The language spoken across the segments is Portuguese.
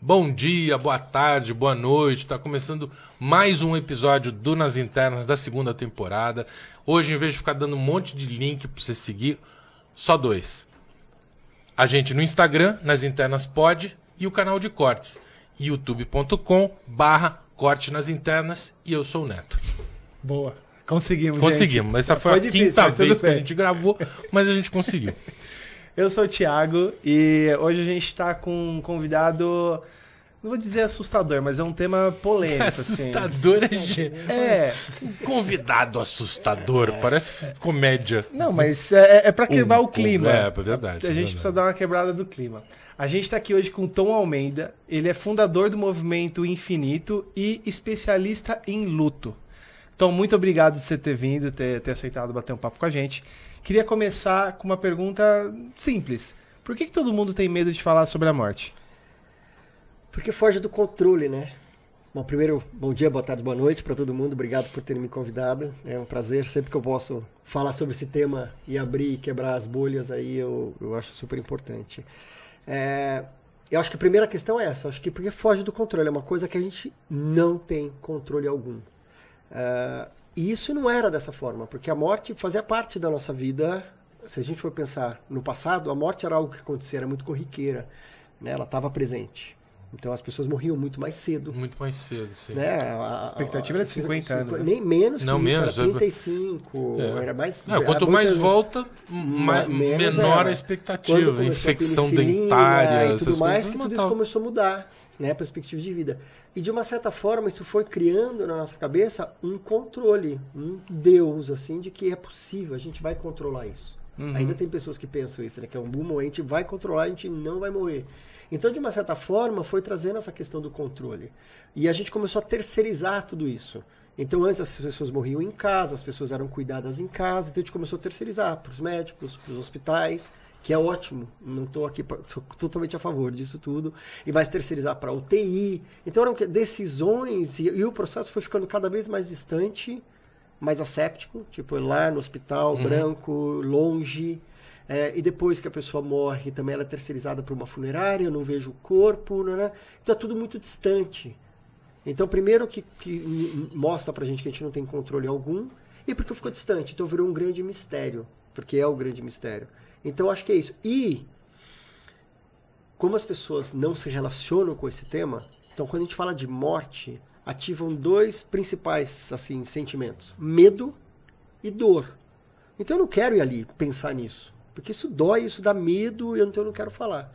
Bom dia, boa tarde, boa noite. Está começando mais um episódio do Nas Internas da segunda temporada. Hoje, em vez de ficar dando um monte de link para você seguir, só dois. A gente no Instagram, Nas Internas Pod, e o canal de cortes, youtube.com/corte nas internas, e eu sou o Neto. Boa. Conseguimos, gente. Essa foi a quinta vez que a gente gravou, mas a gente conseguiu. Eu sou o Thiago e hoje a gente está com um convidado, não vou dizer assustador, mas é um tema polêmico. Assustador um convidado assustador, parece comédia. Não, mas é para quebrar o clima. É verdade. A gente precisa dar uma quebrada do clima. A gente está aqui hoje com o Tom Almeida, ele é fundador do Movimento Infinito e especialista em luto. Tom, muito obrigado por você ter vindo, ter aceitado bater um papo com a gente. Queria começar com uma pergunta simples. Por que todo mundo tem medo de falar sobre a morte? Porque foge do controle, né? Bom, primeiro, bom dia, boa tarde, boa noite para todo mundo. Obrigado por terem me convidado. É um prazer. Sempre que eu posso falar sobre esse tema e abrir e quebrar as bolhas, aí eu acho super importante. Eu acho que a primeira questão é essa. Eu acho que porque foge do controle. É uma coisa que a gente não tem controle algum. E isso não era dessa forma, porque a morte fazia parte da nossa vida. Se a gente for pensar no passado, a morte era algo que acontecia, era muito corriqueira, né? Ela estava presente. Então as pessoas morriam muito mais cedo. Muito mais cedo, sim. Né? A expectativa era de 50 anos. Nem menos que não, isso, menos, era 35. Era mais, quanto mais volta, menor a expectativa. Infecção dentária, e tudo mais, que tudo isso começou a mudar, né? A perspectiva de vida. E de uma certa forma isso foi criando na nossa cabeça um controle, um Deus, assim, de que é possível, a gente vai controlar isso. Ainda tem pessoas que pensam isso, né? Que é um boom, a gente vai controlar, a gente não vai morrer. Então, de uma certa forma, foi trazendo essa questão do controle. E a gente começou a terceirizar tudo isso. Então, antes as pessoas morriam em casa, as pessoas eram cuidadas em casa, então a gente começou a terceirizar para os médicos, para os hospitais, que é ótimo, não estou aqui, sou totalmente a favor disso tudo, e mais terceirizar para a UTI. Então eram decisões, e o processo foi ficando cada vez mais distante, mais asséptico, tipo lá no hospital, branco, longe, e depois que a pessoa morre, também ela é terceirizada para uma funerária, eu não vejo o corpo, né? Então é tudo muito distante. Então primeiro que mostra pra gente que a gente não tem controle algum, e porque ficou distante, então virou um grande mistério, porque é o grande mistério. Então, acho que é isso. E, como as pessoas não se relacionam com esse tema, então, quando a gente fala de morte, ativam dois principais assim, sentimentos. Medo e dor. Então, eu não quero ir ali pensar nisso. Porque isso dói, isso dá medo, então eu não quero falar.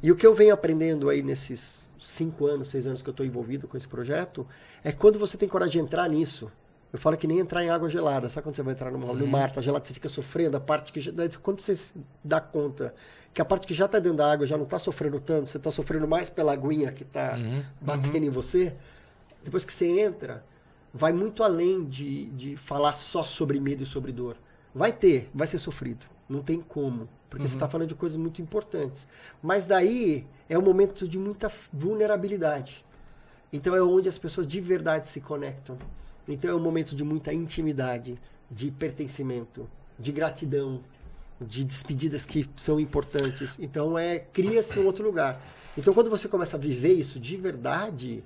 E o que eu venho aprendendo aí nesses 5 anos, 6 anos que eu estou envolvido com esse projeto, é quando você tem coragem de entrar nisso. Eu falo que nem entrar em água gelada. Sabe quando você vai entrar no mar, tá gelado, você fica sofrendo, a parte que quando você se dá conta que a parte que já tá dentro da água já não tá sofrendo tanto, você tá sofrendo mais pela aguinha que tá batendo em você, depois que você entra, vai muito além de falar só sobre medo e sobre dor. Vai ser sofrido. Não tem como. Porque você tá falando de coisas muito importantes. Mas daí é um momento de muita vulnerabilidade. Então é onde as pessoas de verdade se conectam. Então é um momento de muita intimidade, de pertencimento, de gratidão, de despedidas que são importantes. Então cria-se um outro lugar. Então quando você começa a viver isso de verdade,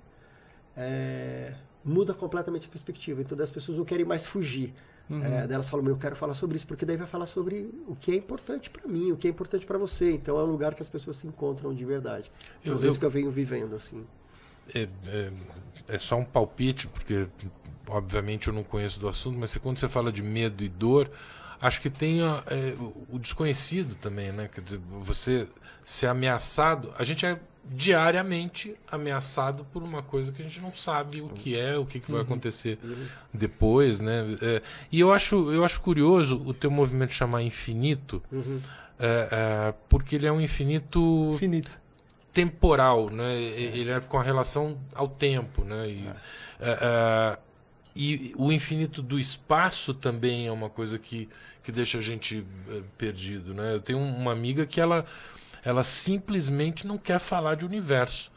muda completamente a perspectiva. Então as pessoas não querem mais fugir. Elas falam, eu quero falar sobre isso, porque daí vai falar sobre o que é importante para mim, o que é importante para você. Então é um lugar que as pessoas se encontram de verdade. Então, é isso que eu venho vivendo, assim. É só um palpite, porque obviamente eu não conheço do assunto, mas quando você fala de medo e dor, acho que tem o desconhecido também, né? Quer dizer, você ser ameaçado, a gente é diariamente ameaçado por uma coisa que a gente não sabe o que é, o que vai acontecer depois, né? E eu acho curioso o teu movimento chamar Infinito, porque ele é um infinito temporal, né? Ele é com a relação ao tempo, né? E o infinito do espaço também é uma coisa que deixa a gente perdido, né? Eu tenho uma amiga que ela simplesmente não quer falar de universo.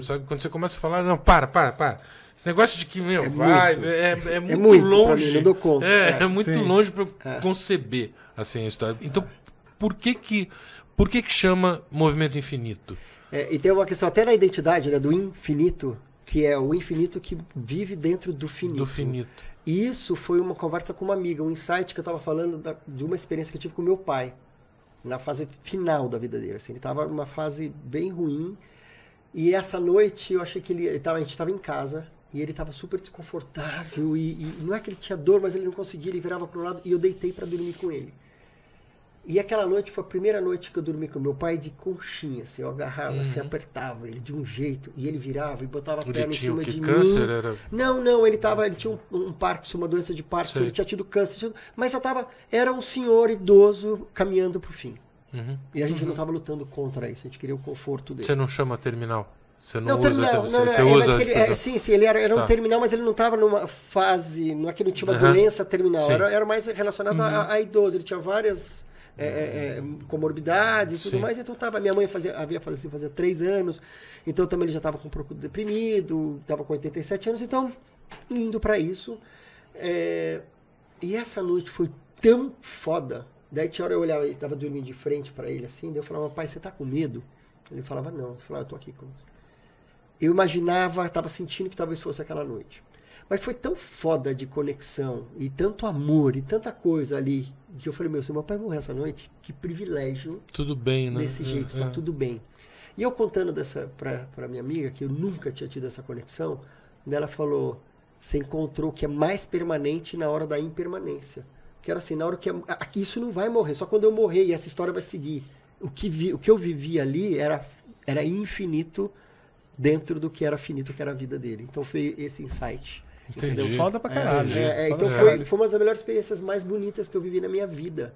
Sabe? Quando você começa a falar, não, para. Esse negócio de que, é muito longe. Pra mim, não dou conta. É muito longe para eu conceber assim, a história. Então, por que chama movimento infinito? E tem uma questão até na identidade, né, do infinito, que é o infinito que vive dentro do finito. Do finito. E isso foi uma conversa com uma amiga, um insight que eu estava falando de uma experiência que eu tive com meu pai, na fase final da vida dele. Assim, ele estava numa fase bem ruim, e essa noite eu achei que a gente estava em casa, e ele estava super desconfortável, e não é que ele tinha dor, mas ele não conseguia, ele virava para o lado, e eu deitei para dormir com ele. E aquela noite foi a primeira noite que eu dormi com meu pai de conchinha, assim, eu agarrava, assim, apertava ele de um jeito, e ele virava e botava a perna em cima de mim. Câncer era... Não, ele tinha um Parkinson, uma doença de Parkinson, ele tinha tido câncer, mas era um senhor idoso caminhando pro fim. E a gente não estava lutando contra isso, a gente queria o conforto dele. Você não chama terminal? Você não usa terminal, você usa sim, ele era um terminal, mas ele não estava numa fase, não é que ele tinha uma doença terminal, era mais relacionado a idoso, ele tinha várias comorbidades e tudo mais, então minha mãe havia falecido fazia 3 anos, então também ele já estava um pouco deprimido, estava com 87 anos, então indo para isso, e essa noite foi tão foda, daí tinha hora eu olhava, ele estava dormindo de frente para ele assim, daí eu falava, pai, você tá com medo? Ele falava, não, eu falava, eu tô aqui com você. Eu imaginava, estava sentindo que talvez fosse aquela noite. Mas foi tão foda de conexão, e tanto amor, e tanta coisa ali, que eu falei, se meu pai morrer essa noite, que privilégio. Tudo bem, né? Desse jeito, tá tudo bem. E eu contando pra minha amiga, que eu nunca tinha tido essa conexão, ela falou, você encontrou o que é mais permanente na hora da impermanência. Que era assim, na hora que isso não vai morrer, só quando eu morrer, e essa história vai seguir. O que eu vivi ali era infinito, dentro do que era finito, que era a vida dele. Então foi esse insight. Entendeu? Foda pra caralho. Então foi uma das melhores experiências mais bonitas que eu vivi na minha vida.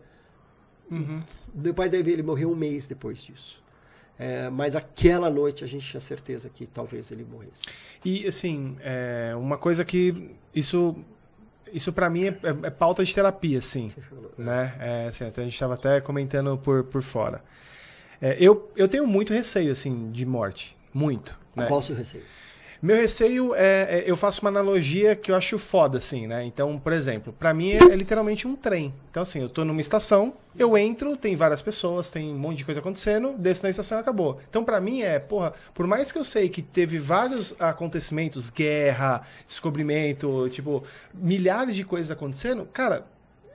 Meu pai ele morreu 1 mês depois disso. Mas aquela noite a gente tinha certeza que talvez ele morresse. E assim, uma coisa que isso pra mim é pauta de terapia, assim. Né? Assim, a gente estava até comentando por fora. Eu tenho muito receio, assim, de morte. Muito. Né? Qual o seu receio? Meu receio eu faço uma analogia que eu acho foda, assim, né? Então, por exemplo, pra mim é literalmente um trem. Então, assim, eu tô numa estação, eu entro, tem várias pessoas, tem um monte de coisa acontecendo, desço na estação e acabou. Então, pra mim por mais que eu sei que teve vários acontecimentos, guerra, descobrimento, tipo, milhares de coisas acontecendo, cara,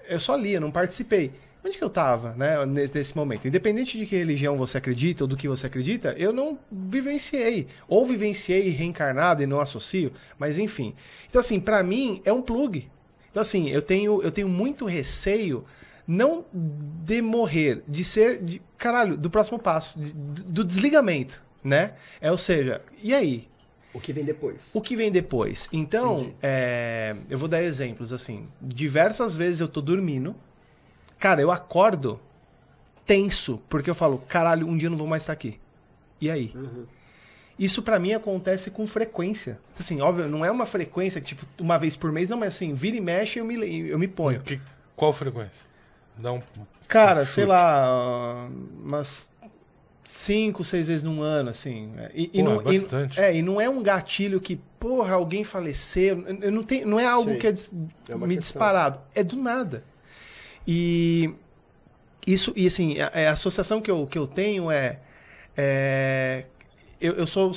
eu só li, eu não participei. Onde que eu tava, né, nesse momento? Independente de que religião você acredita ou do que você acredita, eu não vivenciei. Ou vivenciei reencarnado e não associo, mas enfim. Então, assim, pra mim, é um plug. Então, assim, eu tenho muito receio, não de morrer, de ser, do próximo passo, do desligamento, né? Ou seja, e aí? O que vem depois. O que vem depois. Então, eu vou dar exemplos, assim. Diversas vezes eu tô dormindo, cara, eu acordo tenso, porque eu falo, caralho, um dia eu não vou mais estar aqui. E aí? Isso pra mim acontece com frequência. Assim, óbvio, não é uma frequência que, tipo, uma vez por mês, não, mas assim, vira e mexe eu me ponho. Qual frequência? Dá um cara, chute. Sei lá, umas 5, 6 vezes num ano, assim. Bastante. E não é um gatilho que, porra, alguém faleceu. Não é algo que me disparado. É do nada. E assim, a associação que eu tenho eu sou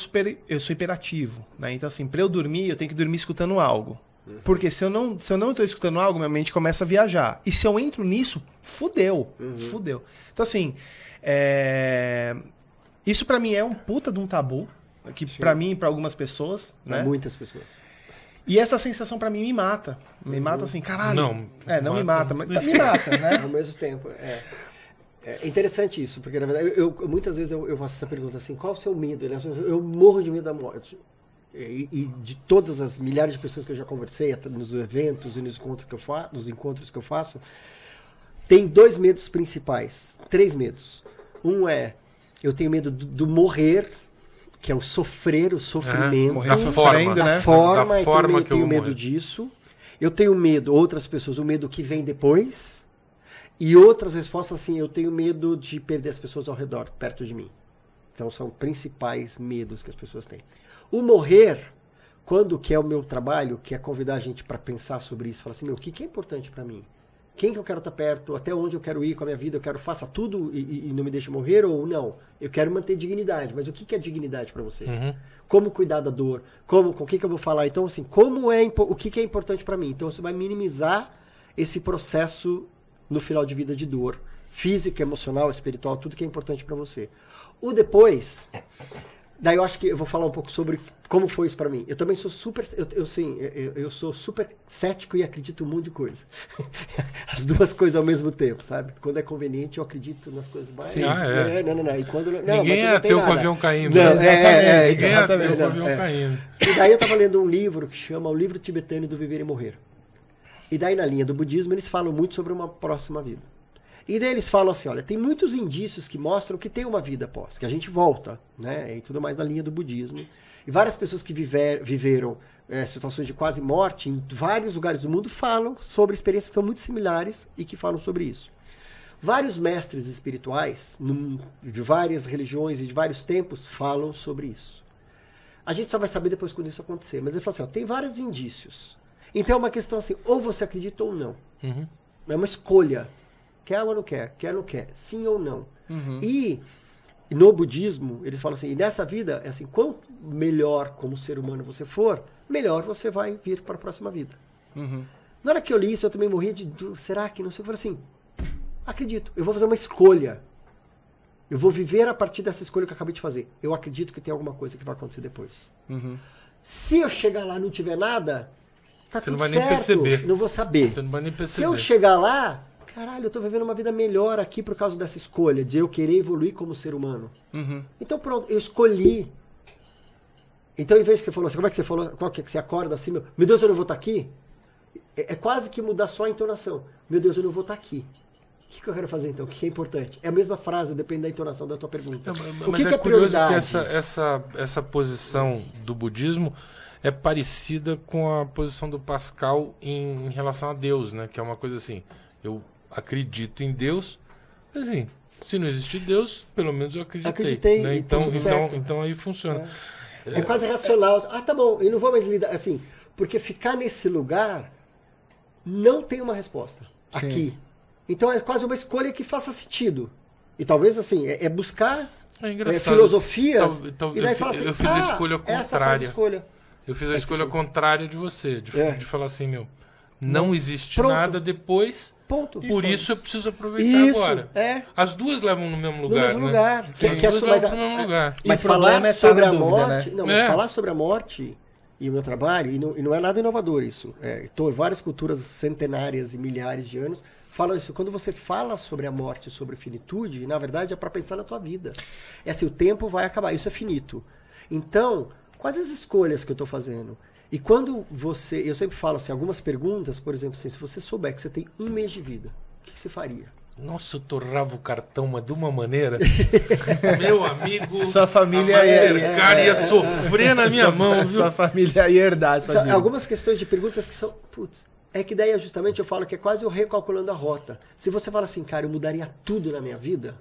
hiperativo, né? Então, assim, pra eu dormir, eu tenho que dormir escutando algo. Porque se eu não estou escutando algo, minha mente começa a viajar. E se eu entro nisso, fudeu. Fudeu. Então, assim, isso pra mim é um puta de um tabu. Que pra mim e pra algumas pessoas, né? Muitas pessoas. E essa sensação pra mim me mata. Me mata assim, caralho. Não me mata, mas me mata, né? Ao mesmo tempo, É interessante isso, porque na verdade, muitas vezes eu faço essa pergunta assim, qual é o seu medo? Eu morro de medo da morte. E de todas as milhares de pessoas que eu já conversei, até nos eventos e nos encontros que eu faço, tem 2 medos principais, 3 medos. Um eu tenho medo do morrer, que é o sofrer, o sofrimento. Morrer sofrendo, né? Da forma eu tenho medo disso. Eu tenho medo, outras pessoas, o medo que vem depois. E outras respostas, assim, eu tenho medo de perder as pessoas ao redor, perto de mim. Então, são principais medos que as pessoas têm. O morrer, quando que é o meu trabalho, que é convidar a gente para pensar sobre isso, falar assim, o que é importante para mim? Quem que eu quero estar perto? Até onde eu quero ir com a minha vida? Eu quero faça tudo e não me deixe morrer ou não? Eu quero manter dignidade. Mas o que é dignidade para vocês? Como cuidar da dor? Com que eu vou falar? Então, assim, o que é importante para mim? Então, você vai minimizar esse processo no final de vida de dor. Física, emocional, espiritual, tudo que é importante para você. O depois... Daí eu acho que eu vou falar um pouco sobre como foi isso pra mim. Eu também sou super... Eu sou super cético e acredito em um monte de coisa. As duas coisas ao mesmo tempo, sabe? Quando é conveniente, eu acredito nas coisas mais... Sim, Não. E quando, ninguém é ateu com o avião caindo. Não, né? Ninguém é ateu com o avião caindo. E daí eu tava lendo um livro que chama O Livro Tibetano do Viver e Morrer. E daí na linha do budismo eles falam muito sobre uma próxima vida. E daí eles falam assim, olha, tem muitos indícios que mostram que tem uma vida após, que a gente volta, né? E tudo mais na linha do budismo. E várias pessoas que viveram situações de quase morte em vários lugares do mundo falam sobre experiências que são muito similares e que falam sobre isso. Vários mestres espirituais, de várias religiões e de vários tempos, falam sobre isso. A gente só vai saber depois quando isso acontecer. Mas ele fala assim, ó, tem vários indícios. Então é uma questão assim, ou você acredita ou não. É uma escolha. Quer ou não quer? Quer ou não quer? Sim ou não? E no budismo, eles falam assim, e nessa vida, é assim, quanto melhor como ser humano você for, melhor você vai vir para a próxima vida. Na hora que eu li isso, eu também morri de... Será que? Não sei. Eu falei assim, acredito. Eu vou fazer uma escolha. Eu vou viver a partir dessa escolha que eu acabei de fazer. Eu acredito que tem alguma coisa que vai acontecer depois. Se eu chegar lá e não tiver nada, tá você tudo não vai certo. nem perceber. Não vou saber. Você não vai nem perceber. Se eu chegar lá... Caralho, eu tô vivendo uma vida melhor aqui por causa dessa escolha, de eu querer evoluir como ser humano. Então pronto, eu escolhi. Então em vez que você falou assim, como é que você falou? Qual que é que você acorda assim, meu Deus, eu não vou estar aqui? É quase que mudar só a entonação. Meu Deus, eu não vou estar aqui. O que eu quero fazer então? O que é importante? É a mesma frase, depende da entonação da tua pergunta. O que é prioridade? Que essa posição do budismo é parecida com a posição do Pascal em relação a Deus, né? Que é uma coisa assim, eu acredito em Deus, assim, se não existir Deus, pelo menos eu acreditei. Né? Então aí funciona. É quase racional. Ah, tá bom, eu não vou mais lidar assim, porque ficar nesse lugar não tem uma resposta. Sim. Aqui. Então é quase uma escolha que faça sentido. E talvez assim, é buscar filosofias e daí fala assim, eu fiz a escolha contrária. Eu fiz a escolha foi. Contrária de você, de falar assim, não existe nada depois. Ponto. Por isso eu preciso aproveitar agora. As duas levam no mesmo lugar. No mesmo lugar. Sim, as duas levam no mesmo lugar. Mas falar sobre a morte. Não, mas falar sobre a morte e o meu trabalho, e não é nada inovador isso. Em várias culturas centenárias e milhares de anos falam isso. Quando você fala sobre a morte, sobre finitude, na verdade é para pensar na tua vida. É assim, o tempo vai acabar. Isso é finito. Então, quais as escolhas que eu estou fazendo? E quando eu sempre falo assim, algumas perguntas, por exemplo, assim, se você souber que você tem 1 mês de vida, o que você faria? Nossa, eu torrava o cartão, mas de uma maneira. Meu amigo, sua família ia sofrer na minha mão. Viu? Sua família ia herdar. Algumas questões de perguntas que são... é que daí justamente eu falo que é quase eu recalculando a rota. Se você fala assim, cara, eu mudaria tudo na minha vida,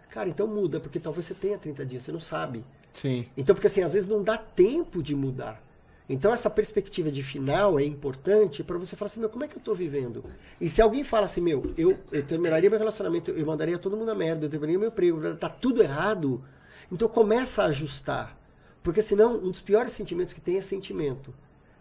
cara, então muda, porque talvez você tenha 30 dias, você não sabe. Sim. Então, porque assim, às vezes não dá tempo de mudar. Então essa perspectiva de final é importante para você falar assim, como é que eu tô vivendo? E se alguém fala assim, eu terminaria meu relacionamento, eu mandaria todo mundo na merda, eu terminaria meu emprego, tá tudo errado, então começa a ajustar. Porque senão, um dos piores sentimentos que tem é sentimento.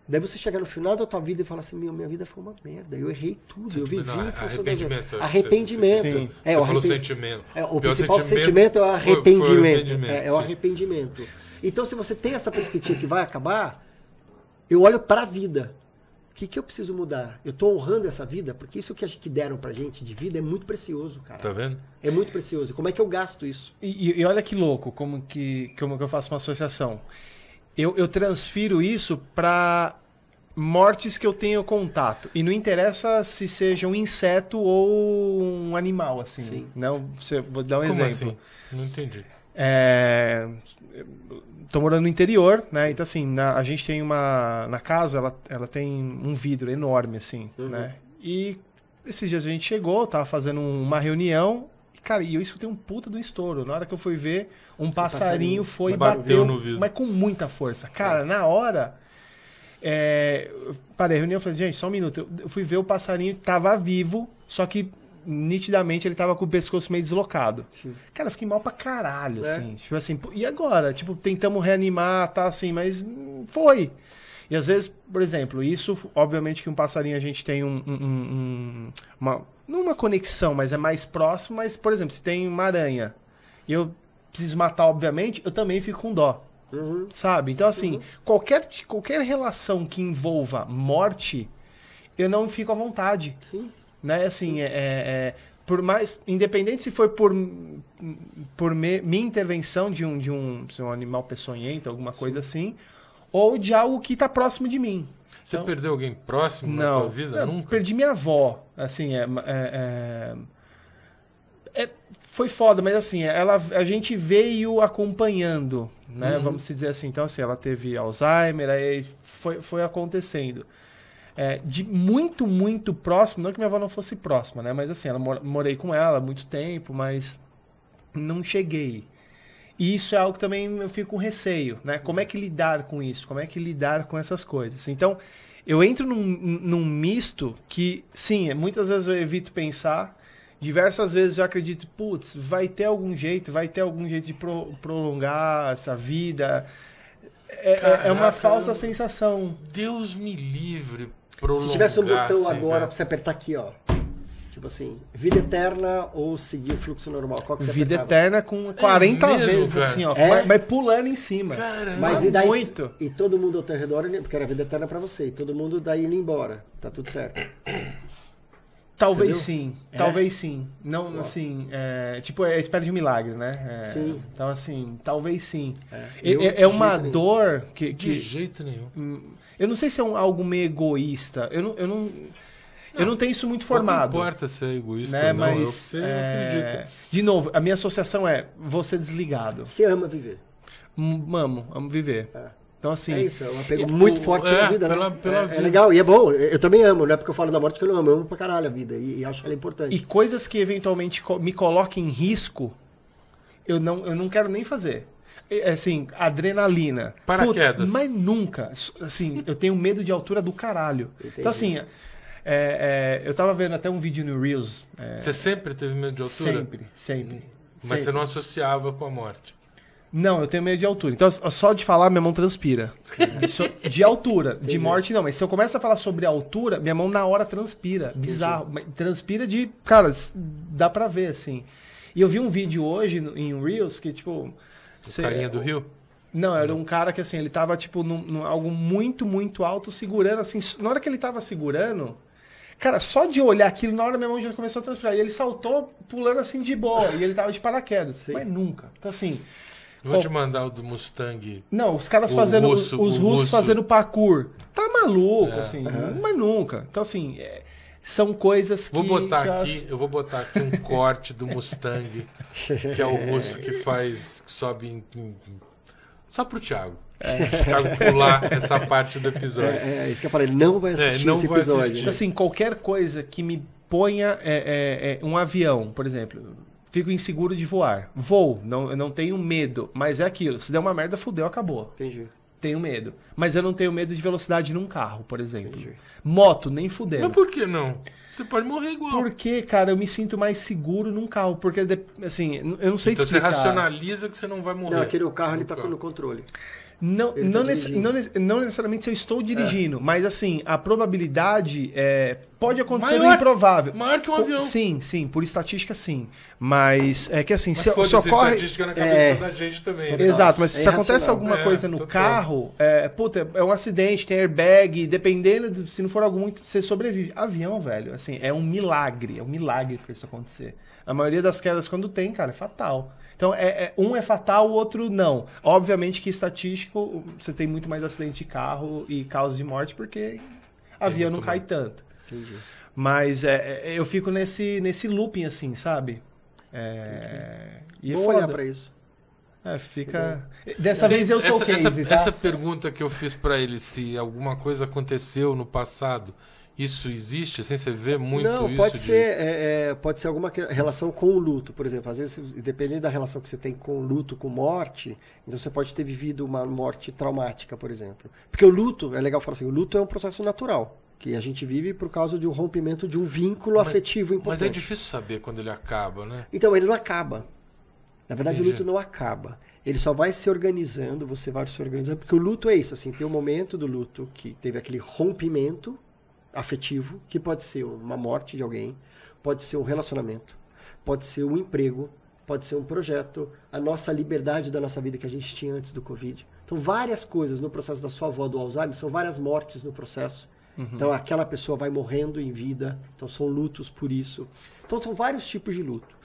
Daí você chegar no final da tua vida e falar assim, minha vida foi uma merda, eu errei tudo, eu vivi em função da... Arrependimento. Sim. Você falou sentimento. O principal sentimento é o arrependimento. É o arrependimento. Então se você tem essa perspectiva que vai acabar... Eu olho para a vida. O que eu preciso mudar? Eu estou honrando essa vida? Porque isso que deram pra gente de vida é muito precioso, cara. Tá vendo? É muito precioso. Como é que eu gasto isso? E olha que louco, como que eu faço uma associação. Eu transfiro isso para mortes que eu tenho contato. E não interessa se seja um inseto ou um animal, assim. Sim. Não, vou dar um Como exemplo. Assim? Não entendi. Tô morando no interior, né? Então, assim, a gente tem na casa, ela tem um vidro enorme, assim, né? E esses dias a gente chegou, tava fazendo uma reunião, e, cara, eu escutei um puta do estouro. Na hora que eu fui ver, um passarinho foi e bateu no vidro. Mas com muita força. Cara, na hora, eu parei a reunião e falei, gente, só um minuto. Eu fui ver o passarinho que tava vivo, só que nitidamente ele tava com o pescoço meio deslocado. Sim. Cara, eu fiquei mal pra caralho, assim. Tipo assim, e agora? Tipo, tentamos reanimar, tá assim, mas foi. E às vezes, por exemplo, isso, obviamente que um passarinho a gente tem não uma conexão, mas é mais próximo, mas, por exemplo, se tem uma aranha e eu preciso matar, obviamente, eu também fico com dó. Sabe? Então, assim, qualquer relação que envolva morte, eu não fico à vontade. Sim. Né? Assim, por mais, independente se for por minha intervenção de um animal peçonhento, alguma coisa assim, ou de algo que está próximo de mim. Você Então, perdeu alguém próximo na tua vida? Nunca? Perdi minha avó. Assim, foi foda, mas assim, a gente veio acompanhando, né? Vamos dizer assim. Então, assim, ela teve Alzheimer, aí foi acontecendo. De muito, muito próximo, não que minha avó não fosse próxima, né? Mas assim, morei com ela há muito tempo, mas não cheguei. E isso é algo que também eu fico com receio, né? Como é que lidar com isso? Como é que lidar com essas coisas? Então, eu entro num misto que, sim, muitas vezes eu evito pensar, diversas vezes eu acredito, putz, vai ter algum jeito de prolongar essa vida. Caraca, é uma falsa sensação. Deus me livre. Prolongar, se tivesse um botão assim, agora pra você apertar aqui, ó. Tipo assim, vida eterna ou seguir o fluxo normal? Qual que você Vida apertava? eterna com 40 mesmo, vezes, cara? assim, ó. É? Vai pulando em cima. Caramba. Mas e daí, muito. E todo mundo ao teu redor, porque era vida eterna pra você, e todo mundo daí indo embora. Tá tudo certo. Talvez Entendeu? sim. É? Talvez sim. Não, assim, tipo, é a espera de um milagre, né? Sim. Então, assim, talvez sim. Eu, de É uma jeito nenhum. dor De que jeito nenhum. eu não sei se é algo meio egoísta. Eu não tenho isso muito formado. Não importa se é egoísta Né? ou não, Mas, eu sei, eu acredito. de novo, a minha associação é você desligado. Você ama viver. Amo viver. Então, assim. É isso, é um apego muito forte na vida, né? pela É vida. legal, e é bom. Eu também amo, não é porque eu falo da morte que eu não amo. Eu amo pra caralho a vida e acho que ela é importante. E coisas que eventualmente me coloquem em risco, eu não quero nem fazer. Assim, adrenalina. Paraquedas. Mas nunca. Assim, eu tenho medo de altura do caralho. Entendi. Então, assim, eu tava vendo até um vídeo no Reels. Você sempre teve medo de altura? Sempre. Mas você não associava com a morte. Não, eu tenho medo de altura. Então, só de falar, minha mão transpira. De altura. De morte, não. Mas se eu começo a falar sobre altura, minha mão na hora transpira. Bizarro. Mas transpira de... Cara, dá pra ver, assim. E eu vi um vídeo hoje em Reels que, tipo... Carinha do Rio? Não, era um cara que, assim, ele tava, tipo, num algo muito, muito alto, segurando, assim... Na hora que ele tava segurando... Cara, só de olhar aquilo, na hora minha mão já começou a transpirar. E ele saltou pulando, assim, de boa. E ele tava de paraquedas. Sim. Mas nunca. Então, assim... Vou te mandar o do Mustang. Não, os caras fazendo. Os russos fazendo parkour. Tá maluco, assim. Mas nunca. Então, assim, são coisas que. Eu vou botar aqui um corte do Mustang, que é o russo que sobe só pro Thiago. O Thiago pular essa parte do episódio. Isso que eu falei, ele não vai assistir esse episódio. Então, assim, qualquer coisa que me ponha um avião, por exemplo. Fico inseguro de voar. Vou, eu não tenho medo, mas é aquilo. Se der uma merda, fudeu, acabou. Entendi. Tenho medo. Mas eu não tenho medo de velocidade num carro, por exemplo. Entendi. Moto, nem fudendo. Mas por que não? Você pode morrer igual. Porque, cara, eu me sinto mais seguro num carro. Porque, assim, eu não sei te explicar. Então você racionaliza que você não vai morrer. Não, aquele carro ele tá no controle. Não necessariamente se eu estou dirigindo, mas assim, a probabilidade pode acontecer no improvável. Maior que um avião. Sim, por estatística sim. Mas é que assim, mas se ocorre... estatística na cabeça da gente também. Né? Exato, mas se acontece alguma coisa no carro, é um acidente, tem airbag, dependendo, se não for algo muito, você sobrevive. Avião, velho, assim, é um milagre pra isso acontecer. A maioria das quedas, quando tem, cara, é fatal. Então, um é fatal, o outro não. Obviamente que estatístico, você tem muito mais acidente de carro e causas de morte, porque avião não cai tanto. Entendi. Mas eu fico nesse looping, assim, sabe? E vou olhar pra isso. Fica... Dessa vez eu sou o case, tá? Essa pergunta que eu fiz pra ele, se alguma coisa aconteceu no passado Isso existe? Assim, você vê muito Não, isso? Pode ser alguma relação com o luto, por exemplo. Às vezes, dependendo da relação que você tem com o luto, com morte, então você pode ter vivido uma morte traumática, por exemplo. Porque o luto, é legal falar assim, o luto é um processo natural, que a gente vive por causa de um rompimento de um vínculo afetivo importante. Mas é difícil saber quando ele acaba, né? Então, ele não acaba. Na verdade, Entendi. o luto não acaba. Ele só vai se organizando, você vai se organizando, porque o luto é isso, assim, tem um momento do luto que teve aquele rompimento afetivo, que pode ser uma morte de alguém, pode ser um relacionamento, pode ser um emprego, pode ser um projeto, a nossa liberdade da nossa vida que a gente tinha antes do Covid. Então, várias coisas no processo da sua avó do Alzheimer, são várias mortes no processo. Então, aquela pessoa vai morrendo em vida, então são lutos por isso. Então, são vários tipos de luto.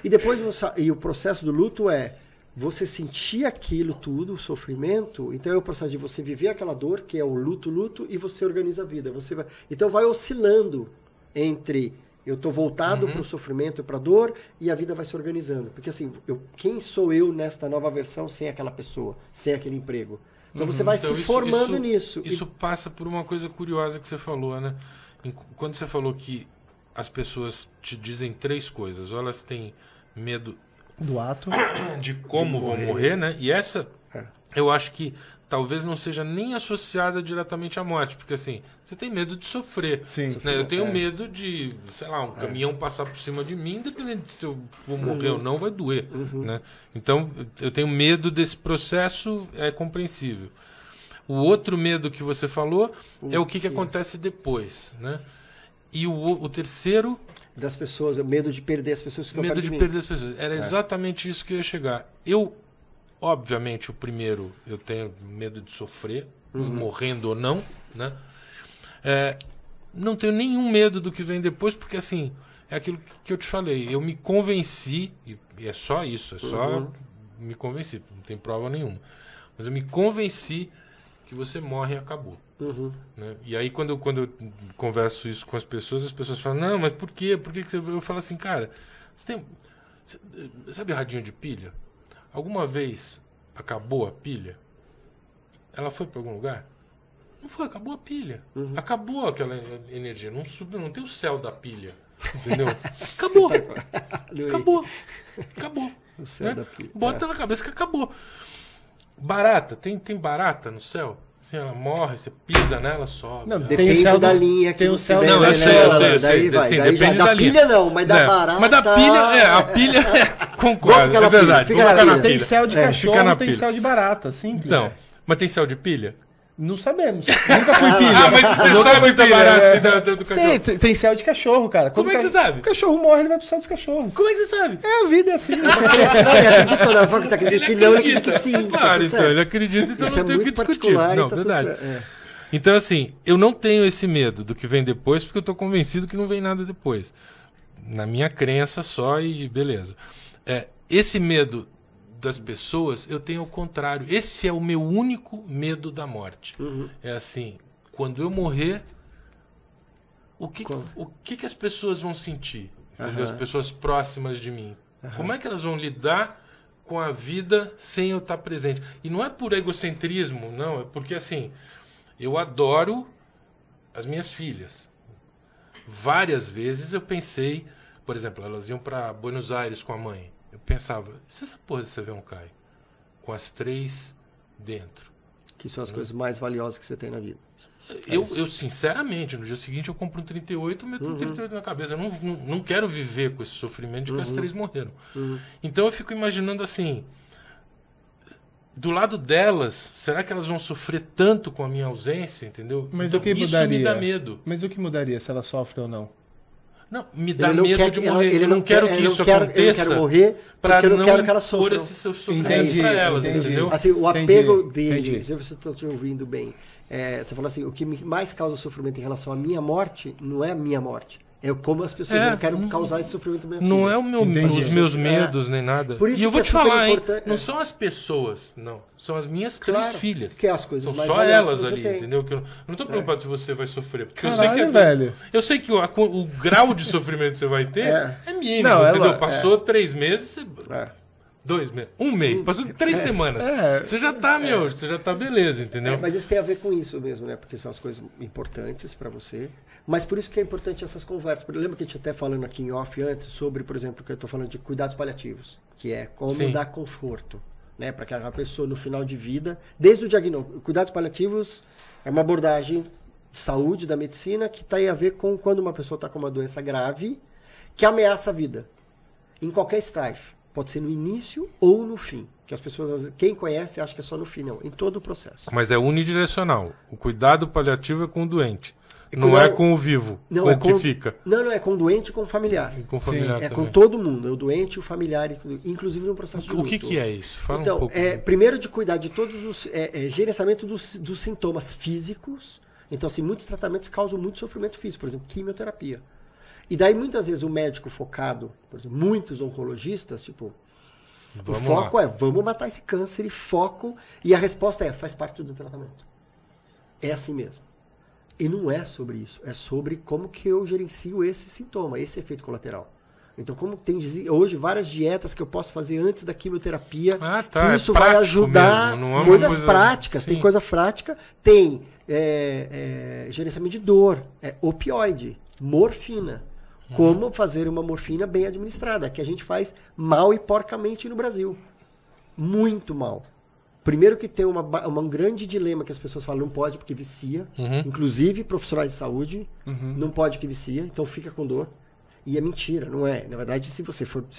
E depois, e o processo do luto é você sentir aquilo tudo, o sofrimento, então é o processo de você viver aquela dor, que é o luto, e você organiza a vida. Então vai oscilando entre eu estou voltado para o sofrimento e para a dor, e a vida vai se organizando. Porque assim, quem sou eu nesta nova versão sem aquela pessoa, sem aquele emprego? Então você vai se formando nisso. Isso passa por uma coisa curiosa que você falou, né? Quando você falou que as pessoas te dizem 3 coisas, ou elas têm medo do ato, de como vão morrer, né? E essa, eu acho que talvez não seja nem associada diretamente à morte, porque assim, você tem medo de sofrer. Sim. Né? Eu tenho medo de, sei lá, um caminhão passar por cima de mim, independente de se eu vou morrer ou não, vai doer. Né? Então, eu tenho medo desse processo, é compreensível. O outro medo que você falou é o que acontece depois, né? E o terceiro... Das pessoas, medo de perder as pessoas que estão Medo de perder as pessoas. Era exatamente isso que eu ia chegar. Obviamente, o primeiro, eu tenho medo de sofrer, morrendo ou não, né? Não tenho nenhum medo do que vem depois, porque assim, é aquilo que eu te falei. Eu me convenci, e é só isso, é só me convenci, não tem prova nenhuma. Mas eu me convenci que você morre e acabou. Né? E aí, quando eu converso isso com as pessoas falam, não, mas por quê? Por que você... Eu falo assim, cara, sabe radinho de pilha? Alguma vez acabou a pilha? Ela foi para algum lugar? Não foi, acabou a pilha. Acabou aquela energia. Não subiu, não tem o céu da pilha. Entendeu? Acabou. Acabou. O céu né? da pilha. Bota na cabeça que acabou. Barata, tem barata no céu? Assim, ela morre, você pisa nela, sobe. Não, Depende tem o céu da linha que tem o você céu der, não, eu sei. Daí vai. Sim, Daí depende da da linha. pilha não, mas da barata... Mas da pilha, a pilha... Concordo, Fica é verdade. pilha, fica Vamos na ficar pilha. Tem céu de Fica cachorro, na tem pilha. céu de barata, simples. Então, mas tem céu de pilha? Não sabemos. Nunca fui pilha. Ah, mas você Nunca sabe fui da pilha, barata é. e do cachorro? Sei, tem céu de cachorro, cara. Como é que Quando você sabe? O cachorro morre, ele vai pro céu dos cachorros. Como é que você sabe? É, a vida é assim. Não, ele acredita não. Fala que você acredita que não, ele acredita que sim. Claro, tá tudo então, certo. ele acredita, então Isso não tem o que muito discutir. particular, Não, tá tudo verdade. certo. Então, assim, eu não tenho esse medo do que vem depois, porque eu tô convencido que não vem nada depois. Na minha crença só e beleza. Esse medo das pessoas, eu tenho ao contrário. Esse é o meu único medo da morte. É assim, quando eu morrer, o que as pessoas vão sentir? Entendeu? As pessoas próximas de mim. Como é que elas vão lidar com a vida sem eu estar presente? E não é por egocentrismo, não. É porque, assim, eu adoro as minhas filhas. Várias vezes eu pensei, por exemplo, elas iam para Buenos Aires com a mãe. Eu pensava, se essa porra desse avião cai, com as 3 dentro. Que são as coisas mais valiosas que você tem na vida. Eu sinceramente, no dia seguinte eu compro um 38 e meto um 38 na cabeça. Eu não quero viver com esse sofrimento de que as 3 morreram. Então eu fico imaginando assim, do lado delas, será que elas vão sofrer tanto com a minha ausência, entendeu? Mas então, o que isso mudaria? me dá medo. Mas o que mudaria se ela sofre ou não? Não, me dá Ele não medo quer de que morrer. ele Eu não quero que isso aconteça. Eu não quero morrer para porque eu não quero que ela pôr sofra. esse sofrimento Entendi, para elas, entendi. entendeu? Assim, o Entendi, apego dele, entendi. se eu estou te ouvindo bem, você falou assim, o que mais causa sofrimento em relação à minha morte não é a minha morte. É como as pessoas, eu não quero causar esse sofrimento nas minhas Não filhas. é Entendi. os meus medos nem nada. Por isso e eu que vou é te super falar, hein? importante- Não são as pessoas, não. São as minhas 3 Claro, filhas. que é as coisas são mais só valiosas elas que você ali, tem. entendeu? Que eu não estou preocupado se você vai sofrer. Porque eu Caralho, sei que velho. Eu sei que o grau de sofrimento que você vai ter é mínimo, Não, entendeu? ela- Passou 3 meses, você... É. 2 meses, 1 mês, passou 3 semanas. Você já tá, você já tá beleza, entendeu? Mas isso tem a ver com isso mesmo, né? Porque são as coisas importantes para você. Mas por isso que é importante essas conversas. Lembra que a gente até falando aqui em off antes sobre, por exemplo, que eu tô falando de cuidados paliativos, que é como dar conforto, né? Para aquela pessoa no final de vida, desde o diagnóstico. Cuidados paliativos é uma abordagem de saúde, da medicina, que tem a ver com quando uma pessoa está com uma doença grave que ameaça a vida, em qualquer estágio. Pode ser no início ou no fim. Que as pessoas, quem conhece, acha que é só no fim. Não, em todo o processo. Mas é unidirecional. O cuidado paliativo é com o doente. Não é com o vivo, não, com o que fica. Não, é com o doente e com o familiar. E com o familiar é também. Com todo mundo. É o doente e o familiar, inclusive no processo de luto. O que é isso? Fala então, um pouco. Primeiro de cuidar de todos os... gerenciamento dos sintomas físicos. Então, assim, muitos tratamentos causam muito sofrimento físico. Por exemplo, quimioterapia. E daí, muitas vezes, o médico focado, por exemplo, muitos oncologistas, tipo, o foco vamos matar esse câncer e foco, e a resposta faz parte do tratamento. É assim mesmo. E não é sobre isso, é sobre como que eu gerencio esse sintoma, esse efeito colateral. Então, como tem hoje várias dietas que eu posso fazer antes da quimioterapia, que isso vai ajudar, coisas práticas, tem coisa prática, tem gerenciamento de dor, opioide, morfina. Como fazer uma morfina bem administrada, que a gente faz mal e porcamente no Brasil. Muito mal. Primeiro que tem um grande dilema que as pessoas falam, não pode porque vicia. Inclusive profissionais de saúde, não pode que vicia, então fica com dor. E é mentira, não é? Na verdade, se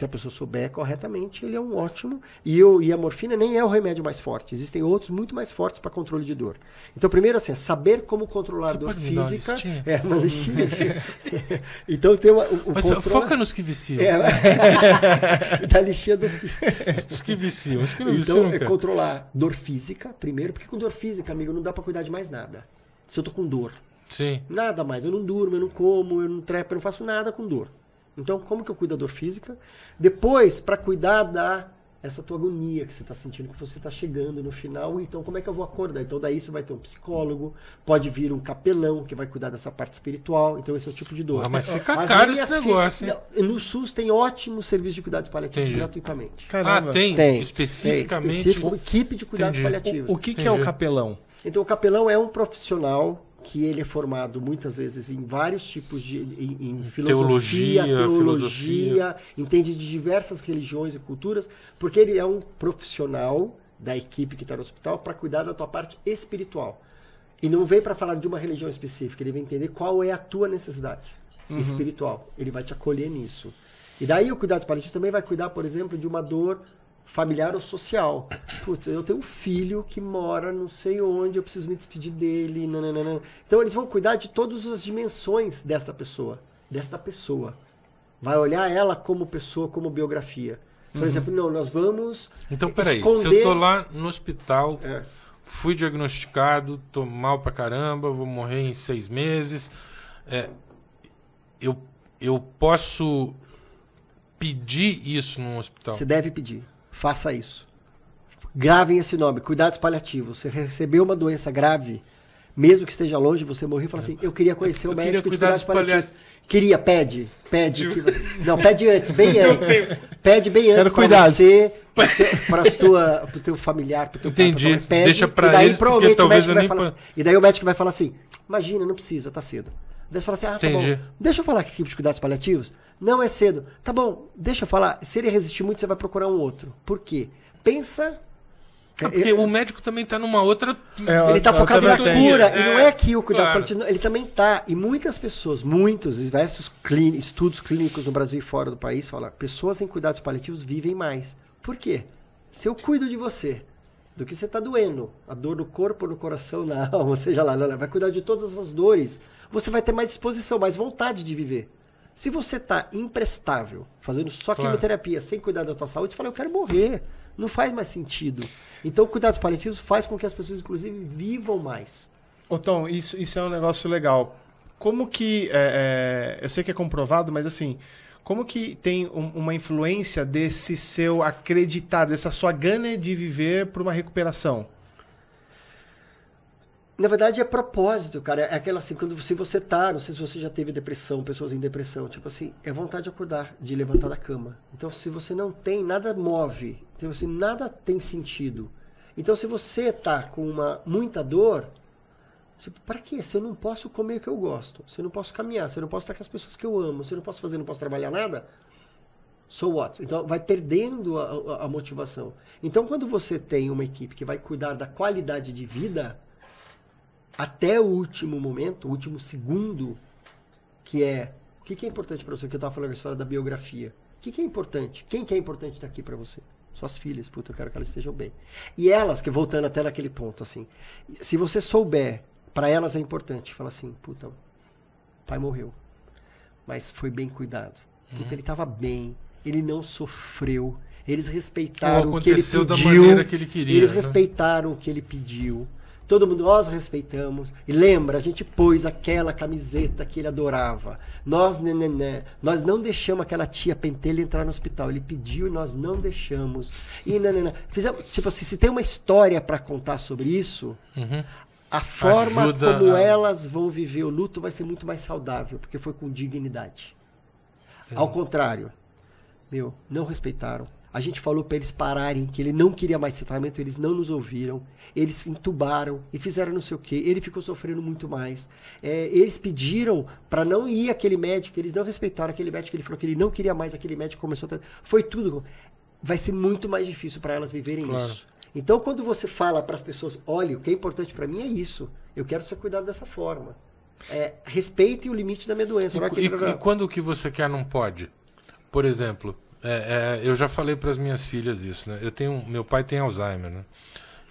a pessoa souber corretamente, ele é um ótimo. E a morfina nem é o remédio mais forte. Existem outros muito mais fortes para controle de dor. Então, primeiro, assim, saber como controlar a dor física. Uma listinha. Então, tem Mas controle... foca nos que viciam. Da listinha dos que... Os que viciam, os que não viciam. Então, controlar dor física, primeiro, porque com dor física, amigo, não dá para cuidar de mais nada. Se eu tô com dor. Sim. Nada mais. Eu não durmo, eu não como, eu não trepo, eu não faço nada com dor. Então, como que eu cuido da dor física? Depois, para cuidar essa tua agonia que você está sentindo, que você está chegando no final, então como é que eu vou acordar? Então, daí você vai ter um psicólogo, pode vir um capelão que vai cuidar dessa parte espiritual, então esse é o tipo de dor. Mas fica caro esse negócio, hein? No SUS tem ótimo serviço de cuidados paliativos gratuitamente. Caramba. Tem? Especificamente? Uma equipe de cuidados paliativos. O que é o capelão? Então, o capelão é um profissional que ele é formado muitas vezes em vários tipos de em filosofia, teologia, entende de diversas religiões e culturas, porque ele é um profissional da equipe que está no hospital para cuidar da tua parte espiritual. E não vem para falar de uma religião específica, ele vai entender qual é a tua necessidade espiritual. Ele vai te acolher nisso. E daí o cuidado paliativo também vai cuidar, por exemplo, de uma dor familiar ou social. Putz, eu tenho um filho que mora não sei onde, eu preciso me despedir dele. Nananana. Então eles vão cuidar de todas as dimensões desta pessoa. Vai olhar ela como pessoa, como biografia. Por exemplo, não, nós vamos Então, peraí, se eu tô lá no hospital, fui diagnosticado, tô mal pra caramba, vou morrer em 6 meses, eu posso pedir isso num hospital? Você deve pedir. Faça isso. Gravem esse nome, cuidados paliativos. Você recebeu uma doença grave, mesmo que esteja longe, você morreu e fala assim, eu queria conhecer o médico de cuidados paliativos. Pede. Não, pede antes, bem antes. Pede bem antes para você, para o teu familiar, para o teu Entendi. pai. Pede, deixa para eles, porque talvez eu nem... E daí o médico vai falar assim, imagina, não precisa, tá cedo. Daí você fala assim, tá bom, deixa eu falar com a equipe de cuidados paliativos. Não é cedo. Tá bom, deixa eu falar. Se ele resistir muito, você vai procurar um outro. Por quê? Pensa... porque o médico também está numa outra... ele está focado na cura. E não é que o cuidado paliativo... Ele também está. E muitas pessoas, diversos estudos clínicos no Brasil e fora do país, falam, pessoas em cuidados paliativos vivem mais. Por quê? Se eu cuido de você, do que você está doendo, a dor no corpo, no coração, na alma, seja lá, vai cuidar de todas essas dores, você vai ter mais disposição, mais vontade de viver. Se você está imprestável, fazendo só quimioterapia, sem cuidar da tua saúde, você fala, eu quero morrer. Não faz mais sentido. Então, cuidados paliativos faz com que as pessoas, inclusive, vivam mais. Ô Tom, isso é um negócio legal. Como que... eu sei que é comprovado, mas assim... Como que tem uma influência desse seu acreditar, dessa sua gana de viver por uma recuperação? Na verdade, é propósito, cara. É aquela assim, se você tá, não sei se você já teve depressão, pessoas em depressão, tipo assim, é vontade de acordar, de levantar da cama. Então, se você não tem, nada move. Então, assim, nada tem sentido. Então, se você tá com muita dor, tipo, para quê? Se eu não posso comer o que eu gosto, se eu não posso caminhar, se eu não posso estar com as pessoas que eu amo, se eu não posso fazer, não posso trabalhar nada, so what? Então, vai perdendo a motivação. Então, quando você tem uma equipe que vai cuidar da qualidade de vida até o último momento, o último segundo, que é... O que é importante para você? Que eu estava falando a história da biografia. O que é importante? Quem que é importante estar aqui para você? Suas filhas, puta, eu quero que elas estejam bem. E elas, que voltando até naquele ponto, assim, se você souber, para elas é importante, fala assim, puta, pai morreu, mas foi bem cuidado. Puta, ele estava bem, ele não sofreu, eles respeitaram o que ele pediu. Da maneira que ele queria. Eles respeitaram o que ele pediu. Todo mundo, nós respeitamos. E lembra, a gente pôs aquela camiseta que ele adorava. Nós não deixamos aquela tia pentelha entrar no hospital. Ele pediu e nós não deixamos. E fizemos, tipo assim, se tem uma história para contar sobre isso, a forma como elas vão viver o luto vai ser muito mais saudável, porque foi com dignidade. Ao contrário, não respeitaram. A gente falou para eles pararem, que ele não queria mais tratamento, eles não nos ouviram. Eles entubaram e fizeram não sei o quê. Ele ficou sofrendo muito mais. Eles pediram para não ir aquele médico, eles não respeitaram aquele médico, ele falou que ele não queria mais aquele médico, começou a... Foi tudo. Vai ser muito mais difícil para elas viverem isso. Então, quando você fala para as pessoas, olha, o que é importante para mim é isso. Eu quero ser cuidado dessa forma. Respeitem o limite da minha doença. E quando o que você quer não pode? Por exemplo... eu já falei para as minhas filhas isso, né? Meu pai tem Alzheimer, né?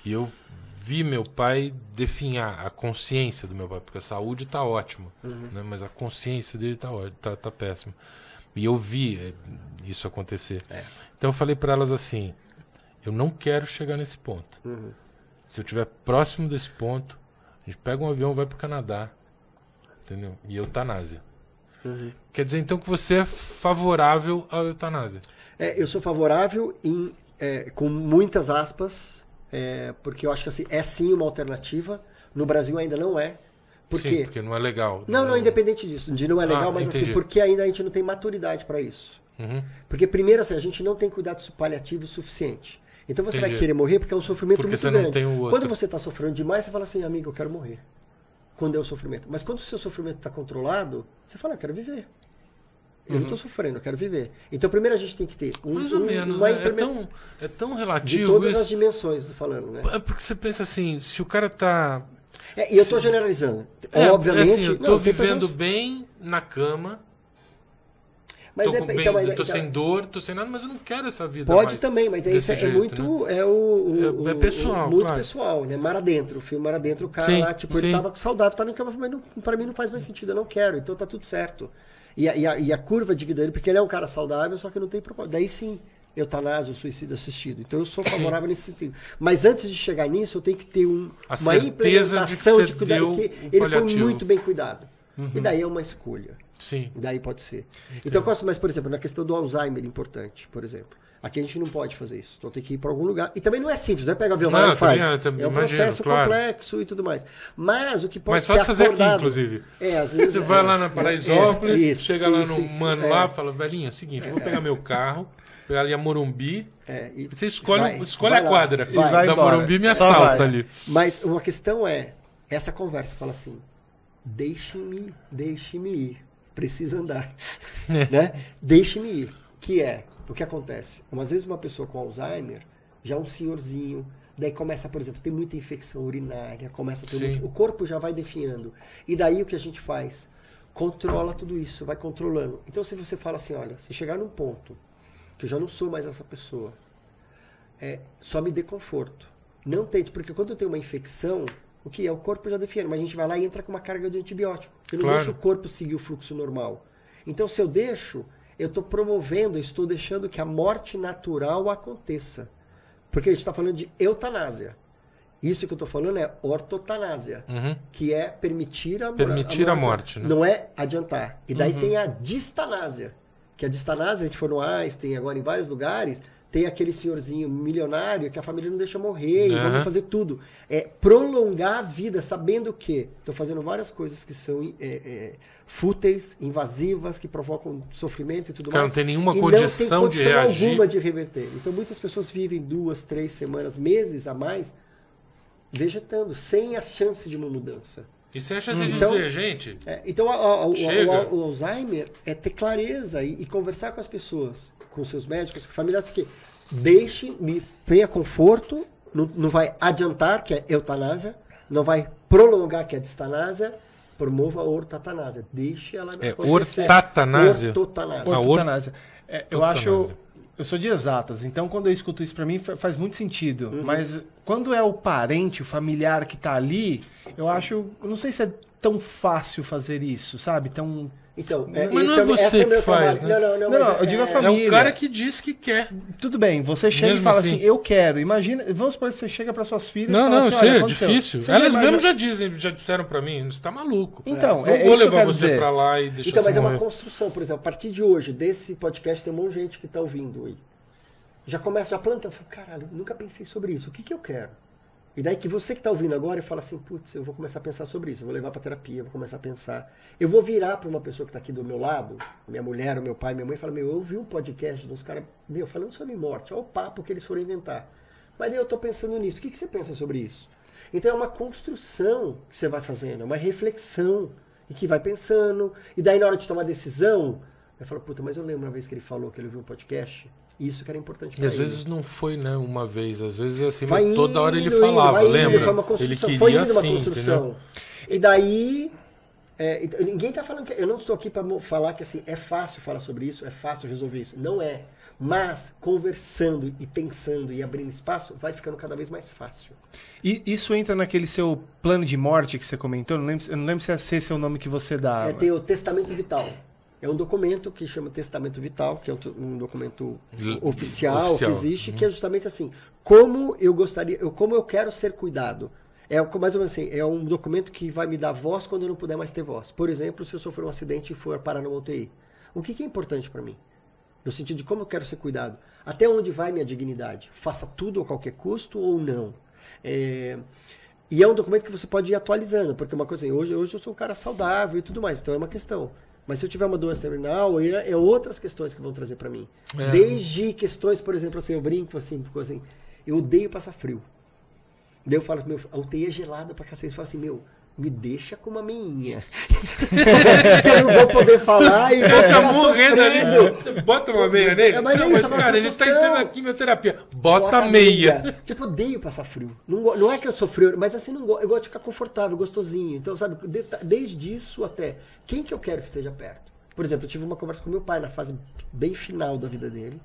E eu vi meu pai definhar a consciência do meu pai, porque a saúde está ótima, né? Mas a consciência dele tá péssima. E eu vi isso acontecer. Então eu falei para elas assim, eu não quero chegar nesse ponto. Se eu estiver próximo desse ponto, a gente pega um avião e vai para o Canadá, entendeu? E eutanásia. Quer dizer, então, que você é favorável à eutanásia? Eu sou favorável com muitas aspas, porque eu acho que assim, é sim uma alternativa. No Brasil ainda não é. Por quê? Porque não é legal. Não, independente disso. De não é legal, mas entendi. assim, porque ainda a gente não tem maturidade para isso. Porque primeiro, assim, a gente não tem cuidado paliativo suficiente. Então você vai querer morrer porque é um sofrimento muito grande. Não tem o outro. Quando você está sofrendo demais, você fala assim, amigo, eu quero morrer. Quando é o sofrimento. Mas quando o seu sofrimento está controlado, você fala, eu quero viver. Eu não estou sofrendo, eu quero viver. Então, primeiro a gente tem que ter mais ou menos, é tão relativo. De todas isso. as dimensões, estou falando, né? É porque você pensa assim, se o cara tá... E eu estou generalizando. Obviamente... assim, eu estou vivendo bem na cama, tô sem dor, tô sem nada, mas eu não quero essa vida pode mais também, mas isso é muito... Né? É pessoal, muito claro. Pessoal, né? Mar Adentro, o filme Mar Adentro, o cara lá, tipo, ele tava saudável, tava em cama, mas pra mim não faz mais sentido, eu não quero, então tá tudo certo. E a curva de vida dele, porque ele é um cara saudável, só que não tem propósito. Daí sim, eutanásia, o suicídio assistido. Então eu sou favorável nesse sentido. Mas antes de chegar nisso, eu tenho que ter uma implementação de cuidado, que ele foi muito bem cuidado. E daí é uma escolha. Sim. Daí pode ser. Então, mas, por exemplo, na questão do Alzheimer, importante, por exemplo. Aqui a gente não pode fazer isso. Então tem que ir para algum lugar. E também não é simples, não é pegar avião e faz. É um processo complexo e tudo mais. Mas o que pode ser fazer aqui, inclusive. Às vezes, você vai lá na Paraisópolis, chega lá no mano lá, fala, velhinho, é o seguinte, eu vou pegar meu carro, pegar ali a Morumbi, você escolhe a quadra da Morumbi e me assalta ali. Mas uma questão é, essa conversa fala assim, deixe-me ir, preciso andar, né? Deixe-me ir, que é o que acontece? Às vezes uma pessoa com Alzheimer, já um senhorzinho, daí começa, por exemplo, tem muita infecção urinária, começa a ter o corpo já vai definhando. E daí o que a gente faz? Controla tudo isso, vai controlando. Então se você fala assim, olha, se chegar num ponto que eu já não sou mais essa pessoa, só me dê conforto. Não tente, porque quando eu tenho uma infecção, o que é? O corpo já define, mas a gente vai lá e entra com uma carga de antibiótico. Eu não deixo o corpo seguir o fluxo normal. Então se eu deixo... eu estou promovendo, estou deixando que a morte natural aconteça. Porque a gente está falando de eutanásia. Isso que eu estou falando é ortotanásia, que é permitir a morte. Né? Não é adiantar. E daí tem a distanásia, Que a distanase, a gente for no Einstein, agora em vários lugares, tem aquele senhorzinho milionário que a família não deixa morrer, e vamos fazer tudo. É prolongar a vida, sabendo que estou fazendo várias coisas que são fúteis, invasivas, que provocam sofrimento e tudo mais. Não tem nenhuma condição de reagir. Não tem condição alguma de reverter. Então muitas pessoas vivem 2, 3 semanas, meses a mais, vegetando, sem a chance de uma mudança. E sem a chance de dizer, gente... Então o Alzheimer é ter clareza e conversar com as pessoas, com seus médicos, com familiares, que tenha conforto, não vai adiantar, que é eutanásia, não vai prolongar, que é distanásia, promova a ortotanásia. Deixe ela acontecer. Ortotanásia? Ortotanásia. Eu acho... Eu sou de exatas, então quando eu escuto isso pra mim faz muito sentido. Mas quando é o parente, o familiar que tá ali, eu não sei se é tão fácil fazer isso, sabe? Então, mas não é você que faz, né? Não, eu digo a família. É o cara que diz que quer. Tudo bem, você chega e fala assim, eu quero. Imagina, vamos supor que você chega para suas filhas e fala assim, olha, difícil. Elas mesmo já disseram para mim, você tá maluco. Então, não vou levar você para lá e deixar. Então, mas é uma construção, por exemplo, a partir de hoje, desse podcast, tem um monte de gente que tá ouvindo aí. Já planta, fala, caralho, eu nunca pensei sobre isso, o que eu quero? E daí que você que está ouvindo agora e fala assim, putz, eu vou começar a pensar sobre isso, eu vou levar para terapia, eu vou começar a pensar. Eu vou virar para uma pessoa que está aqui do meu lado, minha mulher, o meu pai, minha mãe, e falar, eu ouvi um podcast dos caras, falando sobre morte, olha o papo que eles foram inventar. Mas daí eu estou pensando nisso, o que você pensa sobre isso? Então é uma construção que você vai fazendo, é uma reflexão, e que vai pensando, e daí na hora de tomar decisão, eu falo, puta, mas eu lembro uma vez que ele falou que ele ouviu um podcast, isso que era importante para ele. E às vezes não foi, né, uma vez, às vezes assim, vai toda hora ele indo, falava, lembra? Foi uma construção, ele queria foi indo uma assim, construção. Entendeu? E daí, ninguém está falando que... Eu não estou aqui para falar que assim, é fácil falar sobre isso, é fácil resolver isso. Não é. Mas, conversando e pensando e abrindo espaço, vai ficando cada vez mais fácil. E isso entra naquele seu plano de morte que você comentou? Eu não lembro se esse é o nome que você dá. Tem o Testamento Vital. É um documento que chama Testamento Vital, que é um documento oficial que existe, que é justamente assim, como eu quero ser cuidado. Mais ou menos assim, é um documento que vai me dar voz quando eu não puder mais ter voz. Por exemplo, se eu sofrer um acidente e for parar numa UTI. O que é importante para mim? No sentido de como eu quero ser cuidado. Até onde vai minha dignidade? Faça tudo a qualquer custo ou não? E é um documento que você pode ir atualizando, porque uma coisa assim, hoje eu sou um cara saudável e tudo mais, então é uma questão. Mas se eu tiver uma doença terminal, é outras questões que vão trazer para mim. Desde questões, por exemplo, assim, eu brinco assim, eu odeio passar frio. Daí eu falo, a UTI é gelada pra cacete. Eu falo assim, me deixa com uma meinha. Que eu não vou poder falar e vou ficar morrendo sofrendo. Você bota uma meia nele? Mas cara, a gente tá entrando na quimioterapia. Bota a meia. Tipo, eu odeio passar frio. Não é que eu sou frio, mas assim, eu gosto de ficar confortável, gostosinho. Então, sabe, desde isso até quem que eu quero que esteja perto. Por exemplo, eu tive uma conversa com meu pai na fase bem final da vida dele.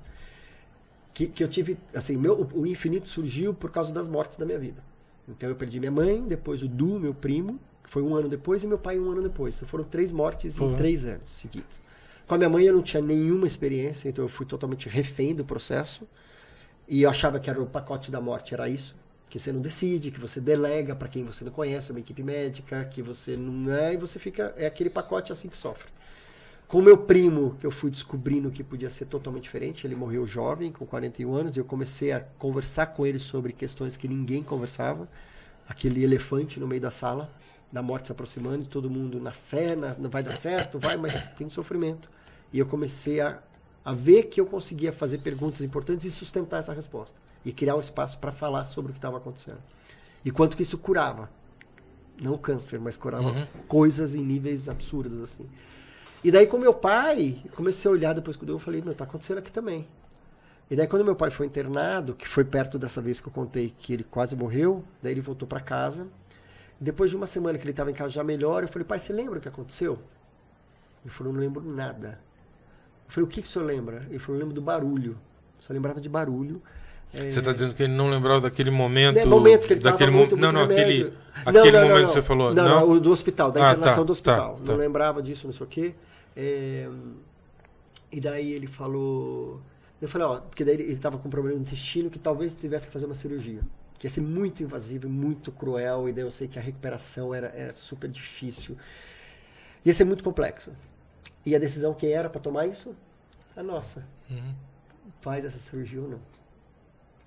Que eu tive, assim, o infinito surgiu por causa das mortes da minha vida. Então eu perdi minha mãe, depois o Du, meu primo, que foi 1 ano depois, e meu pai 1 ano depois. Então foram 3 mortes em 3 anos seguidos. Com a minha mãe eu não tinha nenhuma experiência, então eu fui totalmente refém do processo. E eu achava que era o pacote da morte, era isso. Que você não decide, que você delega para quem você não conhece, uma equipe médica, que você não é, e você fica... É aquele pacote assim que sofre. Com o meu primo, que eu fui descobrindo que podia ser totalmente diferente, ele morreu jovem, com 41 anos, e eu comecei a conversar com ele sobre questões que ninguém conversava. Aquele elefante no meio da sala, da morte se aproximando, e todo mundo na fé, não vai dar certo, mas tem sofrimento. E eu comecei a ver que eu conseguia fazer perguntas importantes e sustentar essa resposta. E criar um espaço para falar sobre o que estava acontecendo. E quanto que isso curava. Não câncer, mas curava coisas em níveis absurdos, assim. E daí com meu pai, comecei a olhar depois que eu falei, tá acontecendo aqui também. E daí quando meu pai foi internado, que foi perto dessa vez que eu contei que ele quase morreu, daí ele voltou para casa. E depois de uma semana que ele estava em casa já melhor, eu falei, pai, você lembra o que aconteceu? Ele falou, não lembro nada. Eu falei, o que o senhor lembra? Ele falou, eu lembro do barulho. Só lembrava de barulho. Você está dizendo que ele não lembrava daquele momento? Momento que ele estava muito aquele momento que você falou. Não, o do hospital, da internação do hospital. Tá. Não lembrava disso, não sei o quê. E daí ele falou... Eu falei, porque daí ele estava com um problema no intestino que talvez tivesse que fazer uma cirurgia. Que ia ser muito invasivo e muito cruel. E daí eu sei que a recuperação era super difícil. Ia ser muito complexa. E a decisão quem era para tomar isso? nossa, faz essa cirurgia ou não?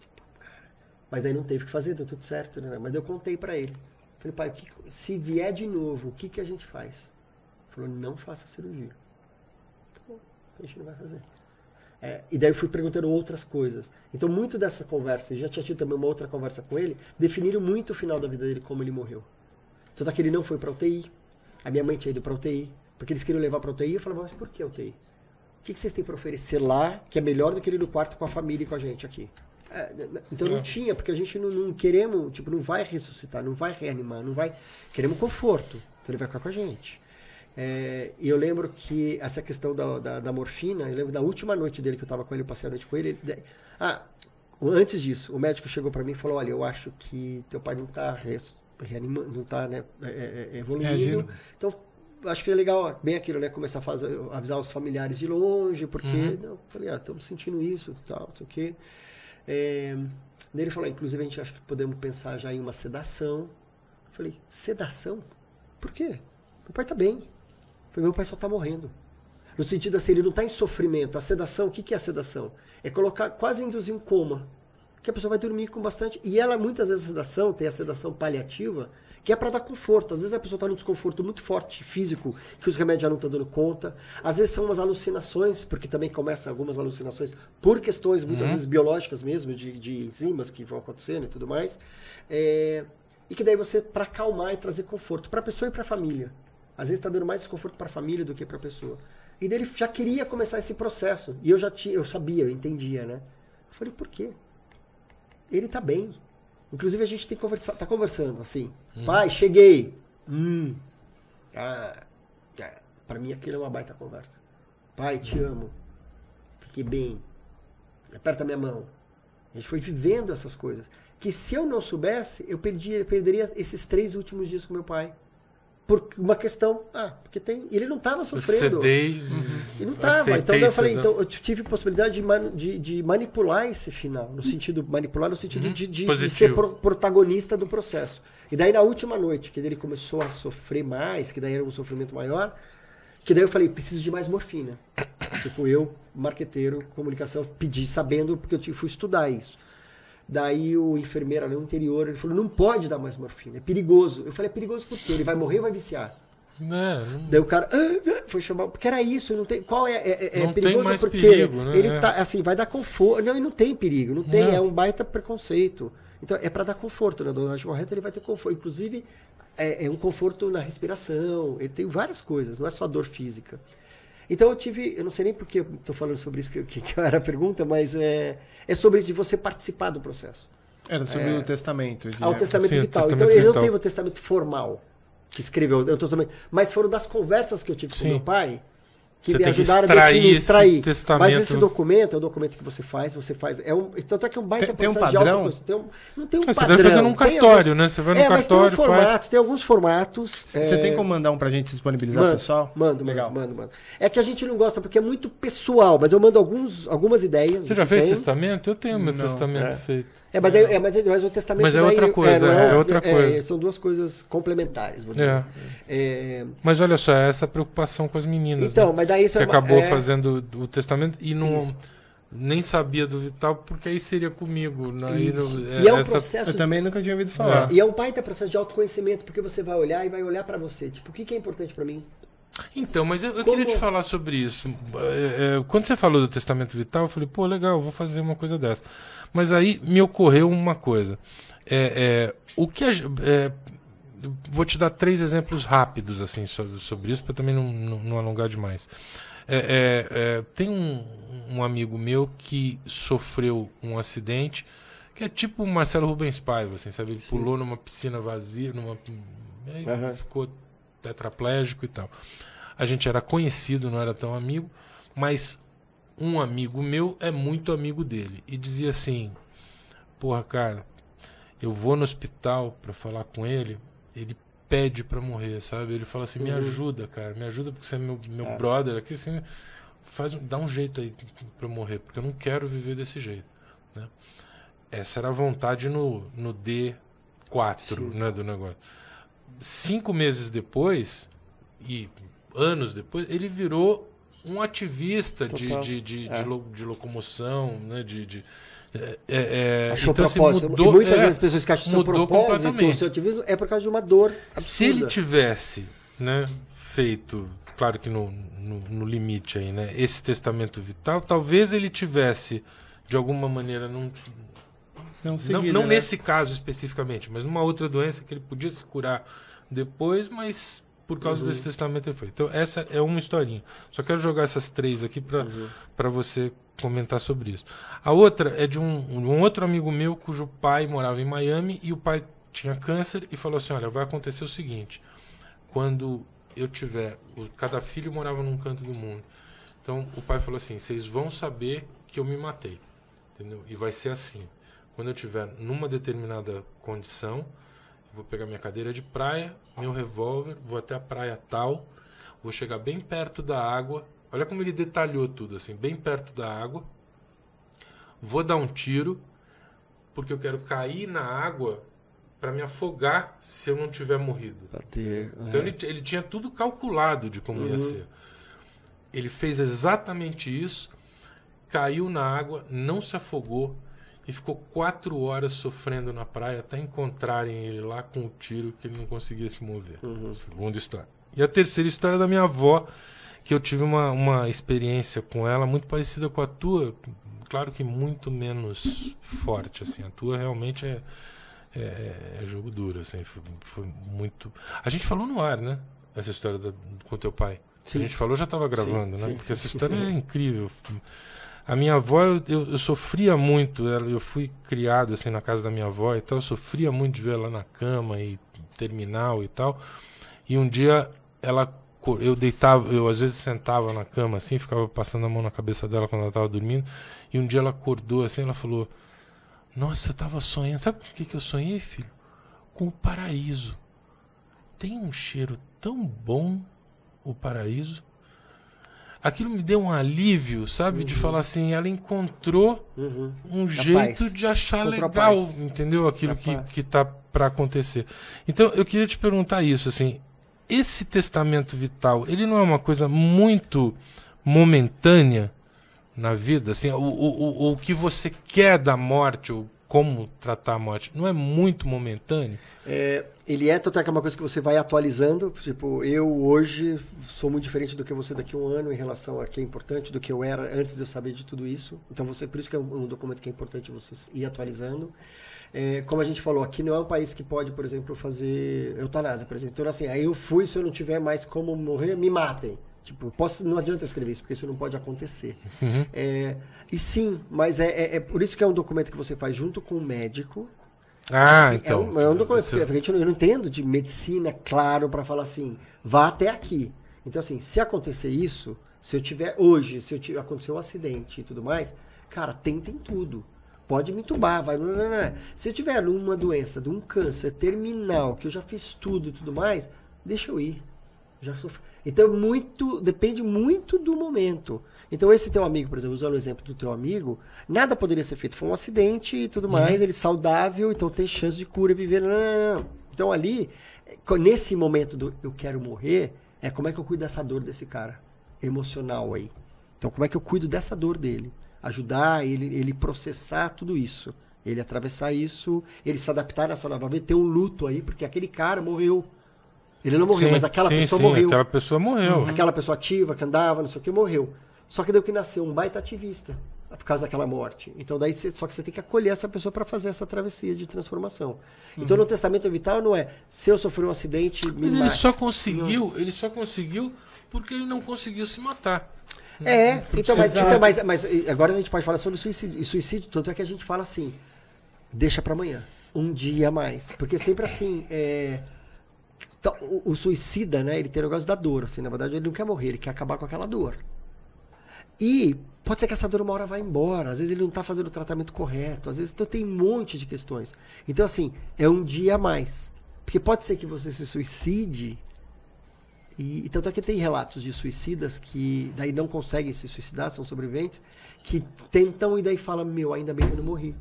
Tipo, cara. Mas daí não teve o que fazer, deu tudo certo, né? Mas eu contei pra ele. Falei, pai, se vier de novo, o que a gente faz? Ele falou, não faça a cirurgia. Tá bom, a gente não vai fazer. E daí eu fui perguntando outras coisas. Então, muito dessa conversa, e já tinha tido também uma outra conversa com ele, definiram muito o final da vida dele, como ele morreu. Tanto que ele não foi pra UTI. A minha mãe tinha ido pra UTI, porque eles queriam levar pra UTI. Eu falei, mas por que UTI? O que vocês têm pra oferecer lá, que é melhor do que ele no quarto com a família e com a gente aqui? Então não tinha, porque a gente não queremos, tipo, não vai ressuscitar, não vai reanimar, não vai... Queremos conforto, então ele vai ficar com a gente. E eu lembro que essa questão da morfina, eu lembro da última noite dele que eu tava com ele, eu passei a noite com ele. Antes disso, o médico chegou pra mim e falou, olha, eu acho que teu pai não tá reanimando, não tá, né, evoluindo. Então, acho que é legal, bem aquilo, né, começar a avisar os familiares de longe, porque, eu falei, estamos sentindo isso, tal, não sei o quê. Daí ele falou, inclusive a gente acha que podemos pensar já em uma sedação. Eu falei, sedação? Por quê? Meu pai tá bem. Meu pai só está morrendo. No sentido assim, ele não está em sofrimento. A sedação, o que é a sedação? É colocar, quase induzir um coma. Que a pessoa vai dormir com bastante... E ela, muitas vezes, a sedação, tem a sedação paliativa, que é para dar conforto. Às vezes a pessoa está num desconforto muito forte, físico, que os remédios já não estão dando conta. Às vezes são umas alucinações, porque também começam algumas alucinações por questões, muitas vezes, biológicas mesmo, de enzimas que vão acontecendo e tudo mais. E que daí você, para acalmar e trazer conforto para a pessoa e para a família. Às vezes está dando mais desconforto para a família do que para a pessoa. E daí ele já queria começar esse processo. E eu sabia, eu entendia, né? Eu falei, por quê? Ele está bem. Inclusive a gente tem que conversar, tá conversando assim. Pai, cheguei. Para mim aquilo é uma baita conversa. Pai, te amo. Fiquei bem. Aperta minha mão. A gente foi vivendo essas coisas. Que se eu não soubesse, eu perderia esses 3 últimos dias com meu pai. Por uma questão, porque ele não estava sofrendo. Cedei, e não estava. Então eu falei, então eu tive possibilidade de manipular esse final, no sentido de ser protagonista do processo. E daí na última noite, que ele começou a sofrer mais, que daí era um sofrimento maior, que daí eu falei, preciso de mais morfina. Tipo, eu, marqueteiro, comunicação, pedi, sabendo, porque eu fui estudar isso. Daí o enfermeiro ali no interior, ele falou, não pode dar mais morfina, é perigoso. Eu falei, é perigoso por quê? Ele vai morrer ou vai viciar? Não. Daí o cara foi chamar, porque era isso, não tem, qual não perigoso tem mais porque perigo, né? Ele tá assim, vai dar conforto. Não, e não tem perigo, não tem, é um baita preconceito. Então é para dar conforto, na dosagem correta ele vai ter conforto, inclusive é um conforto na respiração, ele tem várias coisas, não é só dor física. Então eu não sei nem por que eu estou falando sobre isso, que era a pergunta, mas é sobre isso de você participar do processo. Era sobre o testamento. O testamento Sim, vital. testamento Então ele vital. não teve o testamento formal que escreveu, mas foram das conversas que eu tive com meu pai que você me tem que ajudaram a definir, extrair. Testamento. Mas esse documento é o documento que você faz, tanto é que é um baita tem um processo de padrão? não tem um Você padrão. deve fazer num cartório, né? Você vai no mas tem um cartório, formato, faz. tem alguns formatos. Você tem como mandar um pra gente disponibilizar, pessoal? Mando. Legal. Mando. É que a gente não gosta porque é muito pessoal, mas eu mando algumas ideias. Você já fez testamento? Eu tenho meu testamento feito. Mas o testamento Mas é outra coisa, outra coisa. São duas coisas complementares, vou dizer. Mas olha só, essa preocupação com as meninas. Então, né? mas daí isso que acabou fazendo o testamento e não nem sabia do Vital, porque aí seria comigo. E é um processo. Eu também nunca tinha ouvido falar. E é um baita processo de autoconhecimento, porque você vai olhar e vai olhar pra você. Tipo, o que é importante pra mim? Então, mas eu queria te falar sobre isso. Quando você falou do testamento vital, eu falei, pô, legal, vou fazer uma coisa dessa. Mas aí me ocorreu uma coisa. Vou te dar 3 exemplos rápidos assim sobre isso, para também não alongar demais. Tem um amigo meu que sofreu um acidente que é tipo o Marcelo Rubens Paiva, assim, sabe? Ele pulou numa piscina vazia, ficou tetraplégico e tal. A gente era conhecido, não era tão amigo, mas um amigo meu é muito amigo dele e dizia assim: porra, cara, eu vou no hospital pra falar com ele pede pra morrer, sabe? Ele fala assim, me ajuda, cara, me ajuda porque você é meu brother aqui, assim, dá um jeito aí pra eu morrer, porque eu não quero viver desse jeito, né? Essa era a vontade no D4, né, do negócio. 5 meses depois, e anos depois, ele virou um ativista de locomoção, né? Achou então, propósito. Mudou, muitas vezes as pessoas que acham seu propósito, o seu ativismo, é por causa de uma dor absurda. Se ele tivesse, né, feito, claro que no limite aí, né, esse testamento vital, talvez ele tivesse, de alguma maneira, não nesse caso especificamente, mas numa outra doença que ele podia se curar depois, mas por causa desse testamento ele foi. Então essa é uma historinha. Só quero jogar essas 3 aqui para você comentar sobre isso. A outra é de um outro amigo meu cujo pai morava em Miami e o pai tinha câncer e falou assim, olha, vai acontecer o seguinte, quando eu tiver... Cada filho morava num canto do mundo. Então o pai falou assim, vocês vão saber que eu me matei. Entendeu? E vai ser assim. Quando eu tiver numa determinada condição, vou pegar minha cadeira de praia, meu revólver, vou até a praia tal, vou chegar bem perto da água. Olha como ele detalhou tudo, assim, bem perto da água. Vou dar um tiro, porque eu quero cair na água para me afogar se eu não tiver morrido. Então ele tinha tudo calculado de como ia ser. Ele fez exatamente isso, caiu na água, não se afogou, e ficou 4 horas sofrendo na praia até encontrarem ele lá com o tiro que ele não conseguia se mover. Segunda história. E a terceira história é da minha avó, que eu tive uma experiência com ela muito parecida com a tua, claro que muito menos forte, assim. A tua realmente é jogo duro, assim. Foi muito... A gente falou no ar, né? Essa história com teu pai. Sim. A gente falou, já estava gravando, né? Porque essa história é incrível. A minha avó, eu sofria muito, eu fui criado assim na casa da minha avó e tal, eu sofria muito de ver ela na cama e terminal e tal. E um dia eu deitava, eu às vezes sentava na cama assim, ficava passando a mão na cabeça dela quando ela estava dormindo. E um dia ela acordou assim, ela falou, nossa, eu estava sonhando, sabe com o que eu sonhei, filho? Com o paraíso. Tem um cheiro tão bom o paraíso. Aquilo me deu um alívio, sabe? De falar assim, ela encontrou um jeito de achar legal, entendeu? Aquilo que tá para acontecer. Então, eu queria te perguntar isso, assim, esse testamento vital, ele não é uma coisa muito momentânea na vida? Assim, o que você quer da morte, ou como tratar a morte, não é muito momentâneo? Ele tanto é que é uma coisa que você vai atualizando. Tipo, eu hoje sou muito diferente do que você daqui a um ano em relação a que é importante, do que eu era antes de eu saber de tudo isso. Então, por isso que é um documento que é importante você ir atualizando. Como a gente falou, aqui não é um país que pode, por exemplo, fazer eutanásia, por exemplo. Então, assim, aí eu fui, se eu não tiver mais como morrer, me matem. Tipo, não adianta eu escrever isso, porque isso não pode acontecer. E sim, mas é por isso que é um documento que você faz junto com o médico. Então. É um documento porque eu não entendo de medicina claro para falar assim, vá até aqui. Então, assim, se acontecer isso, se acontecer um acidente e tudo mais, cara, tentem tudo. Pode me entubar, vai. Não. Se eu tiver uma doença de um câncer terminal, que eu já fiz tudo e tudo mais, deixa eu ir. Então, depende muito do momento. Então, esse teu amigo, por exemplo, usando o exemplo do teu amigo, nada poderia ser feito. Foi um acidente e tudo mais, ele saudável, então tem chance de cura, viver. Não. Então, ali, nesse momento do eu quero morrer, como é que eu cuido dessa dor desse cara emocional aí. Então, como é que eu cuido dessa dor dele? Ajudar ele processar tudo isso. Ele atravessar isso, ele se adaptar nessa nova vida, ter um luto aí, porque aquele cara morreu. Ele não morreu, mas aquela pessoa morreu. Aquela pessoa morreu. Aquela pessoa ativa, que andava, não sei o que, morreu. Só que daí que nasceu um baita ativista por causa daquela morte. Então daí só que você tem que acolher essa pessoa para fazer essa travessia de transformação. Então no testamento vital não é se eu sofrer um acidente, mas ele só conseguiu porque ele não conseguiu se matar. Mas agora a gente pode falar sobre suicídio. E suicídio, tanto é que a gente fala assim, deixa para amanhã, um dia a mais. Porque sempre assim, o suicida, né, ele tem o negócio da dor, assim, na verdade ele não quer morrer, ele quer acabar com aquela dor. E pode ser que essa dor uma hora vá embora, às vezes ele não está fazendo o tratamento correto, às vezes então tem um monte de questões. Então assim, é um dia a mais. Porque pode ser que você se suicide, e tanto é que tem relatos de suicidas que daí não conseguem se suicidar, são sobreviventes, que tentam e daí falam, ainda bem que eu não morri.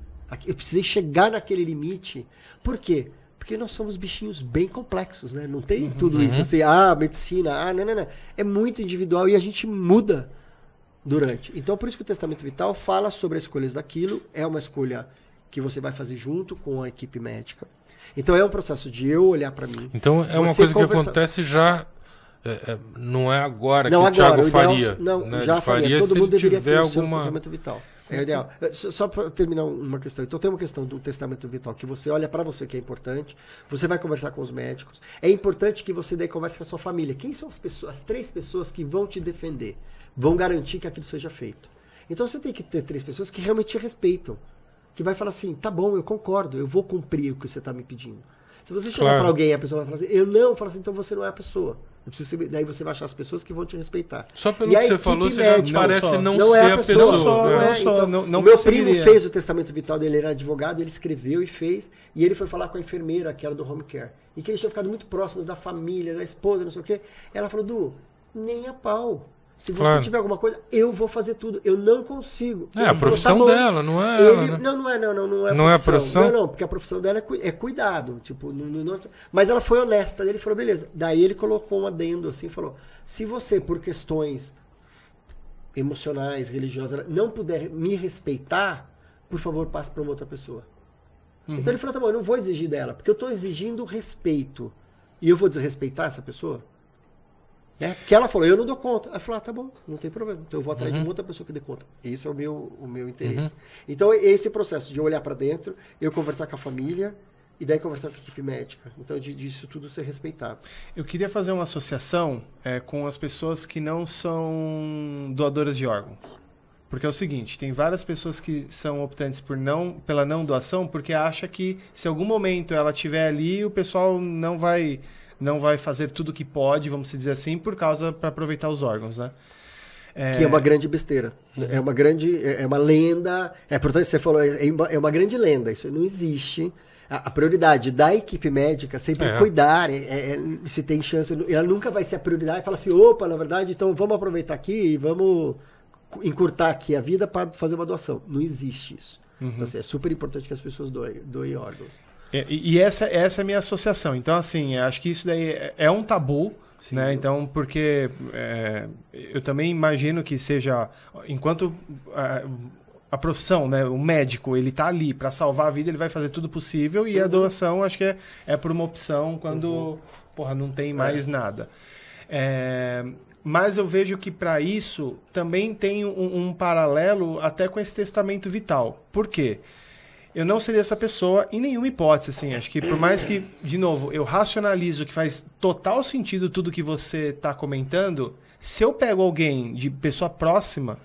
Eu precisei chegar naquele limite. Por quê? Porque nós somos bichinhos bem complexos, né? Não tem tudo isso assim, medicina, não. É muito individual e a gente muda durante. Então, por isso que o testamento vital fala sobre as escolhas daquilo, é uma escolha que você vai fazer junto com a equipe médica. Então, é um processo de eu olhar para mim. Então, é uma coisa que acontece já... não é agora que o Thiago faria. Não, né? já faria. Todo mundo deveria ter o seu testamento vital. É ideal. Só para terminar uma questão. Então tem uma questão do testamento vital que você olha para você que é importante. Você vai conversar com os médicos. É importante que você daí converse com a sua família. Quem são as pessoas, as 3 pessoas que vão te defender? Vão garantir que aquilo seja feito. Então você tem que ter 3 pessoas que realmente te respeitam. Que vai falar assim, tá bom, eu concordo, eu vou cumprir o que você está me pedindo. Se você chegar para alguém e a pessoa vai falar assim, eu não, fala assim, então você não é a pessoa. Daí você vai achar as pessoas que vão te respeitar. Só pelo que você falou, você já parece não ser é a pessoa. O meu primo fez o testamento vital dele, ele era advogado, ele escreveu e fez, e ele foi falar com a enfermeira, que era do home care, e que eles tinham ficado muito próximos da família, da esposa, não sei o quê. Ela falou, Du, nem a pau. Se você tiver alguma coisa, eu vou fazer tudo. Eu não consigo. É a profissão dela, não é ela, né? Não é a profissão. Não, porque a profissão dela é cuidado. Tipo, mas ela foi honesta. Ele falou, beleza. Daí ele colocou um adendo assim, falou, se você, por questões emocionais, religiosas, não puder me respeitar, por favor, passe para uma outra pessoa. Então ele falou, tá bom, eu não vou exigir dela, porque eu estou exigindo respeito. E eu vou desrespeitar essa pessoa? Que ela falou, eu não dou conta. Ela falou, tá bom, não tem problema. Então eu vou atrás de uma outra pessoa que dê conta. Esse é o meu interesse. Então esse processo de eu olhar para dentro, eu conversar com a família e daí conversar com a equipe médica. Então disso tudo ser respeitado. Eu queria fazer uma associação com as pessoas que não são doadoras de órgãos. Porque é o seguinte, tem várias pessoas que são optantes pela não doação porque acha que se em algum momento ela estiver ali, o pessoal não vai fazer tudo o que pode, vamos dizer assim, para aproveitar os órgãos, né? Que é uma grande besteira. É uma lenda. Portanto, você falou, é uma grande lenda. Isso não existe. A prioridade da equipe médica sempre é cuidar. Se tem chance, ela nunca vai ser a prioridade. Fala assim, opa, na verdade, então vamos aproveitar aqui e vamos encurtar aqui a vida para fazer uma doação. Não existe isso. Então, assim, é super importante que as pessoas doem órgãos. E essa é a minha associação. Então, assim, acho que isso daí é um tabu, sim, né? Então, porque eu também imagino que seja, enquanto a profissão, né, o médico, ele tá ali para salvar a vida, ele vai fazer tudo possível e a doação, acho que é por uma opção quando, não tem mais nada. Mas eu vejo que para isso também tem um paralelo até com esse testamento vital. Por quê? Eu não seria essa pessoa em nenhuma hipótese, assim. Acho que por mais que, de novo, eu racionalizo que faz total sentido tudo que você está comentando, se eu pego alguém de pessoa próxima,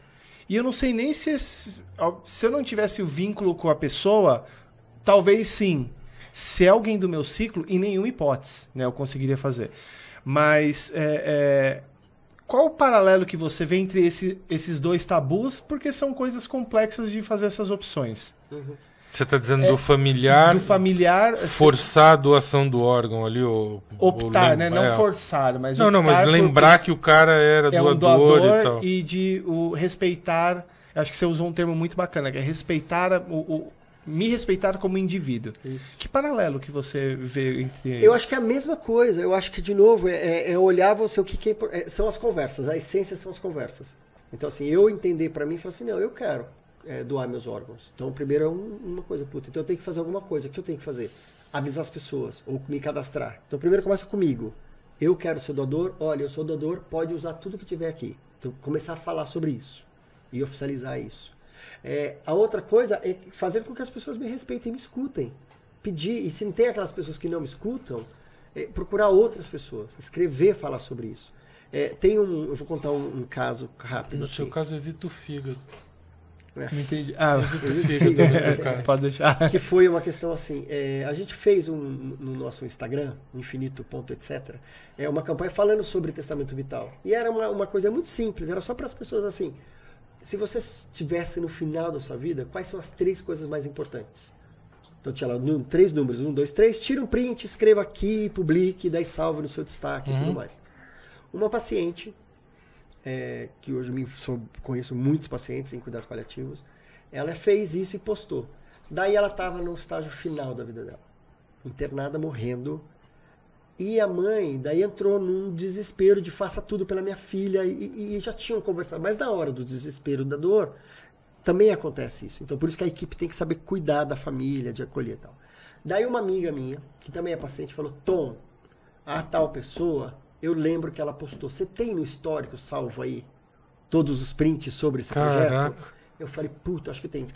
e eu não sei nem se eu não tivesse o vínculo com a pessoa, talvez sim. Se é alguém do meu ciclo, em nenhuma hipótese, né, eu conseguiria fazer. Mas qual o paralelo que você vê entre esses dois tabus? Porque são coisas complexas de fazer essas opções. Você está dizendo do familiar forçar a doação do órgão ali? Optar, né? Não forçar, mas Não, mas lembrar que o cara era doador e tal. E de respeitar, acho que você usou um termo muito bacana, que é respeitar me respeitar como indivíduo. Isso. Que paralelo que você vê entre... Eu acho que é a mesma coisa. Eu acho que, de novo, é olhar você, o que são as conversas. A essência são as conversas. Então, assim, eu entender para mim, falar assim, não, eu quero doar meus órgãos. Então, primeiro é uma coisa, então eu tenho que fazer alguma coisa. O que eu tenho que fazer? Avisar as pessoas, ou me cadastrar. Então, primeiro começa comigo. Eu quero ser doador, olha, eu sou doador, pode usar tudo que tiver aqui. Então, começar a falar sobre isso e oficializar isso. A outra coisa é fazer com que as pessoas me respeitem e me escutem. Pedir, e se não tem aquelas pessoas que não me escutam, procurar outras pessoas, escrever, falar sobre isso. Eu vou contar um caso rápido. No seu caso, evita o fígado. Não entendi. Pode deixar. Que foi uma questão assim, a gente fez no nosso Instagram, infinito.etc, uma campanha falando sobre testamento vital. E era uma coisa muito simples, era só para as pessoas assim, se você estivesse no final da sua vida, quais são as 3 coisas mais importantes? Então tinha lá 3 números, 1, 2, 3, tira um print, escreva aqui, publique, daí salve no seu destaque e tudo mais. Uma paciente, que hoje eu conheço muitos pacientes em cuidados paliativos, ela fez isso e postou. Daí ela estava no estágio final da vida dela. internada, morrendo. E a mãe daí entrou num desespero de faça tudo pela minha filha e já tinham conversado. Mas na hora do desespero, da dor, também acontece isso. Então por isso que a equipe tem que saber cuidar da família, de acolher e tal. Daí uma amiga minha, que também é paciente, falou, Tom, a tal pessoa, eu lembro que ela postou, você tem no histórico salvo aí todos os prints sobre esse projeto? Eu falei, puta, acho que tem.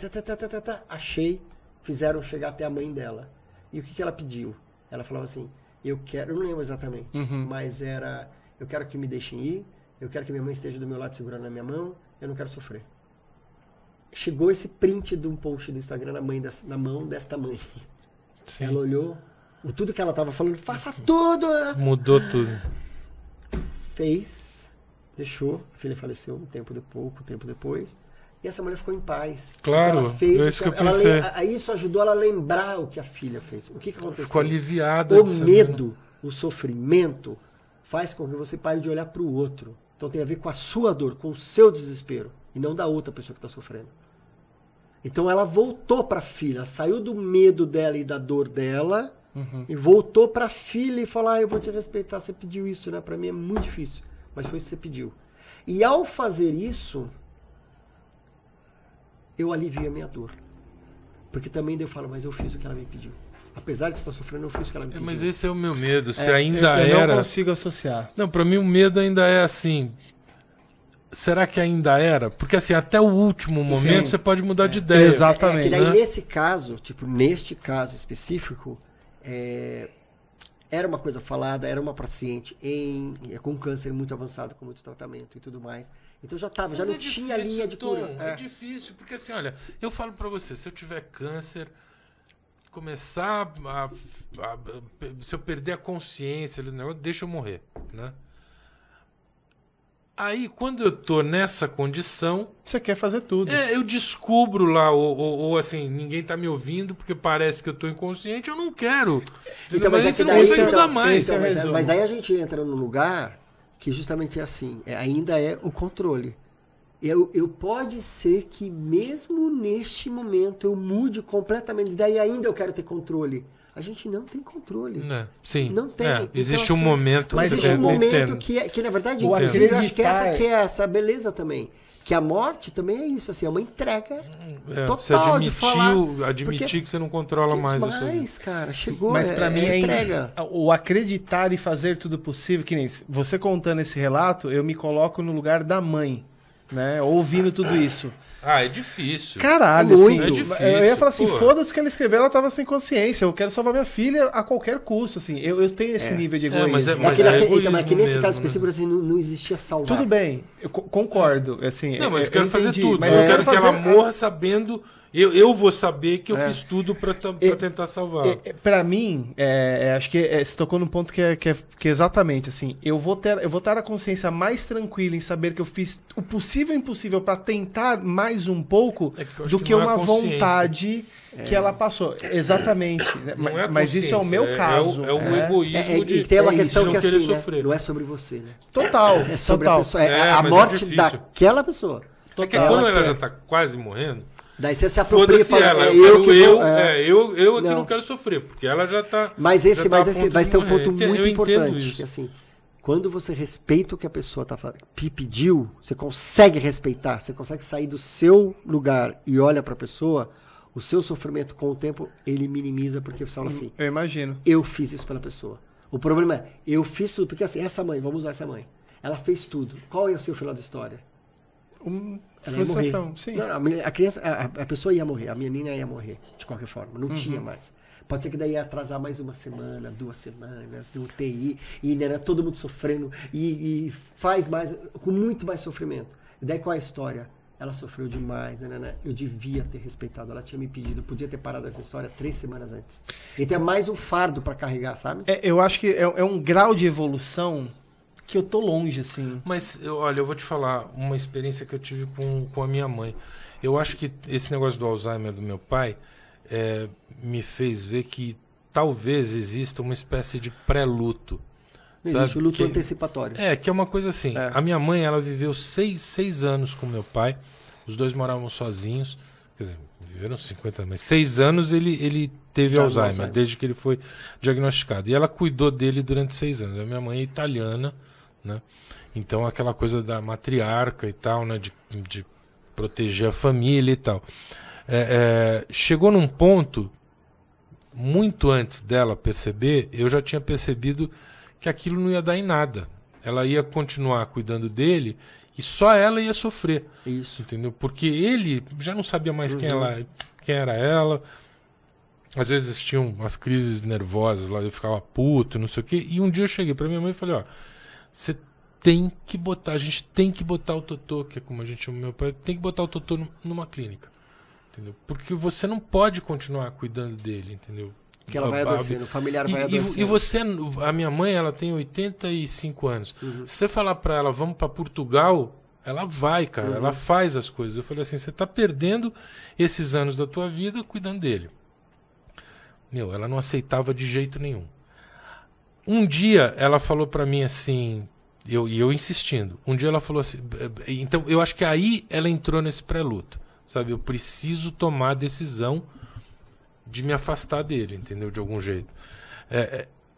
Achei, fizeram chegar até a mãe dela. E o que ela pediu? Ela falava assim, eu não lembro exatamente, mas era, eu quero que me deixem ir, eu quero que minha mãe esteja do meu lado segurando na minha mão, eu não quero sofrer. Chegou esse print de um post do Instagram na mão desta mãe. Sim. Ela olhou, tudo que ela estava falando, faça tudo! Mudou tudo. Fez, deixou, a filha faleceu um tempo depois, e essa mulher ficou em paz. Claro, ela fez, é isso que eu pensei. Isso ajudou ela a lembrar o que a filha fez. O que aconteceu? Ficou aliviada. O medo, o sofrimento, faz com que você pare de olhar para o outro. Então tem a ver com a sua dor, com o seu desespero, e não da outra pessoa que está sofrendo. Então ela voltou para a filha, saiu do medo dela e da dor dela, e voltou para a filha e falou, eu vou te respeitar, você pediu isso, né? Para mim é muito difícil, mas foi isso que você pediu. E ao fazer isso, eu alivio a minha dor. Porque também eu falo, mas eu fiz o que ela me pediu. Apesar de estar sofrendo, eu fiz o que ela me pediu. Mas esse é o meu medo, se ainda era... Eu não consigo associar. Não, para mim o medo ainda é assim... Será que ainda era? Porque assim, até o último momento você pode mudar de ideia. Exatamente. Que daí nesse caso, neste caso específico, era uma coisa falada, era uma paciente com câncer muito avançado, com muito tratamento e tudo mais. Então já não tinha linha de cura. É difícil, porque assim, olha, eu falo pra você, se eu tiver câncer, começar se eu perder a consciência, deixa eu morrer, né? Aí, quando eu tô nessa condição... Você quer fazer tudo. Eu descubro lá, ou assim, ninguém tá me ouvindo porque parece que eu tô inconsciente, eu não quero. Então, mas aí você não consegue mudar mais. Mas daí a gente entra num lugar que justamente é assim, ainda é o controle. Eu pode ser que mesmo neste momento eu mude completamente, daí ainda eu quero ter controle. A gente não tem controle. Sim. Não tem. Então, existe um momento. Mas existe um momento que na verdade, inclusive, eu acho que essa que é essa beleza também. Que a morte também é isso, assim, é uma entrega total você admitiu, de falar. Admitir que você não controla mais a sua vida. Cara, chegou. Mas para mim é entrega. O acreditar e fazer tudo possível, que nem você contando esse relato, eu me coloco no lugar da mãe, né? Ouvindo tudo isso. É difícil. Caralho, assim, é difícil. Eu ia falar assim, foda-se que ela escreveu, ela tava sem consciência, eu quero salvar minha filha a qualquer custo, assim, eu tenho esse nível de egoísmo. Mas que nesse caso específico, assim, não existia salvar. Tudo bem, eu concordo, assim... Não, mas eu quero fazer tudo, mas eu quero que ela morra sabendo... Eu vou saber que eu fiz tudo pra tentar salvar. Pra mim, acho que você tocou num ponto que é exatamente assim. Eu vou ter a consciência mais tranquila em saber que eu fiz o possível e impossível pra tentar mais um pouco do que uma vontade que ela passou. Exatamente. Mas isso é o meu caso. É o egoísmo de tem uma questão que querer assim, sofrer. Não é sobre você, né? Total. É sobre a pessoa. A morte daquela pessoa. É que quando ela já tá quase morrendo... Daí você se apropria e fala, ela. Eu aqui não quero sofrer, porque ela já tá... Mas tem um ponto muito importante, que assim, quando você respeita o que a pessoa pediu, você consegue respeitar, você consegue sair do seu lugar e olha pra pessoa, o seu sofrimento com o tempo, ele minimiza, porque você fala assim... Eu imagino. Eu fiz isso pela pessoa. O problema é, eu fiz tudo, porque assim, essa mãe, vamos usar essa mãe, ela fez tudo. Qual é o seu final da história? Ela ia morrer. Sim. Não, a criança, a pessoa ia morrer, a menina ia morrer, de qualquer forma, não tinha mais. Pode ser que daí ia atrasar mais uma semana, 2 semanas, de UTI, e né, todo mundo sofrendo, e faz mais, com muito mais sofrimento. E daí qual é a história? Ela sofreu demais, né? Eu devia ter respeitado, ela tinha me pedido, eu podia ter parado essa história 3 semanas antes. Então é mais um fardo para carregar, sabe? Eu acho que é um grau de evolução que eu tô longe, assim. Mas, olha, eu vou te falar uma experiência que eu tive com a minha mãe. Eu acho que esse negócio do Alzheimer do meu pai me fez ver que talvez exista uma espécie de pré-luto. Existe o luto antecipatório. Que é uma coisa assim. A minha mãe, ela viveu 6 anos com meu pai. Os dois moravam sozinhos. Quer dizer, viveram 50 anos. Mas 6 anos ele teve Alzheimer, desde que ele foi diagnosticado. E ela cuidou dele durante 6 anos. A minha mãe é italiana, né? Então aquela coisa da matriarca e tal, né? De proteger a família e tal. Chegou num ponto, muito antes dela perceber, eu já tinha percebido que aquilo não ia dar em nada. Ela ia continuar cuidando dele e só ela ia sofrer. Isso. Entendeu? Porque ele já não sabia mais quem era ela. Às vezes tinham umas crises nervosas lá, eu ficava puto, não sei o quê. E um dia eu cheguei pra minha mãe e falei, ó, você tem que botar, a gente tem que botar o Totô, que é como a gente chama meu pai, tem que botar o Totô numa clínica. Entendeu? Porque você não pode continuar cuidando dele, entendeu? Que ela vai adoecendo, o familiar vai adoecendo. E você, a minha mãe, ela tem 85 anos. Se você falar pra ela, vamos pra Portugal, ela vai, cara, ela faz as coisas. Eu falei assim, você tá perdendo esses anos da tua vida cuidando dele. Meu, ela não aceitava de jeito nenhum. Um dia ela falou pra mim assim, e eu insistindo, um dia ela falou assim, então eu acho que aí ela entrou nesse pré-luto, sabe? Eu preciso tomar a decisão de me afastar dele, entendeu? De algum jeito.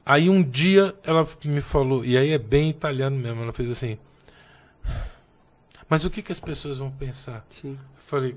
Aí um dia ela me falou, e aí é bem italiano mesmo, ela fez assim, mas o que as pessoas vão pensar? Sim. Eu falei,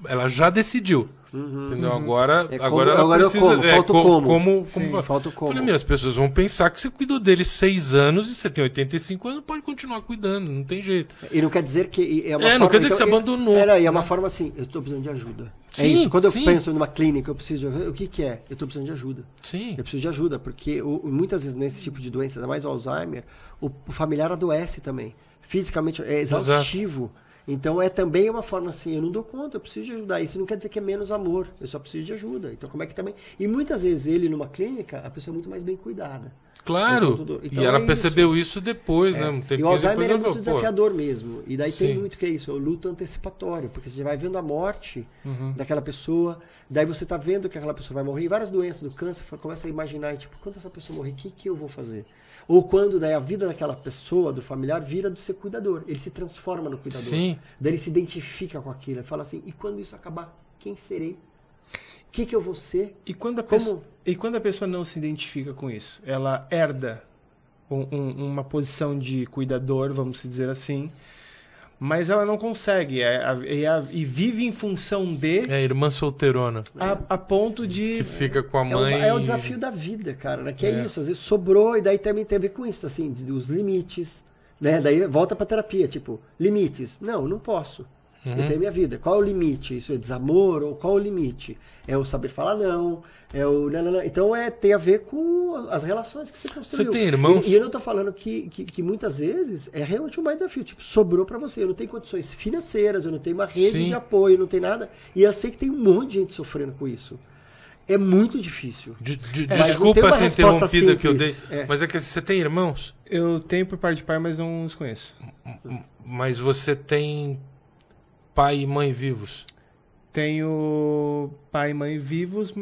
ela já decidiu. Entendeu? Agora ela agora precisa. Falta o como. Falta o como. Eu falei, as pessoas vão pensar que você cuidou dele 6 anos e você tem 85 anos, pode continuar cuidando, não tem jeito. E não quer dizer que é uma forma, não quer dizer que você abandonou. E é uma forma assim, eu estou precisando de ajuda. Sim, isso. Quando eu penso numa clínica, eu preciso de ajuda. O que é? Eu estou precisando de ajuda. Sim. Eu preciso de ajuda, porque muitas vezes nesse tipo de doença, ainda mais o Alzheimer, o familiar adoece também. Fisicamente é exaustivo. Exato. Então também uma forma assim, eu não dou conta, eu preciso de ajudar. Isso não quer dizer que é menos amor, eu só preciso de ajuda. Então como é que também... E muitas vezes ele numa clínica, a pessoa é muito mais bem cuidada. Claro, então, e ela percebeu isso depois, né? E o Alzheimer é muito desafiador mesmo. E daí tem muito que é isso, o luto antecipatório, porque você vai vendo a morte daquela pessoa, daí você tá vendo que aquela pessoa vai morrer. E várias doenças do câncer, você começa a imaginar, tipo, quando essa pessoa morrer, o que eu vou fazer? Ou quando daí a vida daquela pessoa, do familiar, vira de ser cuidador. Ele se transforma no cuidador. Sim. Daí ele se identifica com aquilo. Ele fala assim, e quando isso acabar, quem serei? O que eu vou ser? E quando a pessoa não se identifica com isso? Ela herda uma posição de cuidador, vamos dizer assim, mas ela não consegue e vive em função de... É a irmã solteirona. A ponto de... Que fica com a mãe... É o desafio da vida, cara, né? Que é isso, às vezes sobrou, e daí também tem a ver com isso, assim, dos limites, né? Daí volta pra terapia, tipo, limites. Não posso. Eu tenho minha vida. Qual é o limite? Isso é desamor? Ou qual é o limite? É o saber falar não? É o... Então tem a ver com as relações que você construiu. Você tem irmãos? E eu não tô falando que muitas vezes é realmente um mais desafio. Tipo, sobrou pra você. Eu não tenho condições financeiras, eu não tenho uma rede de apoio, não tem nada. E eu sei que tem um monte de gente sofrendo com isso. É muito difícil. Desculpa essa interrompida que eu dei. Mas é que você tem irmãos? Eu tenho por parte de pai, mas não os conheço. Mas você tem... pai e mãe vivos? Tenho pai e mãe vivos.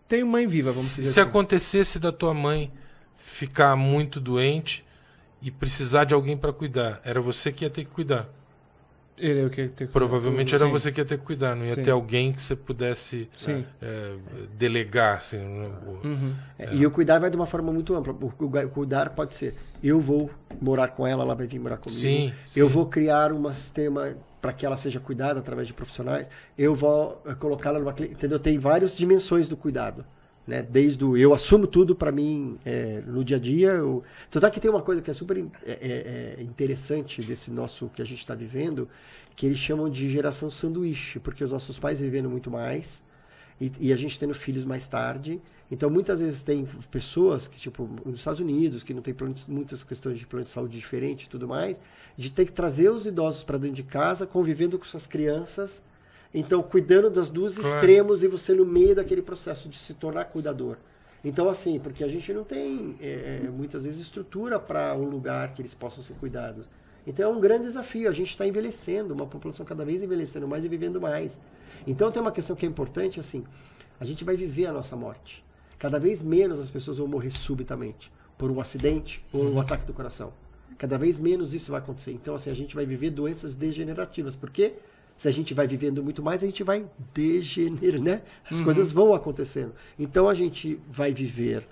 Tenho mãe viva, vamos dizer assim. Se acontecesse da tua mãe ficar muito doente e precisar de alguém para cuidar, era você que ia ter que cuidar? Eu que ia ter que cuidar. Provavelmente era você que ia ter que cuidar, não ia ter alguém que você pudesse delegar. Assim, E o cuidar vai de uma forma muito ampla. O cuidar pode ser, eu vou morar com ela, ela vai vir morar comigo. Sim. Eu vou criar um sistema para que ela seja cuidada através de profissionais. Eu vou colocá-la numa clínica. Entendeu? Tem várias dimensões do cuidado. Né? Desde eu assumo tudo para mim no dia a dia. Então aqui tem uma coisa que é super interessante desse nosso que a gente está vivendo, que eles chamam de geração sanduíche, porque os nossos pais vivendo muito mais e a gente tendo filhos mais tarde. Então muitas vezes tem pessoas que, tipo, nos Estados Unidos, que não tem muitas questões de plano de saúde diferente e tudo mais, de ter que trazer os idosos para dentro de casa, convivendo com suas crianças. Então, cuidando dos dois extremos e você no meio daquele processo de se tornar cuidador. Então, assim, porque a gente não tem, muitas vezes, estrutura para um lugar que eles possam ser cuidados. Então, é um grande desafio. A gente está envelhecendo, uma população cada vez envelhecendo mais e vivendo mais. Então, tem uma questão que é importante, assim, a gente vai viver a nossa morte. Cada vez menos as pessoas vão morrer subitamente por um acidente ou um ataque do coração. Cada vez menos isso vai acontecer. Então, assim, a gente vai viver doenças degenerativas. Por quê? Se a gente vai vivendo muito mais, a gente vai degenerando, né? As coisas vão acontecendo. Então a gente vai viver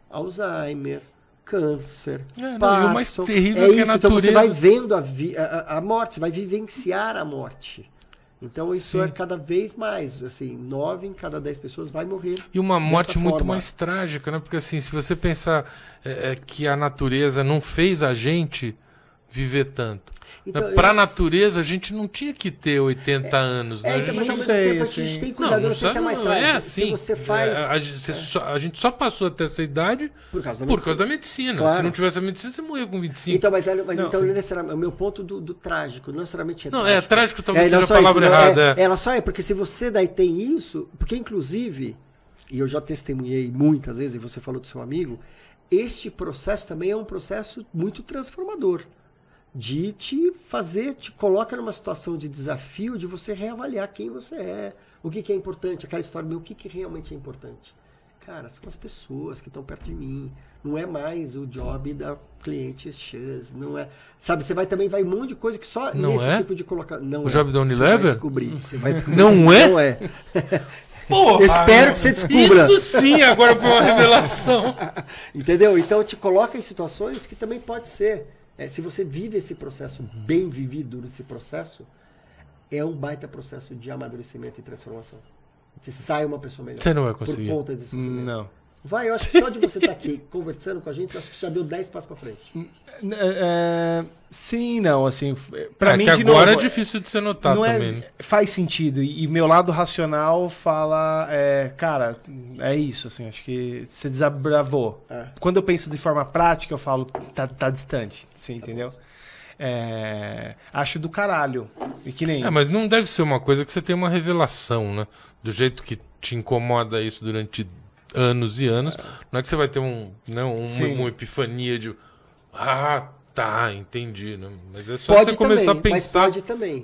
Alzheimer, câncer, Parkinson. E o mais terrível é que isso, a natureza... Então você vai vendo a morte, você vai vivenciar a morte. Então isso é cada vez mais, assim, 9 em cada 10 pessoas vai morrer. E uma morte muito forma. mais trágica, né? Porque assim, se você pensar que a natureza não fez a gente viver tanto. Então, Para a natureza, a gente não tinha que ter 80 anos. Né? Então, mas ao não mesmo sei, tempo a gente assim. tem cuidado, eu não sei se é mais trágico. assim, se você faz... a gente só passou até essa idade por causa da medicina. Claro. Se não tivesse a medicina, você morria com 25. Então, mas então, necessariamente, o meu ponto do trágico, não necessariamente é não, trágico. Trágico talvez seja a só palavra isso, errada. Ela só é, porque se você daí tem isso, porque inclusive, e eu já testemunhei muitas vezes, e você falou do seu amigo, este processo também é um processo muito transformador. De te coloca numa situação de desafio, de você reavaliar quem você é, o que é importante, aquela história, o que realmente é importante. Cara, são as pessoas que estão perto de mim, não é mais o job da cliente X, não é, sabe, você vai um monte de coisa que só não nesse é? tipo de colocar, não o é. job da Unilever? Você vai descobrir. Não é? Não é. Porra, eu espero que você descubra. Isso sim, agora foi uma revelação. Entendeu? Então te coloca em situações que também pode ser. Se você vive esse processo bem vivido nesse processo, é um baita processo de amadurecimento e transformação. Você sai uma pessoa melhor. Você não vai conseguir. Por conta desse sofrimento. Não. Vai, eu acho que só de você estar aqui conversando com a gente, eu acho que já deu 10 passos pra frente. Sim, não, assim, pra mim, que de agora novo, é difícil de você notar não também. Né? Faz sentido, e meu lado racional fala, cara, é isso, assim, acho que você desabravou. Quando eu penso de forma prática, eu falo, tá distante, você entendeu? Acho do caralho. E que nem... mas não deve ser uma coisa que você tem uma revelação, né? Do jeito que te incomoda isso durante anos e anos. Não é que você vai ter uma epifania de... Tá, entendi. Né? Mas é só pode você começar também, a pensar... Mas pode também.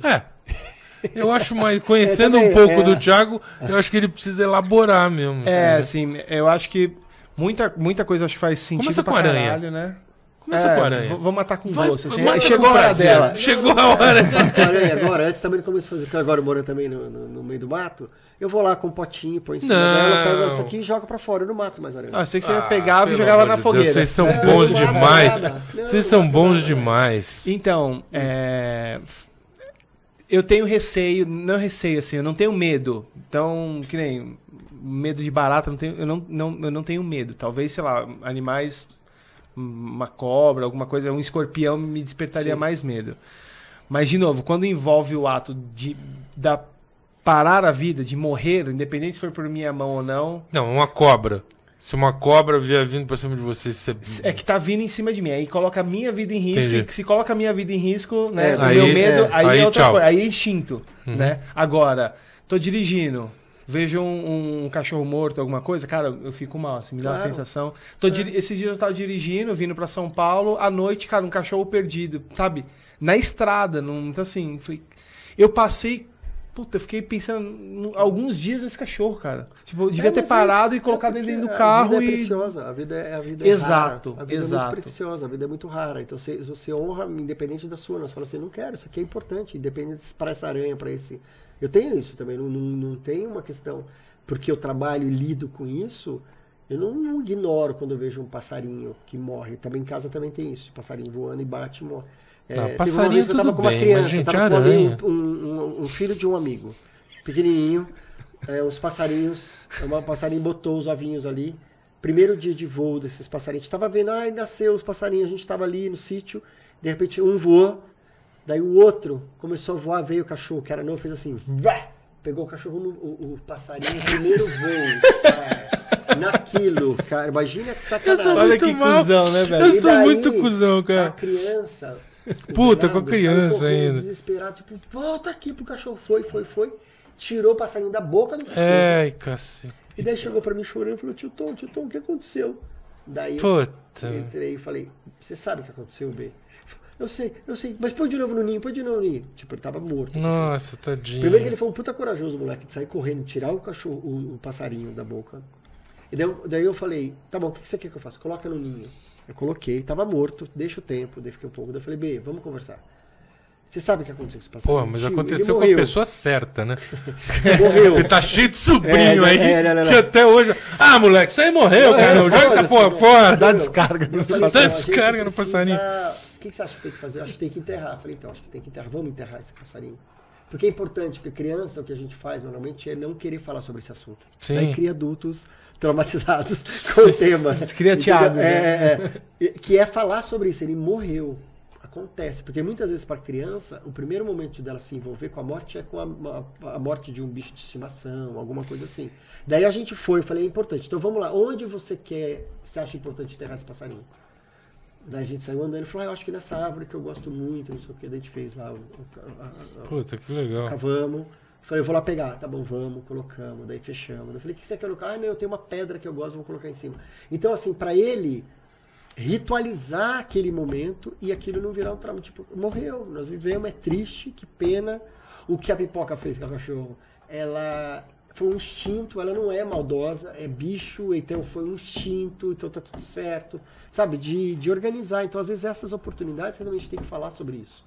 Eu acho mais... Conhecendo um pouco do Thiago, eu acho que ele precisa elaborar mesmo. Assim, eu acho que muita coisa acho que faz sentido. Começa pra com aranha. Caralho, né? Começa com a aranha. Vou matar com gosto. Assim, Mata chegou com a hora prazer. dela. Chegou a hora. Com aranha agora, antes também não começo a fazer, porque agora morando também no meio do mato, eu vou lá com um potinho, põe em cima dela, pego isso aqui e joga pra fora, eu não mato mais aranha. Sei que você pegava e jogava na fogueira. Vocês são bons demais. Vocês são bons demais. Então, eu tenho receio, assim, eu não tenho medo. Então, que nem medo de barata, eu não tenho medo. Talvez, sei lá, animais, uma cobra, alguma coisa, um escorpião me despertaria mais medo. Mas, de novo, quando envolve o ato de parar a vida, de morrer, independente se for por minha mão ou não... Não, uma cobra. Se uma cobra vier vindo pra cima de você... É que tá vindo em cima de mim. Aí coloca a minha vida em risco. Entendi. E se coloca a minha vida em risco, né? O aí, meu medo, aí é outra tchau. coisa. Aí é instinto, né? Agora, tô dirigindo... Vejo um cachorro morto, alguma coisa, cara, eu fico mal, assim, me dá uma sensação. Esse dia eu tava dirigindo, vindo pra São Paulo, à noite, cara, um cachorro perdido, sabe? Na estrada, então assim, eu passei, eu fiquei pensando alguns dias nesse cachorro, cara. Tipo, eu devia ter parado e colocado ele dentro do carro a vida é preciosa, a vida é exato, rara. A vida é muito preciosa, a vida é muito rara. Então você honra, independente da sua, você fala assim, não quero, isso aqui é importante, independente para essa aranha, para esse... Eu tenho isso também, não tenho uma questão, porque eu trabalho e lido com isso, eu não ignoro quando eu vejo um passarinho que morre. Também em casa também tem isso, passarinho voando e bate e morre. Passarinho teve uma vez que eu tava com uma bem, criança, mas, gente, tava com aranha. um filho de um amigo, pequenininho, os passarinhos, um passarinho botou os ovinhos ali, primeiro dia de voo desses passarinhos, a gente tava vendo, nasceu os passarinhos, a gente tava ali no sítio, de repente um voou, daí o outro começou a voar, veio o cachorro, que era novo, fez assim, pegou o cachorro, o passarinho, primeiro voo, cara, naquilo, cara, imagina que sacanagem. Olha que cuzão, né, velho? Eu sou muito cuzão, A cara. criança... Puta, com a criança ainda. Desesperado, tipo, volta aqui pro cachorro, foi, tirou o passarinho da boca do cachorro. Ai, cacete. E daí chegou pra mim chorando e falou, tio Tom, o que aconteceu? Daí eu entrei e falei, você sabe o que aconteceu, B? Eu sei, mas põe de novo no ninho. Tipo, ele tava morto. Nossa, tadinho. Primeiro que ele foi um puta corajoso, moleque, de sair correndo, tirar o cachorro, o passarinho da boca. E daí eu falei, tá bom, o que você quer que eu faça? Coloca no ninho. Eu coloquei, tava morto, deixa o tempo, daí fiquei um pouco. Daí eu falei, B, vamos conversar. Você sabe o que aconteceu com esse passarinho? Pô, mas aconteceu com a pessoa certa, né? Morreu. Ele tá cheio de sobrinho aí, não. que até hoje... Ah, moleque, isso aí morreu, cara. Joga essa porra fora. Dá descarga. Dá descarga no passarinho. O que você acha que tem que fazer? Eu acho que tem que enterrar. Eu falei, então, acho que tem que enterrar. Vamos enterrar esse passarinho. Porque é importante, porque criança, o que a gente faz normalmente é não querer falar sobre esse assunto. Sim. Daí cria adultos traumatizados com o tema. Cria Thiago. Que é falar sobre isso. Ele morreu. Acontece. Porque muitas vezes para a criança, o primeiro momento dela se envolver com a morte é com a morte de um bicho de estimação, alguma coisa assim. Daí a gente foi, eu falei, é importante. Então vamos lá, onde você acha importante enterrar esse passarinho? Daí a gente saiu andando e falou, eu acho que nessa árvore que eu gosto muito, não sei o que, daí a gente fez lá Puta, que legal. Cavamos. Falei, eu vou lá pegar, tá bom, vamos, colocamos, daí fechamos. Daí eu falei, o que você quer colocar? Ah, não, eu tenho uma pedra que eu gosto, vou colocar em cima. Então, assim, pra ele ritualizar aquele momento e aquilo não virar um trauma, tipo, morreu, nós vivemos, é triste, que pena. O que a Pipoca fez com a cachorro, ela foi um instinto, ela não é maldosa, é bicho, então foi um instinto, então tá tudo certo, sabe, de organizar. Então, às vezes, essas oportunidades, você realmente tem que falar sobre isso.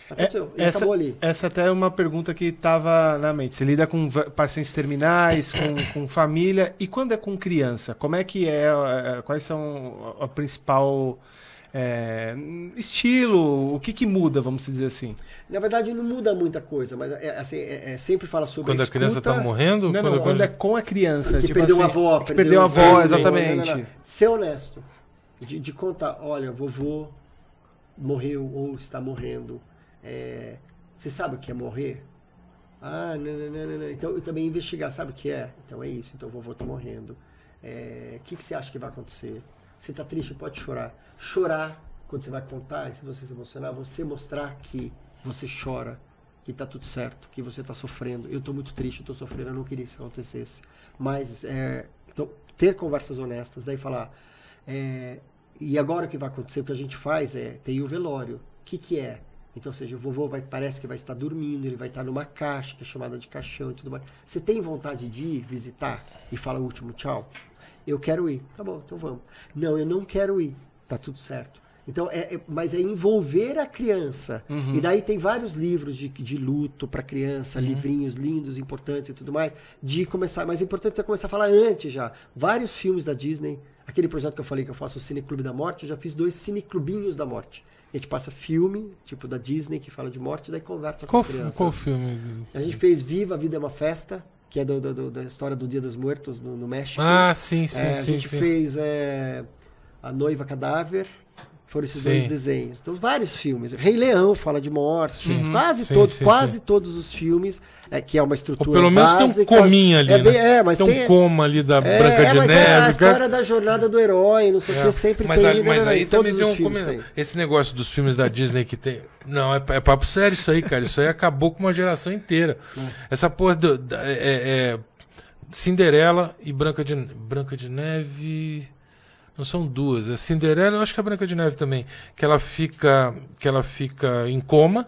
Aconteceu, e acabou ali. Essa até é uma pergunta que estava na mente. Você lida com pacientes terminais, com família, e quando é com criança? Como é que é? Quais são a principal estilo? O que muda, vamos dizer assim? Na verdade, não muda muita coisa, mas sempre fala sobre quando a criança está morrendo? Não, quando é com a criança. Que tipo perdeu assim, uma avó. Que perdeu a avó, exatamente. Não. Ser honesto. De contar, olha, vovô morreu ou está morrendo. Você sabe o que é morrer? Ah, não. Então, eu também investigar, sabe o que é? Então é isso, então o vovô está morrendo. O que você acha que vai acontecer? Você está triste, pode chorar. Chorar, quando você vai contar, e se você se emocionar, você mostrar que você chora, que está tudo certo, que você está sofrendo. Eu estou muito triste, eu estou sofrendo, eu não queria que isso acontecesse. Mas, então, ter conversas honestas, daí falar, e agora o que vai acontecer? O que a gente faz tem o velório. O que é? Então, ou seja, o vovô parece que vai estar dormindo, ele vai estar numa caixa, que é chamada de caixão e tudo mais. Você tem vontade de ir visitar e fala o último tchau? Eu quero ir. Tá bom, então vamos. Não, eu não quero ir. Tá tudo certo. Então, mas é envolver a criança. Uhum. E daí tem vários livros de luto para criança, livrinhos lindos, importantes e tudo mais, de começar. Mas é importante começar a falar antes já. Vários filmes da Disney, aquele projeto que eu falei que eu faço, o Cineclube da Morte, eu já fiz 2 cineclubinhos da morte. A gente passa filme, tipo da Disney, que fala de morte, daí conversa com as crianças. Qual filme? A gente fez Viva, a Vida é uma Festa, que é da história do Dia dos Mortos no México. Ah, sim. A gente fez A Noiva Cadáver. Foram esses 2 desenhos. Então, vários filmes. Rei Leão fala de morte. Quase todos os filmes, que é uma estrutura ou pelo menos básica. Tem um cominho ali, né? Mas tem um coma ali da Branca de Neve. A história da jornada do herói, não sei o que, sempre mas tem. Mas aí também tem um cominho. Esse negócio dos filmes da Disney que tem... Não, é papo sério isso aí, cara. Isso aí acabou com uma geração inteira. Essa porra Cinderela e Branca de Neve... Não são 2, é Cinderela, eu acho que a Branca de Neve também, que ela fica em coma.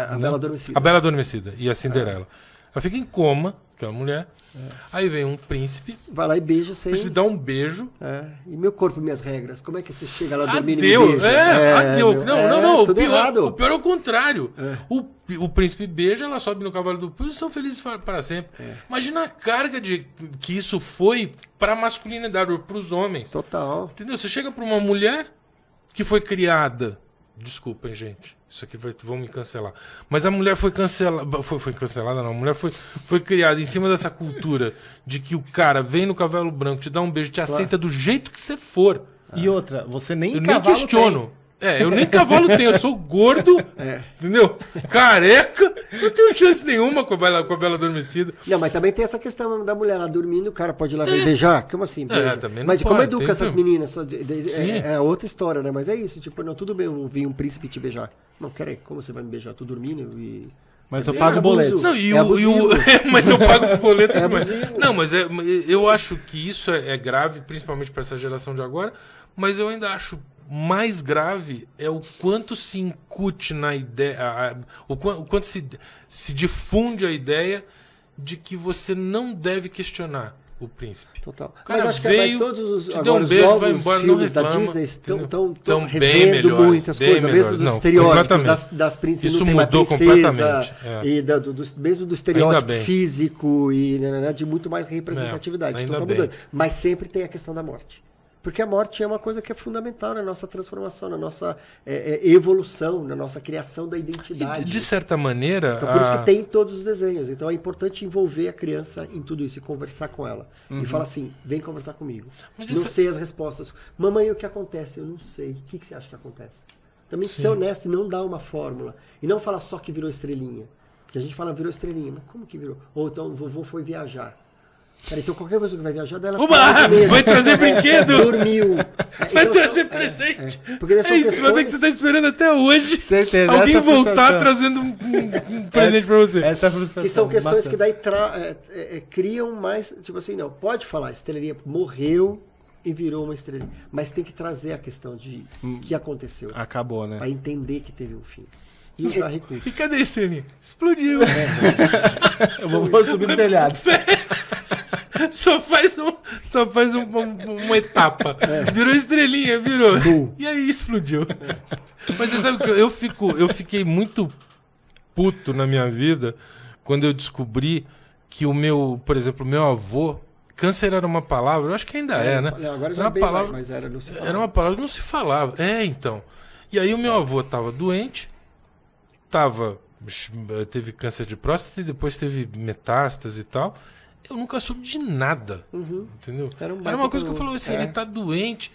A Bela Adormecida. A Bela Adormecida e a Cinderela. Ela fica em coma, aquela mulher. Aí vem um príncipe. Vai lá e beija sem. O príncipe dá um beijo. E meu corpo, minhas regras. Como é que você chega lá dormindo e me beija? Adeus. Não. Tudo errado. O pior é o contrário. O príncipe beija, ela sobe no cavalo do príncipe e são felizes para sempre. Imagina a carga que isso foi para a masculinidade, para os homens. Total. Entendeu? Você chega para uma mulher que foi criada. Desculpem, gente. Isso aqui vão me cancelar. Mas a mulher foi cancelada. Foi cancelada, não. A mulher foi criada em cima dessa cultura de que o cara vem no cavalo branco, te dá um beijo, te aceita do jeito que você for. E outra, você nem eu nem questiono. Eu nem cavalo tenho, eu sou gordo, entendeu? Careca, não tenho chance nenhuma com a Bela Adormecida. Não, mas também tem essa questão da mulher lá dormindo, o cara pode ir lá beijar, como assim? Também não mas pode, como educa essas meninas? É outra história, né? Mas é isso, tipo, não, tudo bem, eu vi um príncipe te beijar. Não, peraí, como você vai me beijar? Tô dormindo e... Mas eu pago o boleto. Não, mas eu pago os boletos. Não, mas eu acho que isso é grave, principalmente para essa geração de agora, mas eu ainda acho mais grave é o quanto se incute na ideia, o quanto se difunde a ideia de que você não deve questionar. o príncipe. Total. O cara Mas acho que veio, todos os, te agora, deu um os beijo, vai novos embora, não filmes da reclama, Disney entendeu? estão Tão bem revendo melhores, muitas bem coisas, mesmo melhores. dos Não, estereótipos completamente. das princesas, Isso não tem mais mudou princesa, completamente, e mesmo do Ainda estereótipo bem. físico e de muito mais representatividade. Ainda Então tá bem. mudando. Mas sempre tem a questão da morte. Porque a morte é uma coisa que é fundamental na nossa transformação, na nossa evolução, na nossa criação da E identidade. de certa maneira... Então, por isso que tem em todos os desenhos. Então é importante envolver a criança em tudo isso e conversar com ela. E falar assim, vem conversar comigo. Mas Não sei as respostas. Mamãe, o que acontece? Eu não sei. O que você acha que acontece? Também ser honesto e não dar uma fórmula. E não falar só que virou estrelinha. Porque a gente fala virou estrelinha. Mas como que virou? Ou então o vovô foi viajar. Cara, então qualquer pessoa que vai viajar dela. Vai trazer brinquedo! Dormiu. Vai trazer presente! Porque É isso, vai ver que você tá esperando até hoje. Certeza. Alguém essa voltar frustração. trazendo um presente pra você. Essa é a frustração. Que são questões matando. que daí criam mais. Tipo assim, não, pode falar, estrelinha morreu e virou uma estrelinha. Mas tem que trazer a questão de o que aconteceu. Acabou, né? Pra entender que teve um fim. E usar recursos. E cadê a estrelinha? Explodiu. Eu vou subir no telhado. Só faz uma etapa. Virou estrelinha, virou. E aí explodiu. Mas você sabe que eu fiquei muito puto na minha vida quando eu descobri que por exemplo, o meu avô, câncer era uma palavra, eu acho que ainda é, né? Agora já Era uma bem palavra, mais, mas era não se falava. era uma palavra que não se falava. Então. E aí o meu avô estava doente, teve câncer de próstata e depois teve metástase e tal. Eu nunca soube de nada, entendeu? Era Uma coisa que eu falava assim, ele tá doente.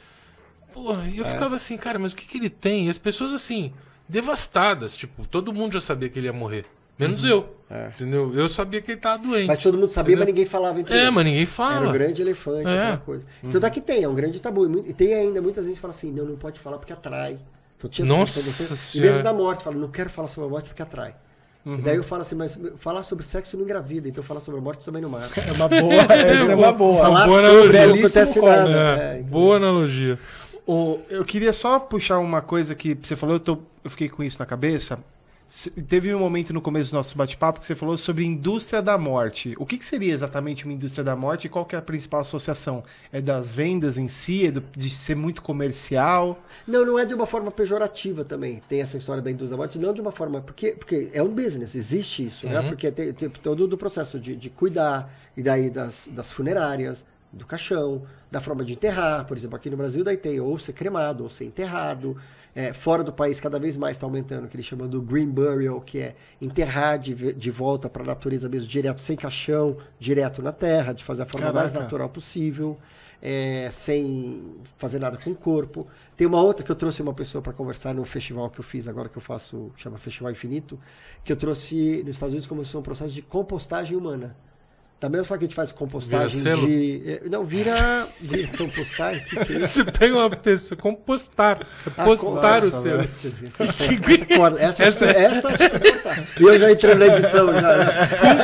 Porra, e eu ficava assim, cara, mas o que ele tem? E as pessoas assim, devastadas, tipo, todo mundo já sabia que ele ia morrer. Menos eu, entendeu? Eu sabia que ele tava doente. Mas todo mundo sabia, entendeu? mas ninguém falava entre eles. Mas ninguém fala. Era o grande elefante, aquela coisa. Então daqui tem, é um grande tabu. E tem ainda, muitas vezes fala assim, não pode falar porque atrai. Então tinha Nossa essa questão, e Senhora. mesmo da morte, fala, não quero falar sobre a morte porque atrai. E daí eu falo assim, mas falar sobre sexo não engravida, então falar sobre a morte também não mata. É uma boa. Essa é uma boa. Falar boa sobre analogia. não acontece nada. É, boa analogia. Eu queria só puxar uma coisa que você falou, eu fiquei com isso na cabeça. Teve um momento no começo do nosso bate-papo que você falou sobre indústria da morte. O que seria exatamente uma indústria da morte e qual que é a principal associação? É das vendas em si? É de ser muito comercial? Não é de uma forma pejorativa também. Tem essa história da indústria da morte, não de uma forma... Porque é um business, existe isso, né? Porque tem todo o processo de cuidar, e daí das funerárias, do caixão, da forma de enterrar. Por exemplo, aqui no Brasil daí tem ou ser cremado ou ser enterrado. Fora do país cada vez mais está aumentando o que eles chamam do green burial, que é enterrar de volta para a natureza mesmo, direto, sem caixão, direto na terra, de fazer a forma mais natural possível, sem fazer nada com o corpo. Tem uma outra que eu trouxe uma pessoa para conversar no festival que eu fiz agora, que eu faço, chama Festival Infinito, que eu trouxe nos Estados Unidos, começou um processo de compostagem humana. Da mesma forma que a gente faz compostagem Vira selo? Não, vira compostagem? O que é isso? Você pega uma pessoa, compostar. Postar o selo. Essa e eu já entrei na edição.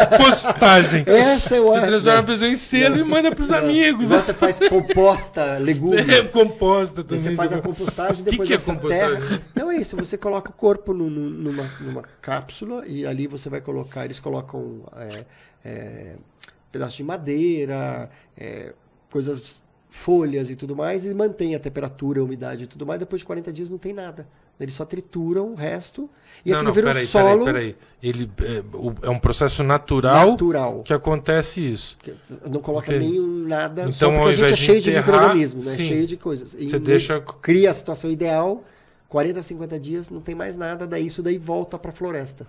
Compostagem. Essa eu Você transforma a pessoa em selo e manda pros amigos. Você faz composta, legumes. Composta também. Você faz a compostagem, depois que é dessa compostagem? terra. Não é isso, você coloca o corpo numa cápsula e ali você vai colocar, eles colocam pedaços de madeira, coisas, folhas e tudo mais, e mantém a temperatura, a umidade e tudo mais. Depois de 40 dias não tem nada. Eles só trituram o resto e aquilo vira um solo. Peraí. Ele é um processo natural que acontece isso. Não coloca nenhum nada, então, só porque a gente é cheio de micro-organismos, né? Cheio de coisas. Você deixa... Cria a situação ideal, 40 a 50 dias, não tem mais nada, daí isso daí volta para a floresta.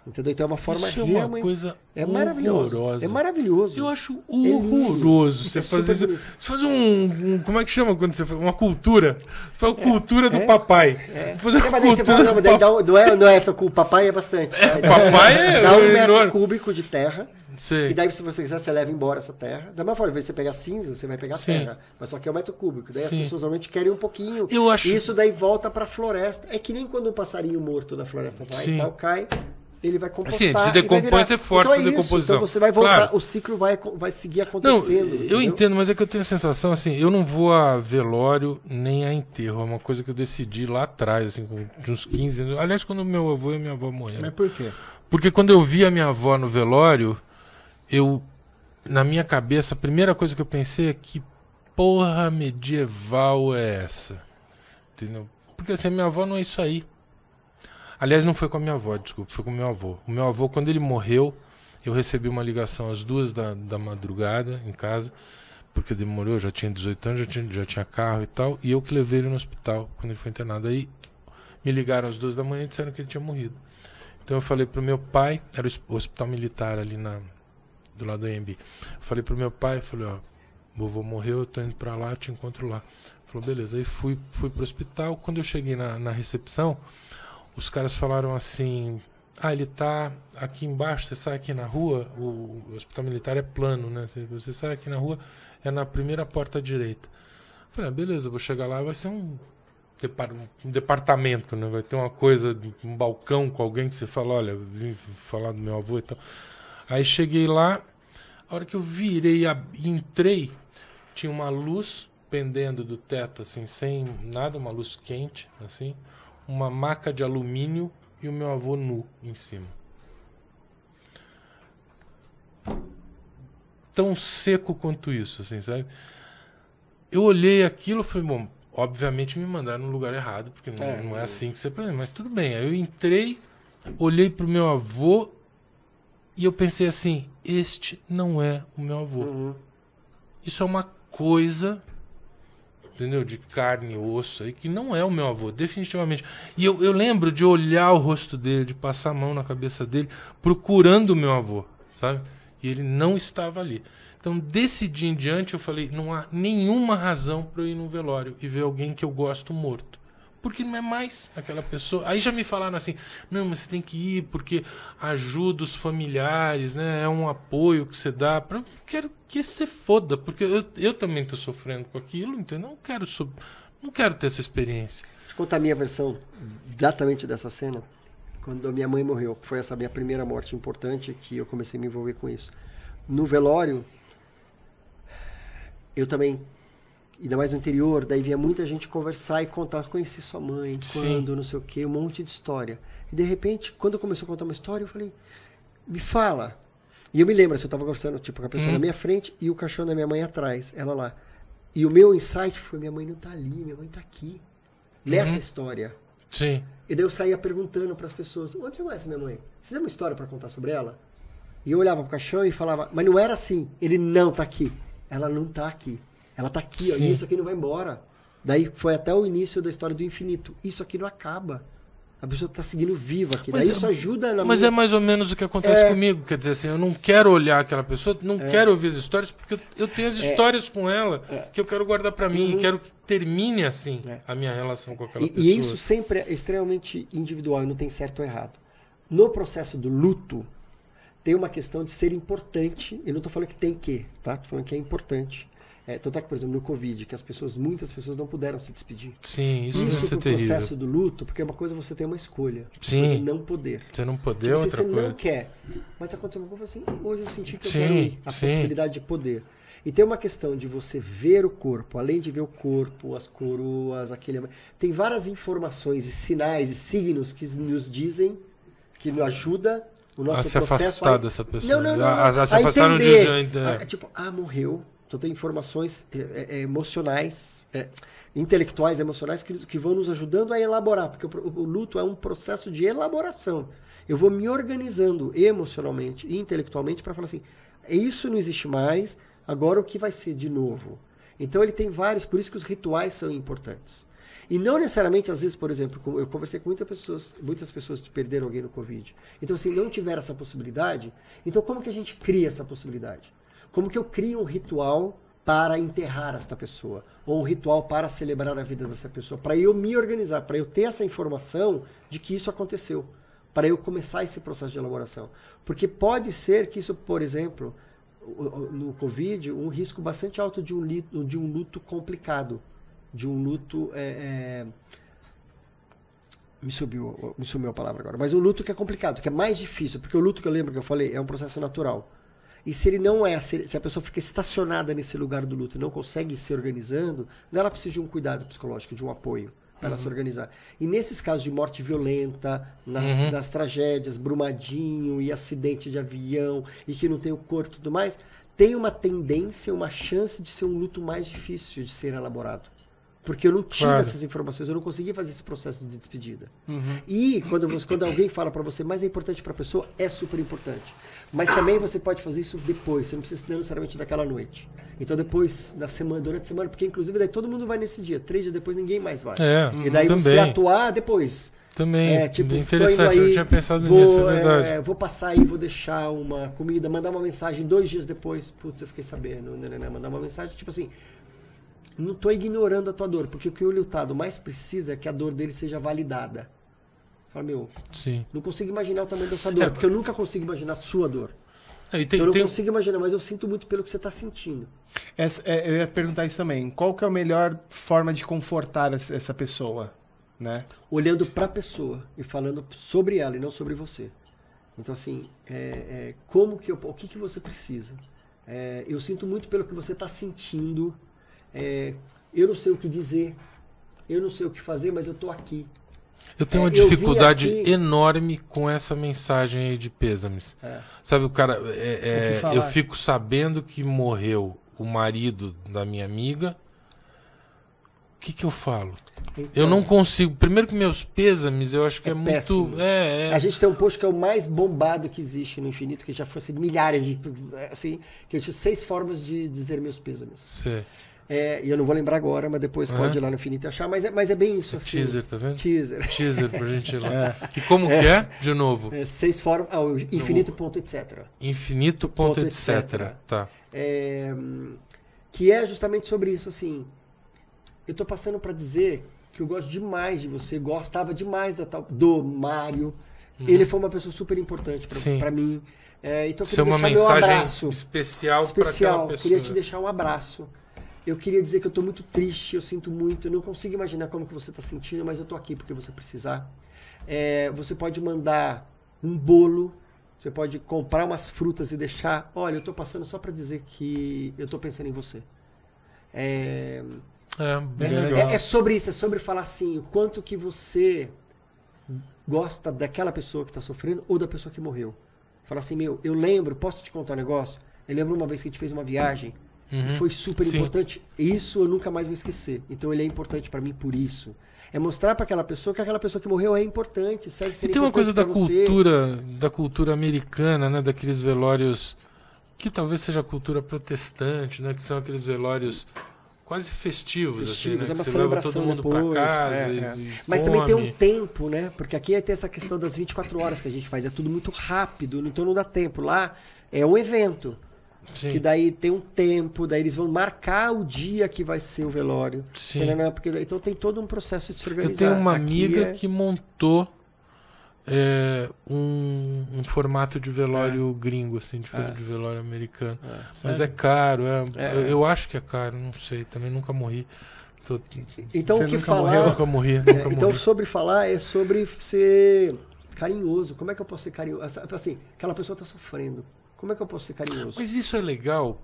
Entendeu? Então é uma forma isso é uma coisa maravilhosa. É maravilhoso. Eu acho horroroso você fazer isso. Você faz como é que chama quando você faz uma cultura? Você faz a cultura do papai. Não é só com o papai, é bastante. O papai dá 1 metro cúbico de terra. Sim. E daí, se você quiser, você leva embora essa terra. Da mesma forma, em vez de você pegar cinza, você vai pegar terra. Mas só que é 1 metro cúbico. Daí as pessoas normalmente querem um pouquinho. E isso daí volta pra floresta. É que nem quando um passarinho morto na floresta vai e tal, cai. Ele vai compostar. Sim, se decompõe, você força a decomposição. Então você vai voltar, o ciclo vai seguir acontecendo. Não, eu entendo, mas é que eu tenho a sensação assim, eu não vou a velório nem a enterro. É uma coisa que eu decidi lá atrás, assim, com uns 15 anos. Aliás, quando meu avô e minha avó morreram. Mas por quê? Porque quando eu vi a minha avó no velório, eu na minha cabeça, a primeira coisa que eu pensei é que porra medieval é essa? Entendeu? Porque assim, minha avó não é isso aí. Aliás, não foi com a minha avó, desculpa, foi com o meu avô. O meu avô, quando ele morreu, eu recebi uma ligação às 2h da madrugada em casa, porque demorou, eu já tinha 18 anos, já tinha carro e tal, e eu que levei ele no hospital quando ele foi internado. Aí me ligaram às 2 da manhã e disseram que ele tinha morrido. Então eu falei pro meu pai, era o hospital militar ali do lado do AMB. Eu falei pro meu pai, falei, ó, vovô morreu, eu tô indo pra lá, te encontro lá. Ele falou, beleza. Aí fui pro hospital, quando eu cheguei na recepção, os caras falaram assim, ele tá aqui embaixo, você sai aqui na rua, o hospital militar é plano, né? Você sai aqui na rua, é na primeira porta à direita. Eu falei, beleza, vou chegar lá, vai ser um departamento, né? Vai ter uma coisa, um balcão com alguém que você fala, olha, vim falar do meu avô e tal. Aí cheguei lá, a hora que eu virei e entrei, tinha uma luz pendendo do teto, assim, sem nada, uma luz quente, assim, uma maca de alumínio e o meu avô nu em cima. Tão seco quanto isso, assim, sabe? Eu olhei aquilo e falei, bom, obviamente me mandaram no lugar errado, porque não é assim que você... Mas tudo bem, aí eu entrei, olhei pro meu avô e eu pensei assim, este não é o meu avô. Uhum. Isso é uma coisa, entendeu? De carne e osso aí, que não é o meu avô, definitivamente. E eu lembro de olhar o rosto dele, de passar a mão na cabeça dele, procurando o meu avô, sabe? E ele não estava ali. Então, desse dia em diante, eu falei, não há nenhuma razão para eu ir num velório e ver alguém que eu gosto morto. Porque não é mais aquela pessoa. Aí já me falaram assim, não, mas você tem que ir porque ajuda os familiares, né? É um apoio que você dá. Eu quero que você foda, porque eu também estou sofrendo com aquilo, entendeu? Não quero ter essa experiência. Deixa eu contar a minha versão exatamente dessa cena. Quando a minha mãe morreu, foi essa minha primeira morte importante que eu comecei a me envolver com isso. No velório, eu também, ainda mais no interior, daí vinha muita gente conversar e contar, conheci sua mãe, quando, não sei o quê, um monte de história. E de repente, quando começou a contar uma história, eu falei, me fala. E eu me lembro, assim, eu estava conversando tipo, com a pessoa na minha frente e o cachorro da minha mãe atrás, ela lá. E o meu insight foi, minha mãe não tá ali, minha mãe tá aqui. Nessa história. Sim. E daí eu saía perguntando para as pessoas, onde você conhece minha mãe? Você tem uma história para contar sobre ela? E eu olhava pro caixão e falava, mas não era assim. Ele não tá aqui. Ela não tá aqui. Ela tá aqui, ó, e isso aqui não vai embora. Daí foi até o início da história do infinito. Isso aqui não acaba. A pessoa tá seguindo viva aqui. Daí isso ajuda na Mas é mais ou menos o que acontece comigo. Quer dizer assim, eu não quero olhar aquela pessoa, não quero ouvir as histórias, porque eu tenho as histórias com ela que eu quero guardar para mim e quero que termine assim a minha relação com aquela pessoa. E isso sempre é extremamente individual e não tem certo ou errado. No processo do luto, tem uma questão de ser importante. Eu não tô falando que tem que, tá? Tô falando que é importante. Tanto é que, por exemplo, no Covid, que muitas pessoas não puderam se despedir. Sim, isso deve ser terrível. Processo do luto, porque é uma coisa você tem uma escolha. Sim. Você não poder. Você não poder é outra você coisa. Você não quer. Mas aconteceu uma coisa assim, hoje eu senti que eu quero ir. A possibilidade de poder. E tem uma questão de você ver o corpo, além de ver o corpo, as coroas, tem várias informações e sinais e signos que nos dizem, que nos ajuda o nosso se afastar dessa pessoa. Não. A se afastar no dia de... Tipo, morreu. Então tem informações emocionais, intelectuais, emocionais, que vão nos ajudando a elaborar, porque o luto é um processo de elaboração. Eu vou me organizando emocionalmente e intelectualmente para falar assim, isso não existe mais, agora o que vai ser de novo? Então ele tem vários, por isso que os rituais são importantes. E não necessariamente, às vezes, por exemplo, eu conversei com muitas pessoas que perderam alguém no Covid. Então, se não tiver essa possibilidade, então como que a gente cria essa possibilidade? Como que eu crio um ritual para enterrar esta pessoa? Ou um ritual para celebrar a vida dessa pessoa? Para eu me organizar, para eu ter essa informação de que isso aconteceu. Para eu começar esse processo de elaboração. Porque pode ser que isso, por exemplo, no Covid, um risco bastante alto de um luto complicado. De um luto... Me sumiu a palavra agora. Mas um luto que é complicado, que é mais difícil. Porque o luto que eu lembro que eu falei é um processo natural. E se ele não se a pessoa fica estacionada nesse lugar do luto e não consegue ir se organizando, ela precisa de um cuidado psicológico, de um apoio para ela se organizar. E nesses casos de morte violenta, nas tragédias, Brumadinho e acidente de avião, e que não tem o corpo e tudo mais, tem uma tendência, uma chance de ser um luto mais difícil de ser elaborado. Porque eu não tive essas informações, eu não consegui fazer esse processo de despedida. E quando alguém fala pra você, mas é importante pra pessoa, é super importante. Mas também você pode fazer isso depois, você não precisa necessariamente daquela noite. Então depois, na semana, durante a semana, porque inclusive daí todo mundo vai nesse dia, 3 dias depois ninguém mais vai. E daí você atuar depois. Também, tipo, interessante, aí, eu não tinha pensado nisso, é verdade. Vou passar aí, vou deixar uma comida, mandar uma mensagem 2 dias depois, putz, eu fiquei sabendo, mandar uma mensagem, tipo assim, não tô ignorando a tua dor, porque o que o lutado mais precisa é que a dor dele seja validada. Fala, Sim. não consigo imaginar o tamanho dessa dor, porque eu nunca consigo imaginar a sua dor. Eu não consigo imaginar, mas eu sinto muito pelo que você está sentindo. Eu ia perguntar isso também. Qual que é a melhor forma de confortar essa pessoa? Né? Olhando para a pessoa e falando sobre ela e não sobre você. Então, assim, o que você precisa? Eu sinto muito pelo que você está sentindo. Eu não sei o que dizer, eu não sei o que fazer, mas eu estou aqui. Eu tenho uma dificuldade enorme com essa mensagem aí de pêsames. Sabe, o cara... eu fico sabendo que morreu o marido da minha amiga. O que eu falo? Então, eu não consigo. Primeiro que meus pêsames, eu acho que é muito... A gente tem um post que é o mais bombado que existe no Infinito, que já fosse milhares de... Assim, que eu tinha 6 formas de dizer meus pêsames. Sei. E eu não vou lembrar agora, mas depois pode ir lá no Infinito e achar. Mas é bem isso. Assim. Teaser, tá vendo? Teaser pra gente ir lá. E como que é? De novo? 6 formas... infinito.etc. Infinito.etc. Tá. Que é justamente sobre isso, assim... Eu tô passando para dizer que eu gosto demais de você, gostava demais do Mário. Ele foi uma pessoa super importante para mim. Então eu queria uma deixar mensagem meu abraço especial para aquela pessoa. Queria te deixar um abraço. Eu queria dizer que eu tô muito triste, eu sinto muito, eu não consigo imaginar como que você tá sentindo, mas eu tô aqui porque você precisar. Você pode mandar um bolo, você pode comprar umas frutas e deixar, olha, eu tô passando só para dizer que eu tô pensando em você. É sobre isso, é sobre falar assim, o quanto que você gosta daquela pessoa que está sofrendo ou da pessoa que morreu. Falar assim, eu lembro, posso te contar um negócio? Eu lembro uma vez que a gente fez uma viagem, e foi super importante, isso eu nunca mais vou esquecer. Então ele é importante para mim por isso. É mostrar para aquela pessoa que aquela pessoa que morreu é importante, segue sendo importante. E tem uma coisa da cultura americana, né, daqueles velórios que talvez seja a cultura protestante, né, que são aqueles velórios quase festivos, assim, né? É uma você celebração leva todo mundo depois, pra casa mas também tem um tempo, né? Porque aqui tem essa questão das 24 horas que a gente faz, é tudo muito rápido, então não dá tempo. Lá é um evento, que daí tem um tempo, daí eles vão marcar o dia que vai ser o velório. Porque, então tem todo um processo de se organizar. Eu tenho uma amiga que montou um formato de velório gringo, assim, diferente de velório americano. Mas é caro, eu acho que é caro, não sei, também nunca morri. Então você o que nunca falar... morreu? Nunca morri. Então sobre falar é sobre ser carinhoso. Como é que eu posso ser carinhoso? Assim, aquela pessoa está sofrendo. Como é que eu posso ser carinhoso? Mas isso é legal.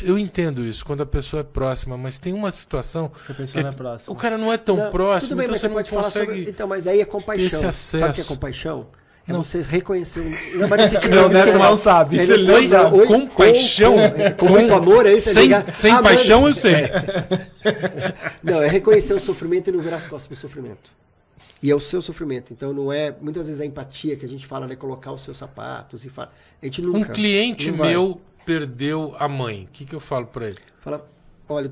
Eu entendo isso, quando a pessoa é próxima, mas tem uma situação que a pessoa não é próxima. O cara não é tão próximo, tudo bem, então mas você não pode consegue falar sobre... Então, mas aí é compaixão. Esse acesso. Sabe o que é compaixão? Não. Você reconhecer... Não, mas no sentido... Não, o Neto não sabe. Ele não sabe. Compaixão? Com muito amor, é isso? Sem paixão, eu sei. Não, é reconhecer o sofrimento e não virar as costas pro sofrimento. E é o seu sofrimento. Então não é... Muitas vezes a empatia que a gente fala, né? Colocar os seus sapatos e fala... A gente nunca... Um cliente meu perdeu a mãe. O que eu falo pra ele? Fala, olha,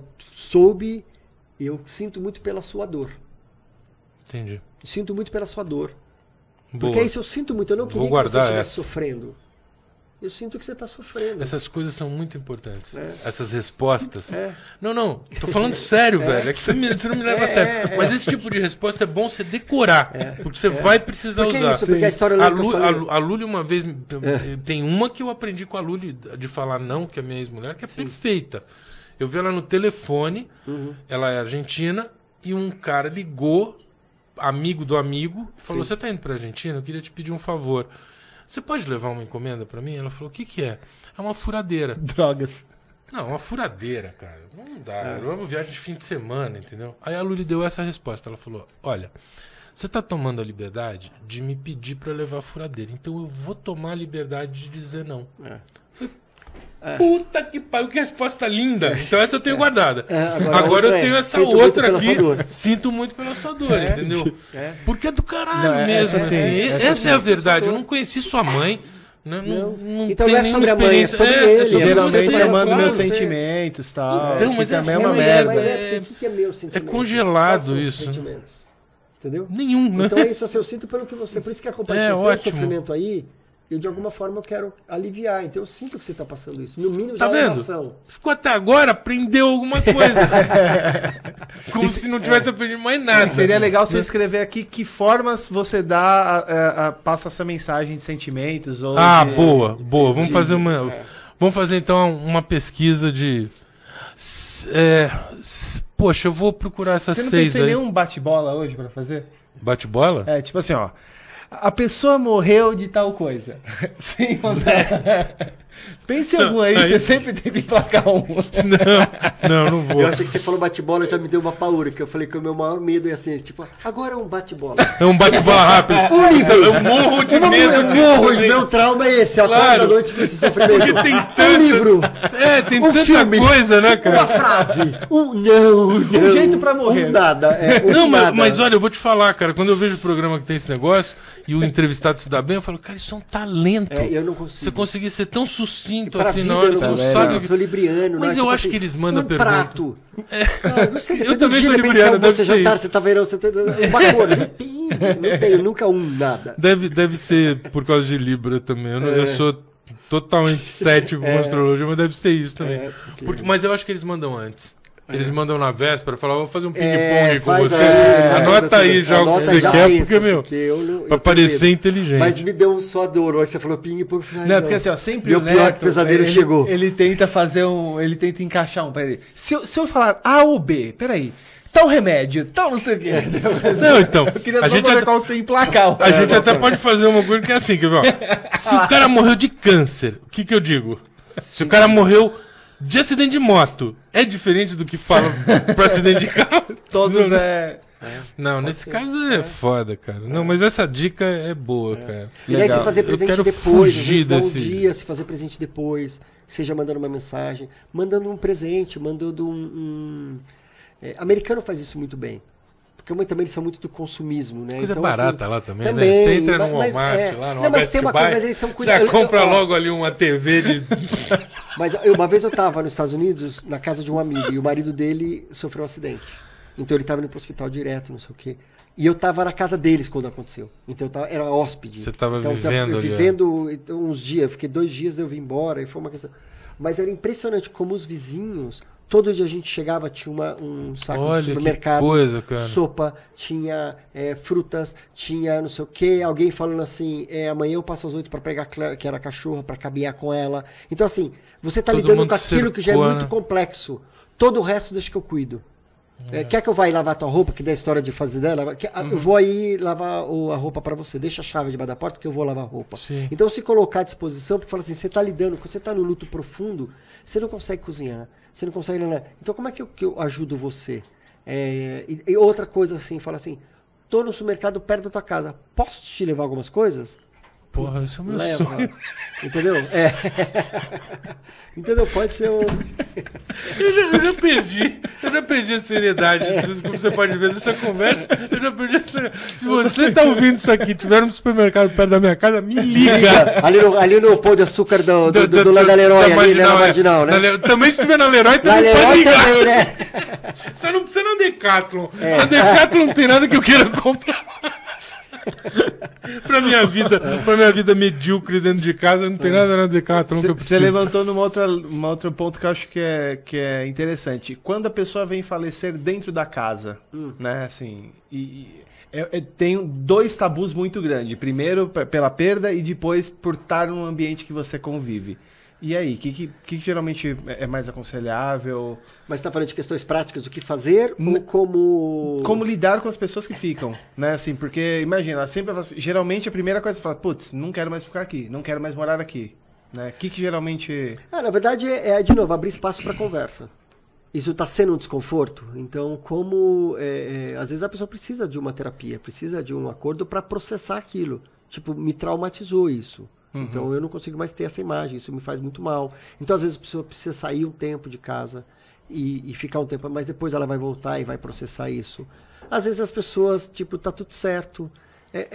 eu sinto muito pela sua dor. Entendi. Sinto muito pela sua dor. Boa. Porque aí se eu sinto muito, eu não queria que você estivesse sofrendo. Eu sinto que você está sofrendo. Essas coisas são muito importantes. Essas respostas. Não. Tô falando sério, velho. É que você não me leva a sério. Mas esse tipo de resposta é bom você decorar. Porque você vai precisar usar. Isso, porque a história a Luli uma vez... Tem uma que eu aprendi com a Luli de falar não, que é minha ex-mulher, que é perfeita. Eu vi ela no telefone, ela é argentina, e um cara ligou, amigo do amigo, e falou, você tá indo pra Argentina? Eu queria te pedir um favor. Você pode levar uma encomenda pra mim? Ela falou, o que é? É uma furadeira. Drogas. Não, uma furadeira, cara. Não dá. Era uma viagem de fim de semana, entendeu? Aí a Luli deu essa resposta. Ela falou, olha, você tá tomando a liberdade de me pedir pra levar a furadeira. Então eu vou tomar a liberdade de dizer não. Puta que pariu, que resposta linda. Então essa eu tenho guardada. Agora eu tenho essa sinto outra muito aqui. pela sua dor. Sinto muito pela sua dor, entendeu? Porque é do caralho Não, mesmo. essa assim. sim, Essa é a verdade. Eu não conheci sua mãe. Não Então tem não é nenhuma sobre a mãe, é experiência. sobre ele. sobre Geralmente você, eu mando claro. meus sentimentos e tal. Então, mas que é- também é uma uma merda. Mas porque o que é meu sentimento? congelado Quais são os isso. sentimentos? Entendeu? Nenhum, né? Então é isso, assim, eu sinto pelo que você... Por isso que a compaixão tem um ótimo. sofrimento aí, eu de alguma forma eu quero aliviar. Então eu sinto que você está passando isso. No mínimo Tá já é vendo? ação. Ficou até agora, aprendeu alguma coisa. Como se não tivesse aprendido mais nada. Seria legal você escrever aqui que formas você passa essa mensagem de sentimentos. Ou de- Boa. Vamos fazer uma. Vamos fazer então uma pesquisa de. Poxa, eu vou procurar essas Você não 6 pensou em aí. nenhum bate-bola hoje pra fazer? Bate-bola? É, tipo assim, ó. A pessoa morreu de tal coisa. Sim ou não? Pense em algum aí, você sempre tenta emplacar um. Não vou. Eu achei que você falou bate-bola, já me deu uma paura, que eu falei que o meu maior medo é assim, tipo, agora é um bate-bola. É um bate-bola rápido. Eu morro de medo. Eu morro, meu trauma é esse, eu acordo Claro. à noite com esse sofrimento. Porque tem Um tanta- livro, Tem Um tanta filme. coisa, né, cara? uma frase, não. jeito pra morrer. Nada, Não, nada. mas olha, eu vou te falar, cara. Quando eu vejo o programa que tem esse negócio e o entrevistado se dá bem, eu falo, cara, isso é um talento. Eu não consigo. Você conseguir ser tão sucinto Pra assim vida, na hora, eu você não consigo. sabe. Eu sou libriano, Mas né? eu Tipo acho assim, que eles mandam um pergunta. prato. Cara, não sei, depende também do sou dia, libriano, depende se deve é ser jantar, isso. você tá verão, você tá... Uma cor, depende. Não tenho nunca nada. Deve ser por causa de Libra também. Eu sou totalmente cético com astrologia, mas deve ser isso também. Mas eu acho que eles mandam antes. Eles mandam na véspera, falar, vou fazer um ping-pong com faz você. aí, Anota aí já o que anota você já quer, isso, porque, meu, eu não- eu pra tenho parecer medo. inteligente. Mas me deu um suador, na hora que você falou ping-pong, eu falei, ai, Não, porque assim, ó, sempre Meu o pior Neto, pesadelo chegou. Ele tenta fazer ele tenta encaixar um pra ele. Se eu falar A ou B, peraí, tal remédio, tal não sei o quê. Não, então, Eu queria a só gente saber até- qual que você emplacar. A gente até pode fazer uma coisa que é assim, quer ver? Ó? Se o cara morreu de câncer, o que eu digo? Se o cara morreu de acidente de moto, é diferente do que fala pra acidente de carro? Todos Não, Não, nesse caso é foda, cara. Não, mas essa dica é boa, cara. E aí se fazer Eu presente quero depois, às fugir vezes dá um desse- dia, se fazer presente depois, seja mandando uma mensagem, mandando um presente, mandando americano faz isso muito bem. Porque também eles são muito do consumismo, né? Coisa Então, barata assim, lá também, né? Você entra no mas Walmart, lá no não, mas Best tem uma Buy, coisa, mas eles são já cuidadosos. compra logo ali uma TV de... Mas uma vez eu estava nos Estados Unidos, na casa de um amigo, e o marido dele sofreu um acidente. Então ele estava indo pro hospital direto, não sei o quê. E eu estava na casa deles quando aconteceu. Então era hóspede. Você estava então, vivendo eu ali, vivendo então, uns dias, eu fiquei 2 dias, daí eu vim embora, e foi uma questão. Mas era impressionante como os vizinhos, todo dia a gente chegava, tinha um saco Olha, no que supermercado, coisa, cara. sopa, tinha frutas, tinha não sei o quê, alguém falando assim, amanhã eu passo às 8 para pegar a Claire, que era a cachorra, para caminhar com ela. Então assim, você tá Todo lidando mundo com aquilo que já é cercou, muito né? complexo. Todo o resto deixa que eu cuido. Quer que eu vá ir lavar tua roupa, que dá a história de fazer dela? Eu vou aí lavar a roupa pra você. Deixa a chave debaixo da porta que eu vou lavar a roupa. Sim. Então se colocar à disposição, porque fala assim, você tá lidando, quando você tá no luto profundo, você não consegue cozinhar, você não consegue... Então como é que eu ajudo você? E outra coisa assim, fala assim, tô no supermercado perto da tua casa, posso te levar algumas coisas? Porra, esse é o meu Leva. sonho. Entendeu? Entendeu? Pode ser um... Eu já perdi a seriedade. Como você pode ver nessa conversa, eu já perdi a seriedade. Se você tá ouvindo isso aqui, tiver no supermercado perto da minha casa, me liga. ali no pão de açúcar do da Leroy, ali, né, na Marginal, né? Também se tiver na Leroy, Na também pode Leroy ligar. também, né? Você não precisa na Decathlon. Na Decathlon não tem nada que eu queira comprar. pra minha vida medíocre dentro de casa, não tem nada na Decathlon que eu Você preciso. levantou num outro ponto que eu acho que é interessante. Quando a pessoa vem falecer dentro da casa, né, assim, tem 2 tabus muito grandes. Primeiro, pela perda, e depois por estar num ambiente que você convive. E aí, o que geralmente é mais aconselhável? Mas você tá falando de questões práticas, o que fazer ou como... Como lidar com as pessoas que ficam, né? Assim, porque, imagina, ela sempre fala assim, geralmente a primeira coisa que você fala, putz, não quero mais ficar aqui, não quero mais morar aqui. Né? O que geralmente... na verdade, de novo, abrir espaço para conversa. Isso está sendo um desconforto. Então, às vezes a pessoa precisa de uma terapia, precisa de um acordo para processar aquilo. Tipo, me traumatizou isso. Então eu não consigo mais ter essa imagem, isso me faz muito mal. Então às vezes a pessoa precisa sair um tempo de casa e ficar um tempo, mas depois ela vai voltar e vai processar isso. Às vezes as pessoas, tipo, tá tudo certo.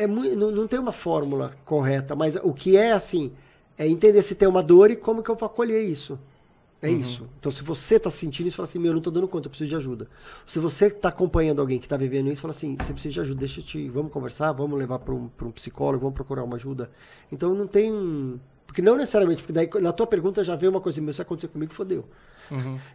Não tem uma fórmula correta, mas o que é assim, é entender se tem uma dor e como que eu vou acolher isso. É isso. Então, se você está sentindo isso, fala assim, eu não estou dando conta, eu preciso de ajuda. Se você está acompanhando alguém que está vivendo isso, fala assim, você precisa de ajuda, vamos conversar, vamos levar para um psicólogo, vamos procurar uma ajuda. Então, não tem... Porque não necessariamente, porque daí na tua pergunta já veio uma coisa, se acontecer comigo, fodeu.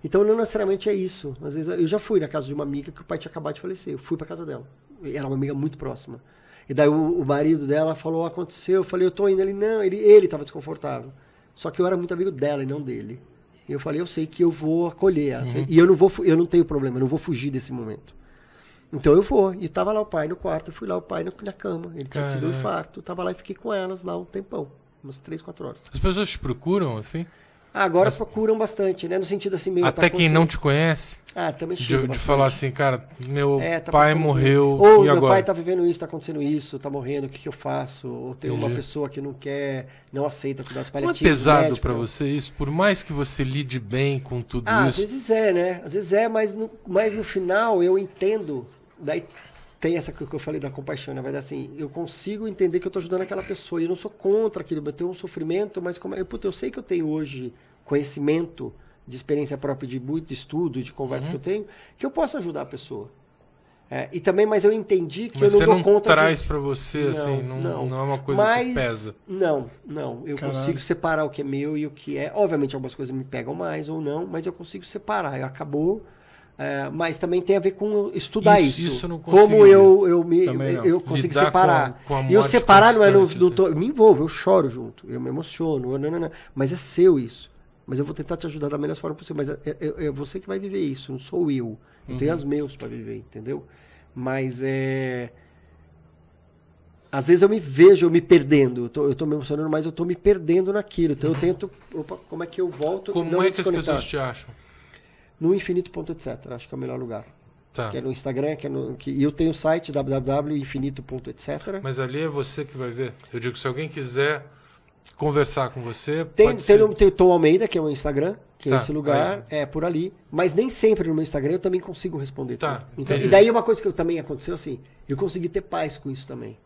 Então, não necessariamente é isso. Às vezes, eu já fui na casa de uma amiga que o pai tinha acabado de falecer, eu fui para casa dela. Era uma amiga muito próxima. E daí o marido dela falou, aconteceu, eu falei, eu tô indo. Ele, não, ele estava desconfortável. Só que eu era muito amigo dela e não dele. E eu falei, eu sei que eu vou acolher ela. E eu não tenho problema, eu não vou fugir desse momento. Então eu vou. E tava lá o pai no quarto, eu fui lá, o pai na cama. Ele tinha tido um infarto. Tava lá e fiquei com elas lá um tempão. Umas 3, 4 horas. As pessoas te procuram, assim? Agora procuram bastante, né? No sentido assim, meio... Até quem não te conhece? Também chega de falar assim, cara, meu tá pai morreu, ou e agora? Meu pai tá vivendo isso, tá acontecendo isso, tá morrendo, o que eu faço? Ou tem uma pessoa que não aceita cuidar dos paliativos. Não é pesado pra você isso? Por mais que você lide bem com tudo isso? Às vezes é, né? Às vezes é, mas no final eu entendo. Daí tem essa que eu falei da compaixão, na verdade, assim, eu consigo entender que eu tô ajudando aquela pessoa, e eu não sou contra aquilo, eu tenho um sofrimento, mas eu sei que eu tenho hoje conhecimento de experiência própria, de muito estudo, de conversa que eu tenho, que eu posso ajudar a pessoa. E também, mas eu entendi que mas eu não dou conta. Mas você não traz pra você, assim, não é uma coisa que pesa. Não. Eu consigo separar o que é meu e o que é. Obviamente, algumas coisas me pegam mais ou não, mas eu consigo separar. Acabou. Mas também tem a ver com estudar isso. Isso eu não consigo. Como eu consigo separar. Com a e eu separar não é assim. eu me envolvo, eu choro junto, eu me emociono. Mas é seu isso. Mas eu vou tentar te ajudar da melhor forma possível. Mas é você que vai viver isso, não sou eu. Eu tenho as meus para viver, entendeu? Mas às vezes eu me vejo perdendo. Eu tô me emocionando, mas eu tô me perdendo naquilo. Então eu tento... como é que eu volto? Como é que as pessoas te acham? No infinito.etc. Acho que é o melhor lugar. Tá. Que é no Instagram, e eu tenho o site www.infinito.etc. Mas ali é você que vai ver. Eu digo, se alguém quiser conversar com você, tem o Tom Almeida, que é o meu Instagram, que é esse lugar, aí. é por ali. Mas nem sempre no meu Instagram eu também consigo responder. Então, e daí uma coisa que também aconteceu assim, eu consegui ter paz com isso também.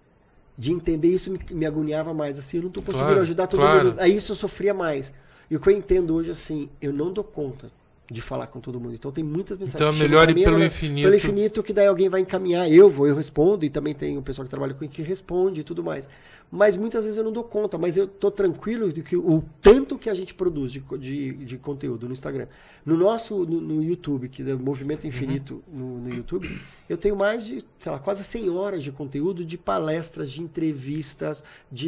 De entender isso me agoniava mais. Assim, eu não estou conseguindo ajudar todo mundo. Aí isso eu sofria mais. E o que eu entendo hoje, assim, eu não dou conta de falar com todo mundo. Então tem muitas mensagens. Então é melhor ir pelo infinito. Pelo infinito, que daí alguém vai encaminhar. Eu respondo, e também tem o pessoal que trabalha com que responde e tudo mais. Mas muitas vezes eu não dou conta, mas eu tô tranquilo de que o tanto que a gente produz de conteúdo no Instagram. No YouTube, que é o Movimento Infinito no YouTube, eu tenho mais de, quase 100 horas de conteúdo, de palestras, de entrevistas,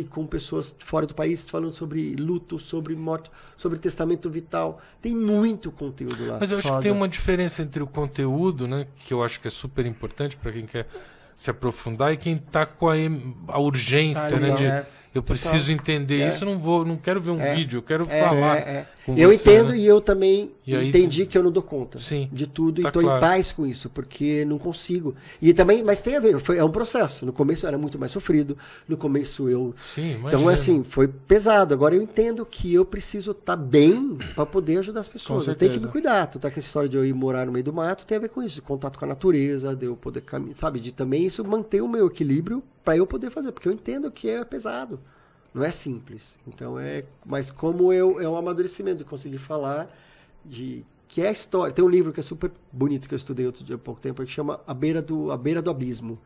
com pessoas fora do país, falando sobre luto, sobre morte, sobre testamento vital. Tem muito conteúdo lá. Mas eu acho que tem uma diferença entre o conteúdo, né, que eu acho que é super importante para quem quer se aprofundar, e quem tá com a urgência, né, eu preciso entender isso, não quero ver um vídeo, eu quero falar com eu você, entendo, né? E eu também entendi que eu não dou conta de tudo, e estou em paz com isso, porque não consigo. E também, mas tem a ver, é um processo. No começo eu era muito mais sofrido, no começo eu... Sim, então, assim, foi pesado. Agora eu entendo que eu preciso estar bem para poder ajudar as pessoas. Eu tenho que me cuidar. Tu tá com essa história de eu ir morar no meio do mato, tem a ver com isso, de contato com a natureza, de eu poder caminhar, sabe? De também isso manter o meu equilíbrio para eu poder fazer, porque eu entendo que é pesado. Não é simples. Então mas como é um amadurecimento de conseguir falar que é a história. Tem um livro que é super bonito que eu estudei há pouco tempo, que chama A Beira do Abismo.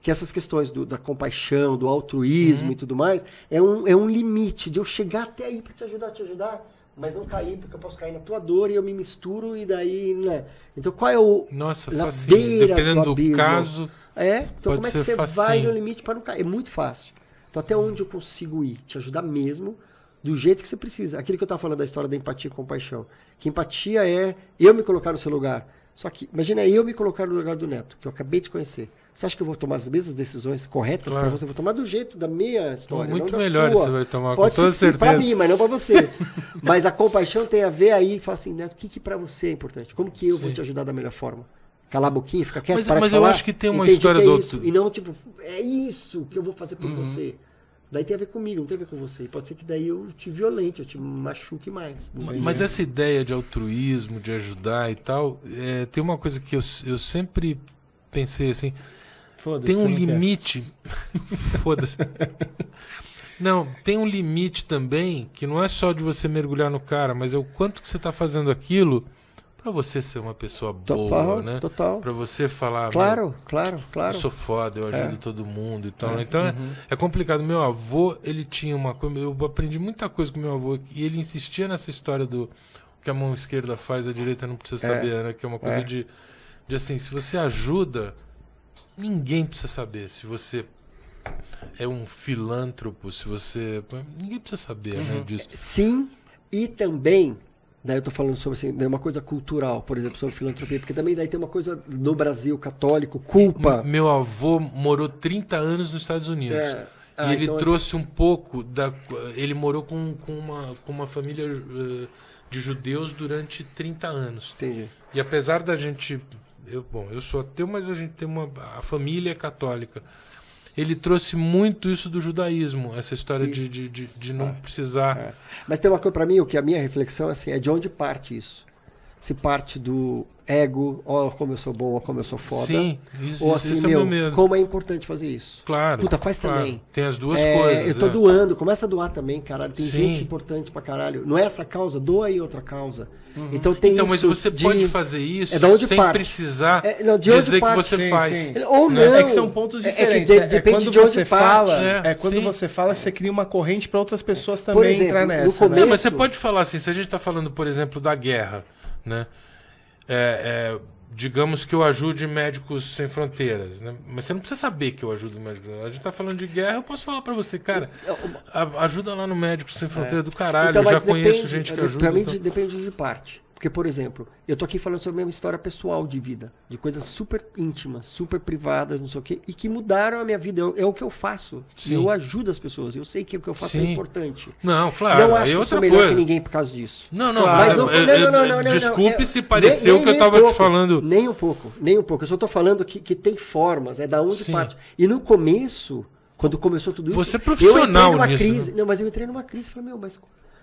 Que essas questões da compaixão, do altruísmo e tudo mais, é um limite de eu chegar até aí para te ajudar, mas não cair, porque eu posso cair na tua dor e eu me misturo e daí, né? Então qual é o... Nossa, facinho. Dependendo do caso, então como é que você facinho. vai no limite para não cair? É muito fácil. Então, até onde eu consigo ir? Te ajudar mesmo, do jeito que você precisa. Aquilo que eu estava falando da história da empatia e compaixão. Que empatia é eu me colocar no seu lugar. Só que, imagina eu me colocar no lugar do Neto, que eu acabei de conhecer. Você acha que eu vou tomar as mesmas decisões corretas para você? Eu vou tomar do jeito da minha história, muito não da melhor sua. Você vai tomar, pode com toda ser certeza. Para mim, mas não para você. Mas a compaixão tem a ver aí, fala assim, Neto, o que para você é importante? Como que eu vou te ajudar da melhor forma? Calar a boquinha, ficar quieto, mas eu acho que tem uma história que do outro. E não, tipo, é isso que eu vou fazer por você. Daí tem a ver comigo, não tem a ver com você. E pode ser que daí eu te violente, eu te machuque mais. Mas essa ideia de altruísmo, de ajudar e tal, tem uma coisa que eu sempre pensei assim, tem um limite. Foda-se. Não, tem um limite também, que não é só de você mergulhar no cara, mas é o quanto que você está fazendo aquilo pra você ser uma pessoa boa, né? Total. Pra você falar... Claro. Eu sou foda, eu ajudo todo mundo e tal. Então é complicado. Meu avô, ele tinha uma coisa... Eu aprendi muita coisa com meu avô, e ele insistia nessa história do que a mão esquerda faz, a direita não precisa saber, né? Que é uma coisa de assim, se você ajuda, ninguém precisa saber. Se você... é um filântropo, se você... ninguém precisa saber, né, disso. Sim, e também, daí eu tô falando sobre assim, uma coisa cultural, por exemplo, sobre filantropia, porque também daí tem uma coisa no Brasil católico, culpa. Meu avô morou 30 anos nos Estados Unidos. E ele então trouxe um pouco da... Ele morou com uma família de judeus durante 30 anos. Entendi. E apesar da gente... eu sou ateu, mas a gente tem a família é católica. Ele trouxe muito isso do judaísmo, essa história de não precisar... Mas tem uma coisa para mim, o que a minha reflexão assim, é de onde parte isso. Se parte do ego, ó como eu sou bom, ó como eu sou foda. Sim, ou assim, isso é meu medo. Como é importante fazer isso. Claro. Puta, faz também. Tem as duas coisas. Eu tô doando, começa a doar também, caralho. Tem gente importante pra caralho. Não é essa causa, doa aí outra causa. Então tem isso. Mas você pode fazer isso sem precisar dizer que você faz. Sim. Ou não. É que são pontos diferentes. Depende de onde fala. Quando você fala, você cria uma corrente para outras pessoas também exemplo, entrar nessa. No começo... Não, mas você pode falar assim, se a gente tá falando, por exemplo, da guerra, né? Digamos que eu ajude Médicos Sem Fronteiras, né? Mas você não precisa saber que eu ajudo Médicos Sem Fronteiras. A gente tá falando de guerra, eu posso falar pra você, cara, ajuda lá no Médicos Sem Fronteiras do caralho, então, eu já conheço gente que ajuda. Pra mim depende de parte. Porque, por exemplo, eu tô aqui falando sobre a minha história pessoal de vida, de coisas super íntimas, super privadas, não sei o quê, e que mudaram a minha vida. É o que eu faço. Sim. Eu ajudo as pessoas. Eu sei que o que eu faço é importante. Não, claro. Não acho que eu sou melhor que ninguém por causa disso. Não, Claro. não. Desculpe se pareceu que eu tava te falando. Nem um pouco. Eu só tô falando que tem formas, da onde parte. E no começo, quando começou tudo isso, você é profissional eu entrei numa nisso, crise. né? Não, mas eu entrei numa crise e falei, mas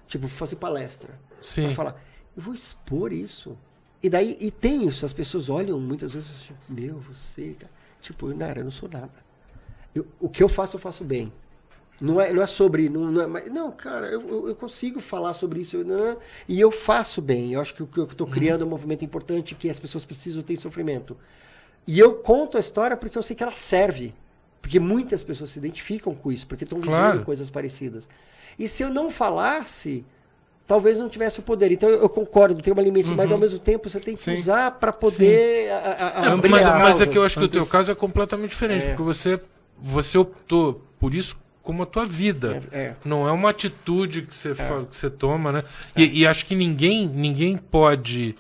tipo, fazer palestra. Sim. Pra falar, eu vou expor isso. E tem isso, as pessoas olham muitas vezes, você, cara. Tipo, eu não sou nada. O que eu faço bem. Não é sobre. Não, cara, eu consigo falar sobre isso. E eu faço bem. Eu acho que o que eu estou criando é um movimento importante que as pessoas precisam ter sofrimento. E eu conto a história porque eu sei que ela serve. Porque muitas pessoas se identificam com isso, porque estão vivendo coisas parecidas. E se eu não falasse, talvez não tivesse o poder. Então eu concordo, tem uma limite, mas ao mesmo tempo você tem que usar para poder abrir mas é que eu acho que o teu caso é completamente diferente, porque você optou por isso como a tua vida. Não é uma atitude que você toma, né? E acho que ninguém pode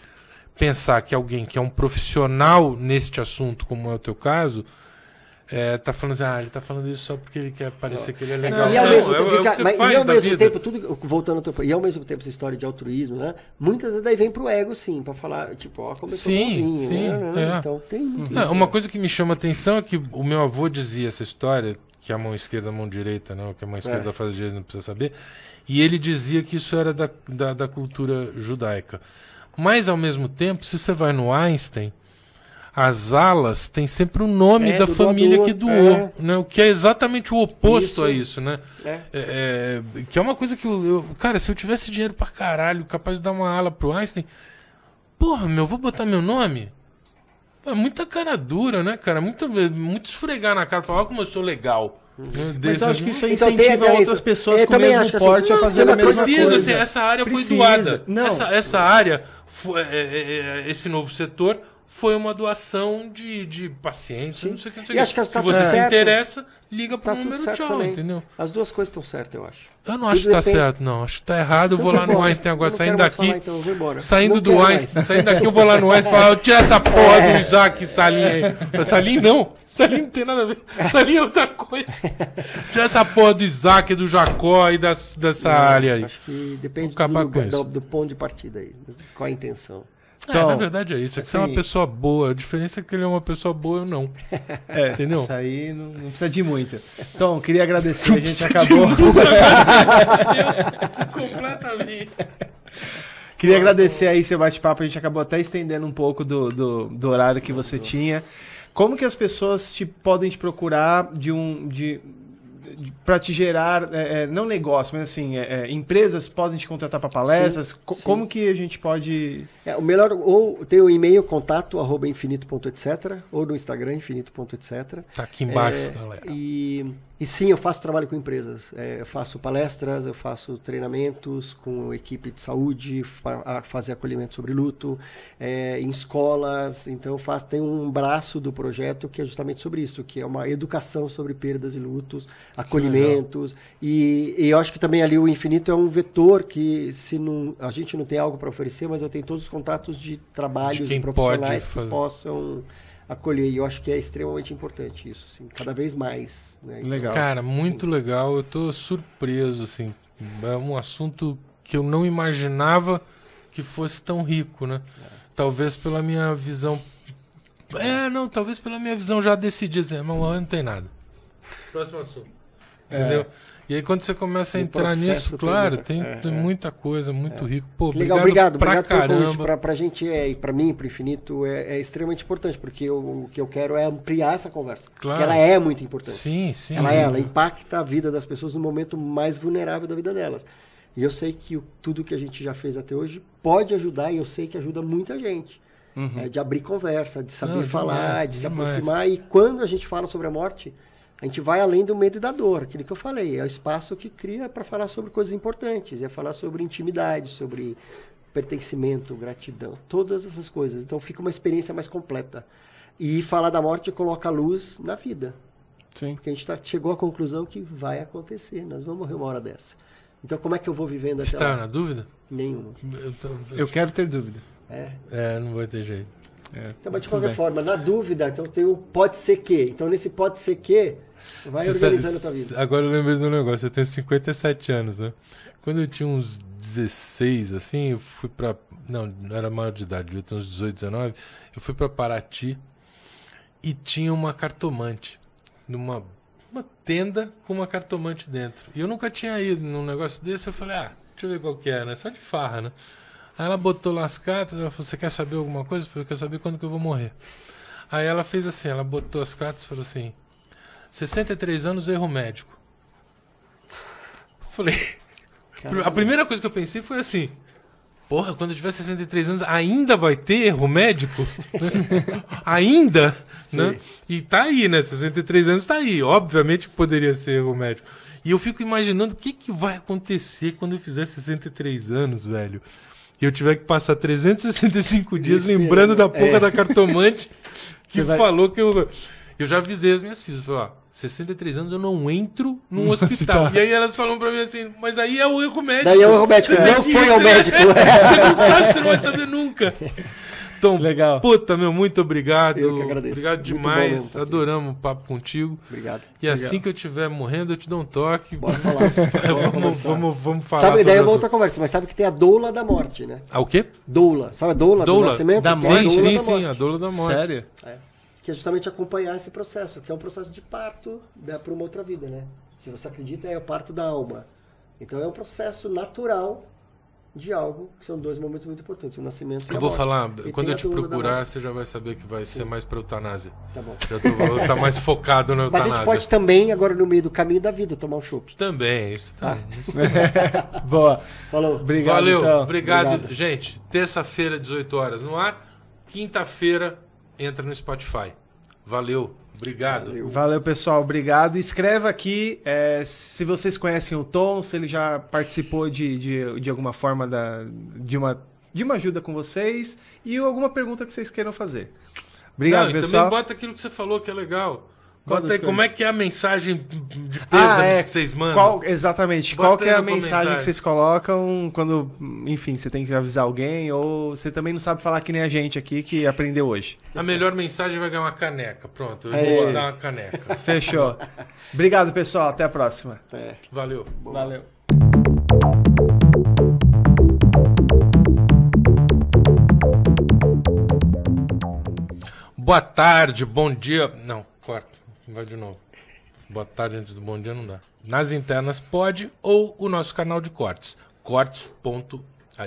pensar que alguém que é um profissional neste assunto, como é o teu caso, tá falando assim, ele tá falando isso só porque ele quer parecer que ele é legal. E ao mesmo tempo, tudo voltando ao teu, e ao mesmo tempo essa história de altruísmo, né? Muitas vezes daí vem pro ego, sim, pra falar, tipo, ó, como eu sou bonzinho, né? Então tem muito isso. Uma coisa que me chama a atenção é que o meu avô dizia essa história, que a mão esquerda, a mão direita, né? Que a mão esquerda faz a direita, não precisa saber. E ele dizia que isso era da cultura judaica. Mas, ao mesmo tempo, se você vai no Einstein, as alas têm sempre o nome da família doador, que doou, né? O que é exatamente o oposto a isso, né? Que é uma coisa que cara, se eu tivesse dinheiro pra caralho, capaz de dar uma ala pro Einstein, porra, vou botar meu nome? É muita cara dura, né, cara? Muito esfregar na cara, falar como eu sou legal. Mas eu acho que isso incentiva outras pessoas com o mesmo porte a fazer a mesma coisa. Assim, essa área foi doada. Essa área, esse novo setor, foi uma doação de pacientes, não sei o que. Acho que se você se interessa, liga pro número tchau, também. Entendeu? As duas coisas estão certas, eu acho. Eu não acho que tá certo, não. Acho que tá errado. Eu vou lá no Einstein agora, saindo daqui. Então eu vou embora. Saindo do Einstein, saindo daqui, eu vou lá no Einstein e falar, tira essa porra do Isaac Salim aí. Salim não. Salim não tem nada a ver. Salim é outra coisa. Tira essa porra do Isaac, do Jacó e dessa área aí. Acho que depende do ponto de partida aí. Qual a intenção. Então, na verdade é isso. É que você é uma pessoa boa. A diferença é que ele é uma pessoa boa ou não. Entendeu? Isso aí não precisa de muito. Então, queria agradecer. A gente acabou. Completamente. Queria agradecer aí seu bate-papo. A gente acabou até estendendo um pouco do horário que você tinha. Como que as pessoas podem te procurar para te gerar, não negócio, mas assim, empresas podem te contratar para palestras? Sim. Como que a gente pode... O melhor, ou tem o e-mail contato@infinito.etc, ou no Instagram infinito.etc. Tá aqui embaixo, galera. E sim, eu faço trabalho com empresas. Eu faço palestras, eu faço treinamentos com equipe de saúde, fazer acolhimento sobre luto, em escolas. Então tem um braço do projeto que é justamente sobre isso, que é uma educação sobre perdas e lutos, acolhimentos. E eu acho que também ali o Infinito é um vetor que a gente não tem algo para oferecer, mas eu tenho todos os contatos de trabalhos e profissionais que possam acolher. E eu acho que é extremamente importante isso, assim, cada vez mais. Né? Legal. Cara, muito legal. Eu tô surpreso, assim. É um assunto que eu não imaginava que fosse tão rico, né? Talvez pela minha visão... talvez pela minha visão já decidida. Assim, não tem nada. Próximo assunto. Entendeu? E aí quando você começa a entrar nisso, claro, tem muita coisa, muito rico. Pô, obrigado pra caramba. Pra gente e pra mim, pro Infinito, é extremamente importante, porque o que eu quero é ampliar essa conversa. Claro. Porque ela é muito importante. Sim. Ela impacta a vida das pessoas no momento mais vulnerável da vida delas. E eu sei que tudo que a gente já fez até hoje pode ajudar, e eu sei que ajuda muita gente. De abrir conversa, de saber falar, de se aproximar. E quando a gente fala sobre a morte, a gente vai além do medo e da dor, aquilo que eu falei. É o espaço que cria para falar sobre coisas importantes, é falar sobre intimidade, sobre pertencimento, gratidão, todas essas coisas. Então fica uma experiência mais completa. E falar da morte coloca a luz na vida. Sim. Porque a gente chegou à conclusão que vai acontecer, nós vamos morrer uma hora dessa. Então como é que eu vou vivendo até lá? Você tá na dúvida? Nenhuma. Eu quero ter dúvida. Não vai ter jeito. Então, mas de qualquer forma, na dúvida, então tem o pode ser que. Então nesse pode ser que, vai organizando a tua vida. Agora eu lembrei do negócio, eu tenho 57 anos, né? Quando eu tinha uns 16, assim, eu fui pra... Não era maior de idade, eu tinha uns 18, 19. Eu fui pra Paraty e tinha uma cartomante. Uma tenda com uma cartomante dentro. E eu nunca tinha ido num negócio desse, eu falei, deixa eu ver qual que é, né? Só de farra, né? Aí ela botou lá as cartas, ela falou, você quer saber alguma coisa? Eu falei, eu quero saber quando que eu vou morrer. Aí ela fez assim, ela botou as cartas e falou assim, 63 anos, erro médico. Falei, caramba. A primeira coisa que eu pensei foi assim, porra, quando eu tiver 63 anos ainda vai ter erro médico? Ainda? Né? E tá aí, né? 63 anos tá aí. Obviamente que poderia ser erro médico. E eu fico imaginando o que vai acontecer quando eu fizer 63 anos, velho. E eu tiver que passar 365 dias lembrando da porra da cartomante que falou que eu já avisei as minhas filhas. Falei, 63 anos eu não entro num hospital. E aí elas falam pra mim assim, mas aí é o erro médico. Daí é o erro médico, não foi ao médico. Você não sabe, você não vai saber nunca. Então, legal. Puta, muito obrigado. Eu que agradeço. Obrigado demais. Adoramos o papo contigo. Obrigado. E assim que eu estiver morrendo, eu te dou um toque. Bora falar. Vamos falar. Sabe, daí é uma outra conversa, mas sabe que tem a doula da morte, né? O quê? Doula. Sabe a doula do nascimento? Da morte? Sim, a doula da morte. Sério? Que é justamente acompanhar esse processo, que é um processo de parto para uma outra vida, né? Se você acredita, é o parto da alma. Então é um processo natural de algo, que são dois momentos muito importantes, o nascimento e a morte. Eu vou falar, e quando eu te procurar, você já vai saber que vai ser mais para eutanásia. Tá bom. Vou estar mais focado na eutanásia. Mas a gente pode também, agora no meio do caminho da vida, tomar um chopp. Também, isso também. Boa. Falou. Obrigado, Valeu, então. obrigado. Gente, terça-feira, 18 horas no ar. Quinta-feira, entra no Spotify. Valeu. Obrigado. Valeu, pessoal. Obrigado. Escreva aqui se vocês conhecem o Tom, se ele já participou de alguma forma de uma ajuda com vocês e alguma pergunta que vocês queiram fazer. Obrigado, pessoal. Também bota aquilo que você falou que é legal. Bota aí como é que é a mensagem de pêsames que vocês mandam. Exatamente. Qual que é a mensagem que vocês colocam quando, enfim, você tem que avisar alguém ou você também não sabe falar que nem a gente aqui que aprendeu hoje. A melhor mensagem vai ganhar uma caneca. Pronto, eu vou te dar uma caneca. Fechou. Obrigado, pessoal. Até a próxima. Valeu. Valeu. Boa tarde, bom dia. Não, corta. Vai de novo. Boa tarde antes do bom dia não dá. Nas internas pode, ou o nosso canal de cortes.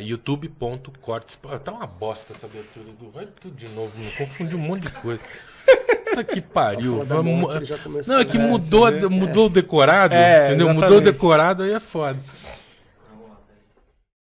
youtube.cortes. Tá uma bosta essa abertura do. Vai tudo de novo, me confundi um monte de coisa. Puta que pariu. Não, é que mudou o decorado, entendeu? Exatamente. Mudou o decorado, aí é foda.